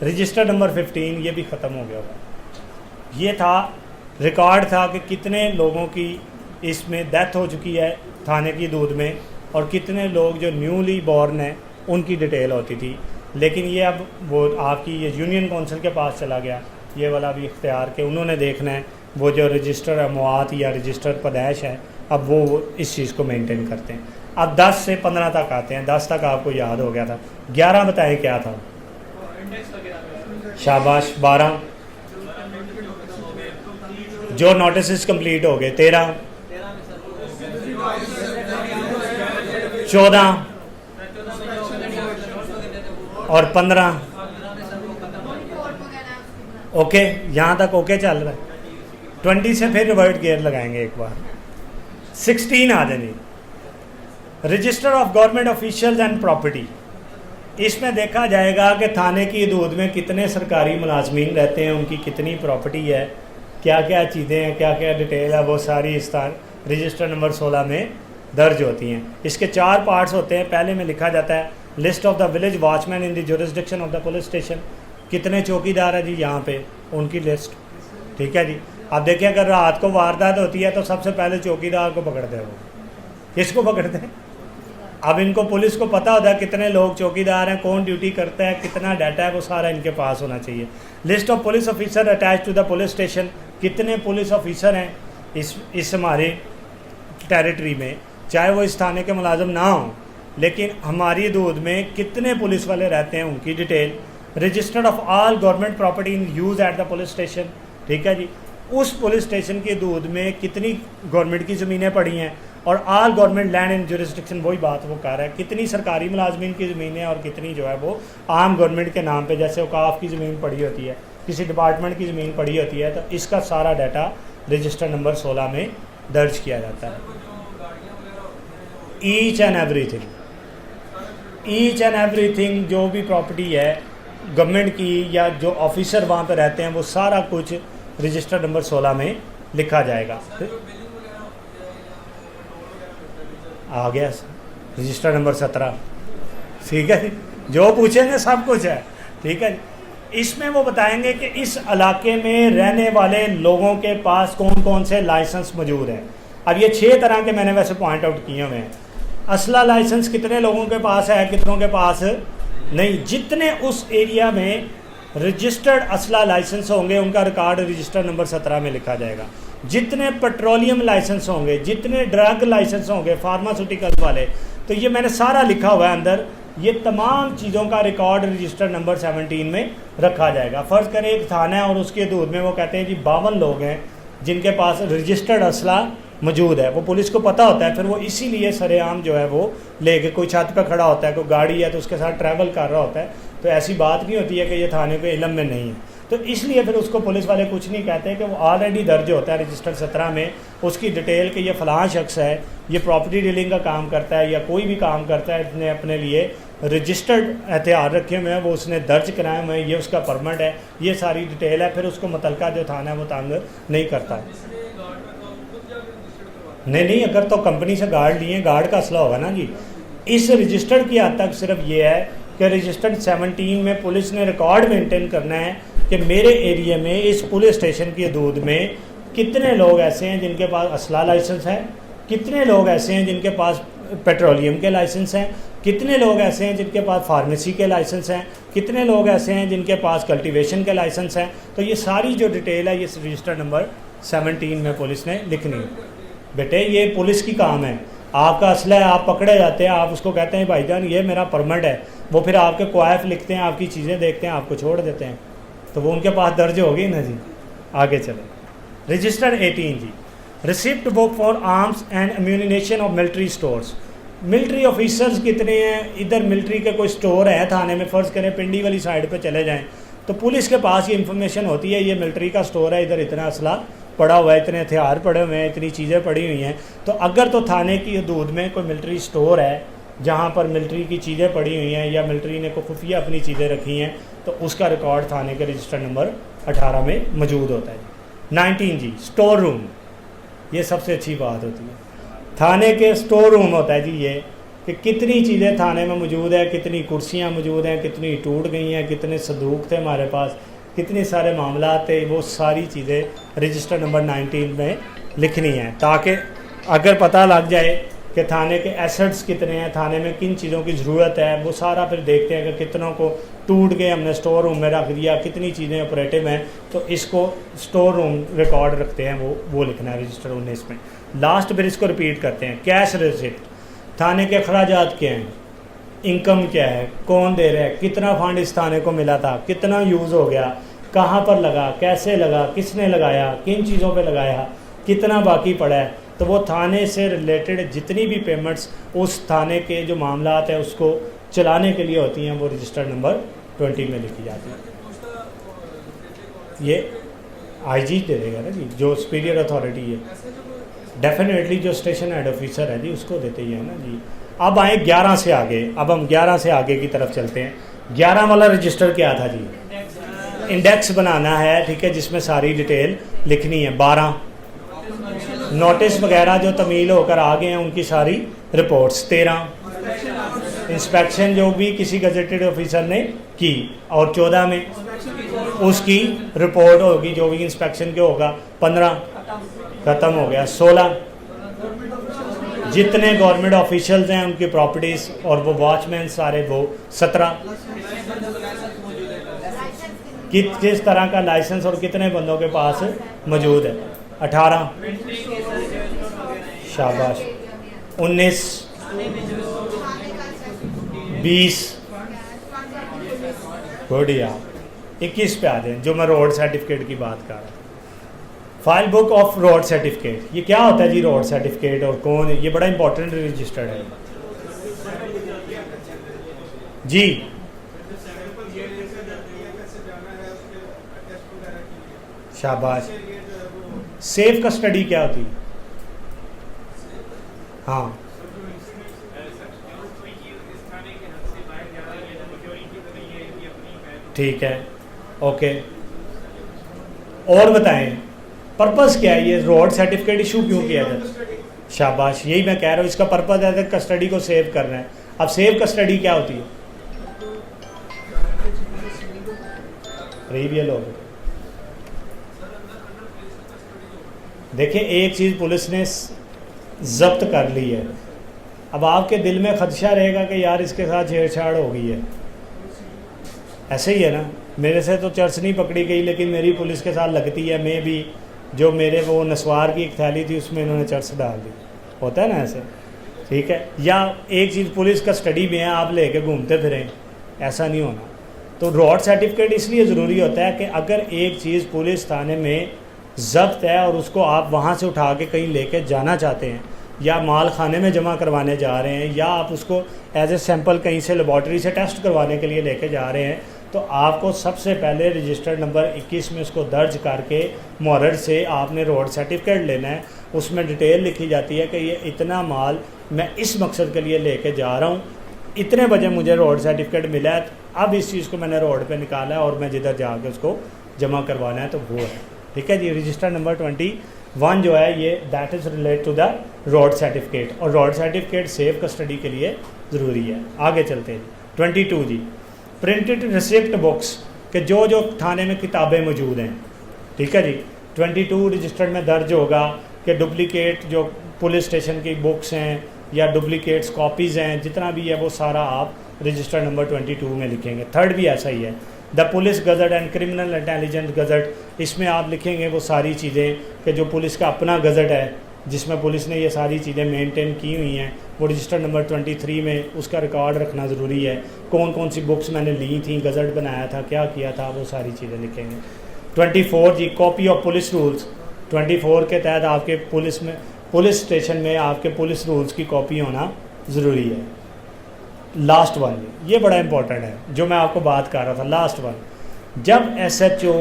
रजिस्टर नंबर 15 ये भी ख़त्म हो गया होगा। ये था रिकॉर्ड था कि कितने लोगों की इसमें डेथ हो चुकी है थाने की दूध में, और कितने लोग जो न्यूली बॉर्न हैं उनकी डिटेल होती थी। लेकिन ये अब वो आपकी ये यूनियन काउंसिल के पास चला गया, ये वाला भी इख्तियार के उन्होंने देखना है। वो जो रजिस्टर अमवात या रजिस्टर पैदाइश है, अब वो इस चीज़ को मेंटेन करते हैं। अब 10 से 15 तक आते हैं। 10 तक आपको याद हो गया था। 11 बताएं क्या था? शाबाश। 12 जो नोटिस कंप्लीट हो गए। 13 14 और 15 ओके, यहाँ तक ओके चल रहा है। 20 से फिर रिवर्ट गियर लगाएंगे एक बार। 16 आ जाएंगे, register of government officials and property. इसमें देखा जाएगा कि थाने की हदूद में कितने सरकारी मुलाजमीन रहते हैं, उनकी कितनी प्रॉपर्टी है, क्या क्या चीज़ें हैं, क्या क्या डिटेल है, वो सारी इस रजिस्टर नंबर 16 में दर्ज होती हैं। इसके 4 पार्ट्स होते हैं। पहले में लिखा जाता है list of the village watchman in the jurisdiction of the police station. कितने चौकीदार है जी यहाँ पे, उनकी लिस्ट, ठीक है जी। अब देखिए अगर रात को वारदात होती है तो सबसे पहले चौकीदार को पकड़ते हैं। वो किसको पकड़ते हैं? अब इनको पुलिस को पता होता है कितने लोग चौकीदार हैं, कौन ड्यूटी करता है, कितना डाटा है, वो सारा इनके पास होना चाहिए। List of police officer attach to the police station. कितने पुलिस ऑफिसर हैं इस हमारे टेरिटरी में, चाहे वो इस थाने के मुलाजम ना हों, लेकिन हमारी हदूद में कितने पुलिस वाले रहते हैं, उनकी detail. Register of all government property in use at the police station, ठीक है जी। उस पुलिस स्टेशन की हदूद में कितनी गवर्नमेंट की ज़मीनें पड़ी हैं, और all government land in jurisdiction, वही बात वो कह रहा है, कितनी सरकारी मुलाजमीन की ज़मीनें और कितनी जो है वो आम गवर्नमेंट के नाम पे, जैसे औकाफ की ज़मीन पड़ी होती है, किसी डिपार्टमेंट की ज़मीन पड़ी होती है, तो इसका सारा डाटा रजिस्टर नंबर 16 में दर्ज किया जाता है। ईच एंड एवरीथिंग जो भी प्रॉपर्टी है गवर्नमेंट की या जो ऑफिसर वहाँ पे रहते हैं, वो सारा कुछ रजिस्टर नंबर 16 में लिखा जाएगा। आ गया रजिस्टर नंबर 17, ठीक है, जो पूछेंगे सब कुछ है, ठीक है। इसमें वो बताएंगे कि इस इलाके में रहने वाले लोगों के पास कौन कौन से लाइसेंस मौजूद हैं। अब ये 6 तरह के मैंने वैसे पॉइंट आउट किए हुए हैं। असला लाइसेंस कितने लोगों के पास है, कितनों के पास नहीं। जितने उस एरिया में रजिस्टर्ड असला लाइसेंस होंगे उनका रिकॉर्ड रजिस्टर नंबर 17 में लिखा जाएगा। जितने पेट्रोलियम लाइसेंस होंगे, जितने ड्रग लाइसेंस होंगे, फार्मास्यूटिकल्स वाले, तो ये मैंने सारा लिखा हुआ है अंदर। ये तमाम चीज़ों का रिकॉर्ड रजिस्टर नंबर 17 में रखा जाएगा। फ़र्ज़ करें एक थाना है और उसके हदूद में वो कहते हैं जी 52 लोग हैं जिनके पास रजिस्टर्ड असला मौजूद है, वो पुलिस को पता होता है, फिर वो इसीलिए सरेआम जो है वो लेके कोई छत पे खड़ा होता है, कोई गाड़ी है तो उसके साथ ट्रैवल कर रहा होता है, तो ऐसी बात नहीं होती है कि ये थाने के इल्म में नहीं है। तो इसलिए फिर उसको पुलिस वाले कुछ नहीं कहते कि वो ऑलरेडी दर्ज होता है रजिस्टर 17 में उसकी डिटेल कि ये फ़लाँ शख्स है, ये प्रॉपर्टी डीलिंग का काम करता है या कोई भी काम करता है, इसने अपने लिए रजिस्टर्ड हथियार रखे हुए हैं, वो उसने दर्ज कराए हुए हैं, ये उसका परमिट है, ये सारी डिटेल है, फिर उसको मुतलका जो थाना है वो तंग नहीं करता। नहीं, अगर तो कंपनी से गार्ड लिए, गार्ड का असला होगा ना जी। इस रजिस्टर्ड की हद तक सिर्फ ये है कि रजिस्टर्ड 17 में पुलिस ने रिकॉर्ड मेंटेन करना है कि मेरे एरिया में इस पुलिस स्टेशन की हदूद में कितने लोग ऐसे हैं जिनके पास असला लाइसेंस है, कितने लोग ऐसे हैं जिनके पास पेट्रोलियम के लाइसेंस हैं, कितने लोग ऐसे हैं जिनके पास फार्मेसी के लाइसेंस हैं, कितने लोग ऐसे हैं जिनके पास कल्टीवेशन के लाइसेंस हैं। तो ये सारी जो डिटेल है ये रजिस्टर नंबर 17 में पुलिस ने लिखनी है। बेटे ये पुलिस की काम है, आपका असला है, आप पकड़े जाते हैं, आप उसको कहते हैं भाईजान ये मेरा परमिट है, वो फिर आपके क्वाइफ लिखते हैं, आपकी चीज़ें देखते हैं, आपको छोड़ देते हैं, तो वो उनके पास दर्ज होगी ना जी। आगे चले रजिस्टर 18 जी, receipt book for arms and ammunition of military stores. Military officers कितने हैं, इधर मिलिट्री के कोई स्टोर है थाने में, फ़र्ज़ करें पिंडी वाली साइड पे चले जाएं तो पुलिस के पास ये इन्फॉर्मेशन होती है ये मिलिट्री का स्टोर है, इधर इतना असला पड़ा हुआ है, इतने हथियार पड़े हुए हैं, इतनी चीज़ें पड़ी हुई हैं। तो अगर तो थाने की हदूद में कोई मिलिट्री स्टोर है जहाँ पर मिलिट्री की चीज़ें पड़ी हुई हैं या मिलिट्री ने कोई खुफिया अपनी चीज़ें रखी हैं तो उसका रिकॉर्ड थाने के रजिस्टर नंबर 18 में मौजूद होता है। 19 जी, स्टोर रूम, ये सबसे अच्छी बात होती है। थाने के स्टोर रूम होता है जी ये कि कितनी चीज़ें थाने में मौजूद है, कितनी कुर्सियाँ मौजूद हैं, कितनी टूट गई हैं, कितने संदूक थे हमारे पास, कितने सारे मामला थे, वो सारी चीज़ें रजिस्टर नंबर 19 में लिखनी है ताकि अगर पता लग जाए कि थाने के एसेट्स कितने हैं, थाने में किन चीज़ों की ज़रूरत है, वो सारा फिर देखते हैं कि कितनों को टूट के हमने स्टोर रूम में रख दिया, कितनी चीज़ें ऑपरेटिव हैं, तो इसको स्टोर रूम रिकॉर्ड रखते हैं, वो लिखना है रजिस्टर 19 में। लास्ट फिर इसको रिपीट करते हैं। कैश रिसिप्ट, थाने के अखराजात क्या हैं, इनकम क्या है, कौन दे रहा है, कितना फंड इस थाने को मिला था, कितना यूज़ हो गया, कहाँ पर लगा, कैसे लगा, किसने लगाया, किन चीज़ों पे लगाया, कितना बाकी पड़ा है। तो वो थाने से रिलेटेड जितनी भी पेमेंट्स उस थाने के जो मामलात है उसको चलाने के लिए होती हैं वो रजिस्टर नंबर 20 में लिखी जाती है। ये आईजी दे देगा ना जी, जो सुपीरियर अथॉरिटी है, डेफिनेटली जो स्टेशन हेड ऑफिसर है जी उसको देते ही है ना जी। अब आए 11 से आगे, अब हम 11 से आगे की तरफ चलते हैं। 11 वाला रजिस्टर क्या था जी, इंडेक्स बनाना है, ठीक है, जिसमें सारी डिटेल लिखनी है। 12 नोटिस वगैरह जो तमील होकर आ गए हैं उनकी सारी रिपोर्ट्स। 13 इंस्पेक्शन जो भी किसी गजेटेड ऑफिसर ने की, और 14 में उसकी रिपोर्ट होगी जो भी इंस्पेक्शन के होगा। 15 ख़त्म हो गया। 16 जितने गवर्नमेंट ऑफिशियल्स हैं उनकी प्रॉपर्टीज़ और वो वॉचमैन सारे वो। 17 किस तरह का लाइसेंस और कितने बंदों के पास मौजूद है। 18 शाबाश। 19 20 बढ़िया। 21 पे आ जाए जो मैं रोड सर्टिफिकेट की बात कर रहा हूँ। File book of road certificate, ये क्या होता है जी रोड सर्टिफिकेट और कौन है, ये बड़ा इंपॉर्टेंट रजिस्टर्ड है जी। शाबाश। सेफ कस्टडी क्या होती है? हाँ ठीक है, ओके। और बताएं पर्पस क्या है, ये रोड सर्टिफिकेट इशू क्यों किया जाता है? शाबाश, यही मैं कह रहा हूँ, इसका पर्पस है कस्टडी को सेव करना है। अब सेव कस्टडी क्या होती है? रिवियल हो गया। देखिए एक चीज़ पुलिस ने जब्त कर ली है, अब आपके दिल में खदशा रहेगा कि यार इसके साथ छेड़छाड़ हो गई है। ऐसे ही है ना, मेरे से तो चर्च नहीं पकड़ी गई लेकिन मेरी पुलिस के साथ लगती है, मैं भी जो मेरे वो नस्वार की एक थैली थी उसमें इन्होंने चर्च डाल दी, होता है ना ऐसे, ठीक है। या एक चीज़ पुलिस का स्टडी में है, आप लेके घूमते फिरें, ऐसा नहीं होना। तो रोड सर्टिफिकेट इसलिए ज़रूरी होता है कि अगर एक चीज़ पुलिस थाने में जब्त है और उसको आप वहाँ से उठा के कहीं लेके जाना चाहते हैं या माल खाने में जमा करवाने जा रहे हैं या आप उसको एज ए सैंपल कहीं से लेबॉर्ट्री से टेस्ट करवाने के लिए लेके जा रहे हैं, तो आपको सबसे पहले रजिस्टर्ड नंबर 21 में उसको दर्ज करके मोहर से आपने रोड सर्टिफिकेट लेना है। उसमें डिटेल लिखी जाती है कि ये इतना माल मैं इस मकसद के लिए लेके जा रहा हूँ, इतने बजे मुझे रोड सर्टिफिकेट मिला है, अब इस चीज़ को मैंने रोड पे निकाला है और मैं जिधर जाके उसको जमा करवाना है तो वो है। ठीक है जी। रजिस्टर नंबर 21 जो है ये that is relate to the road certificate, और रोड सर्टिफिकेट सेफ कस्टडी के लिए ज़रूरी है। आगे चलते हैं 22 जी, प्रिंटेड रिसिप्ट बुक्स के जो जो थाने में किताबें मौजूद हैं। ठीक है जी। 22 रजिस्टर्ड में दर्ज होगा कि डुप्लीकेट जो पुलिस स्टेशन की बुक्स हैं या डुप्लीकेट्स कॉपीज़ हैं, जितना भी है वो सारा आप रजिस्टर नंबर 22 में लिखेंगे। थर्ड भी ऐसा ही है, the police gazette and criminal intelligence gazette, इसमें आप लिखेंगे वो सारी चीज़ें कि जो पुलिस का अपना गज़ट है जिसमें पुलिस ने ये सारी चीज़ें मेंटेन की हुई हैं, वो रजिस्टर नंबर 23 में उसका रिकॉर्ड रखना ज़रूरी है। कौन कौन सी बुक्स मैंने ली थी, गज़ट बनाया था, क्या किया था, वो सारी चीज़ें लिखेंगे। 24 जी, कॉपी ऑफ पुलिस रूल्स। 24 के तहत आपके पुलिस स्टेशन में आपके पुलिस रूल्स की कॉपी होना ज़रूरी है। लास्ट वन, ये बड़ा इंपॉर्टेंट है जो मैं आपको बात कर रहा था। लास्ट वन, जब SHO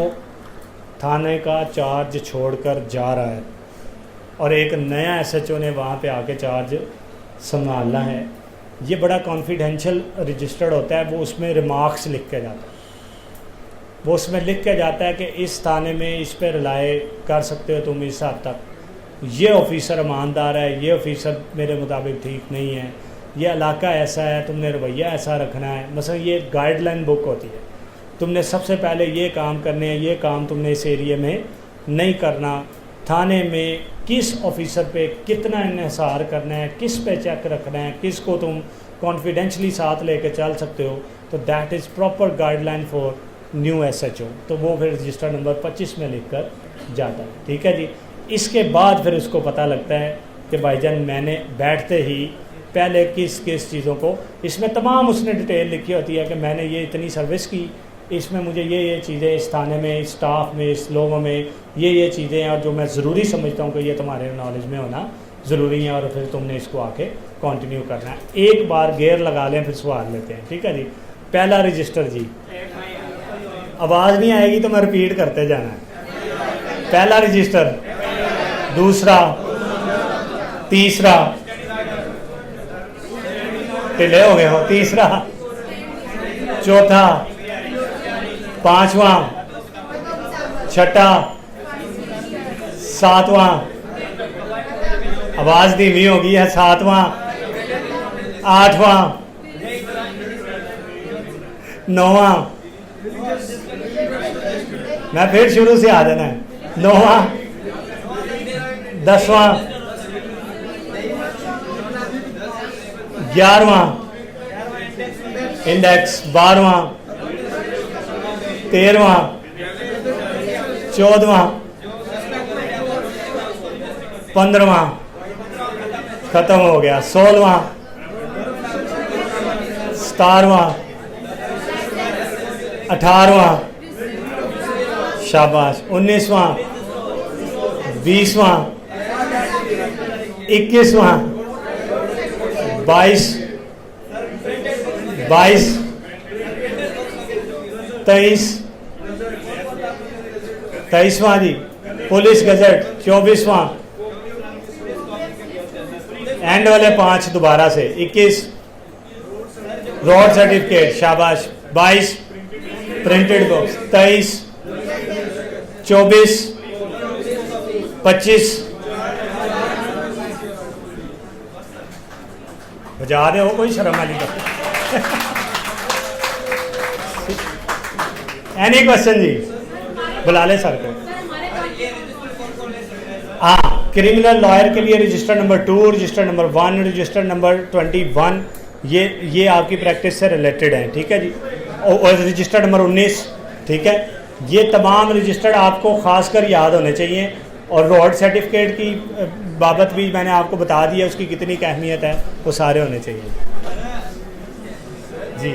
थाने का चार्ज छोड़कर जा रहा है और एक नया SHO ने वहाँ पे आके चार्ज संभालना है, ये बड़ा कॉन्फिडेंशियल रजिस्टर्ड होता है। वो उसमें रिमार्क्स लिख के जाता है, वो उसमें लिख के जाता है कि इस थाने में इस पे रिलाय कर सकते हो तुम इस हद तक, ये ऑफिसर ईमानदार है, ये ऑफिसर मेरे मुताबिक ठीक नहीं है, ये इलाका ऐसा है, तुमने रवैया ऐसा रखना है। मसलन ये गाइडलाइन बुक होती है, तुमने सबसे पहले ये काम करने हैं, ये काम तुमने इस एरिया में नहीं करना, थाने में किस ऑफिसर पे कितना इन्हिसार करना है, किस पे चेक रखना है, किस को तुम कॉन्फिडेंशली साथ लेके चल सकते हो, तो that is proper guideline for new SHO। तो वो फिर रजिस्टर नंबर 25 में लिख कर जाता है। ठीक है जी। इसके बाद फिर उसको पता लगता है कि भाईजान मैंने बैठते ही पहले किस किस चीज़ों को, इसमें तमाम उसने डिटेल लिखी होती है कि मैंने ये इतनी सर्विस की, इसमें मुझे ये चीज़ें इस थाने में, इस स्टाफ में, इस लोगों में ये चीज़ें हैं और जो मैं ज़रूरी समझता हूँ कि ये तुम्हारे नॉलेज में होना ज़रूरी है, और फिर तुमने इसको आके कंटिन्यू करना है। एक बार गेयर लगा लें फिर सवाल लेते हैं। ठीक है जी। पहला रजिस्टर जी, आवाज़ नहीं आएगी तो मैं रिपीट करते जाना है। पहला रजिस्टर, दूसरा, तीसरा, ढिले हो गए हो, तीसरा, चौथा, पांचवा, छठा, सातवां, आवाज़ धीमी हो गई है, सातवां, आठवां, नौवां, मैं फिर शुरू से आ जाना है, नौवां, 10वां, 11वां, इंडेक्स 12वां, 13वां, 14वां, 15वां, खत्म हो गया, 16वां, 17वां, 18वां, शाबाश, 19वां, 20वां, 21वां, 22, 23वां जी, पुलिस गजट 24वां, एंड वाले 5 दोबारा से, 21 रोड सर्टिफिकेट, शाबाश, 22 प्रिंटेड बुक्स, 23, 24, 25, बजा दे हो, कोई शर्म वाली बात। एनी क्वेश्चन जी, बुला ले सर को। हाँ, क्रिमिनल लॉयर के लिए register number 2, register number 1, register number 21, ये आपकी प्रैक्टिस से रिलेटेड है। ठीक है जी। और रजिस्टर नंबर 19, ठीक है, ये तमाम रजिस्टर्ड आपको खासकर याद होने चाहिए। और रोड सर्टिफिकेट की बाबत भी मैंने आपको बता दिया, उसकी कितनी अहमियत है, वो सारे होने चाहिए जी।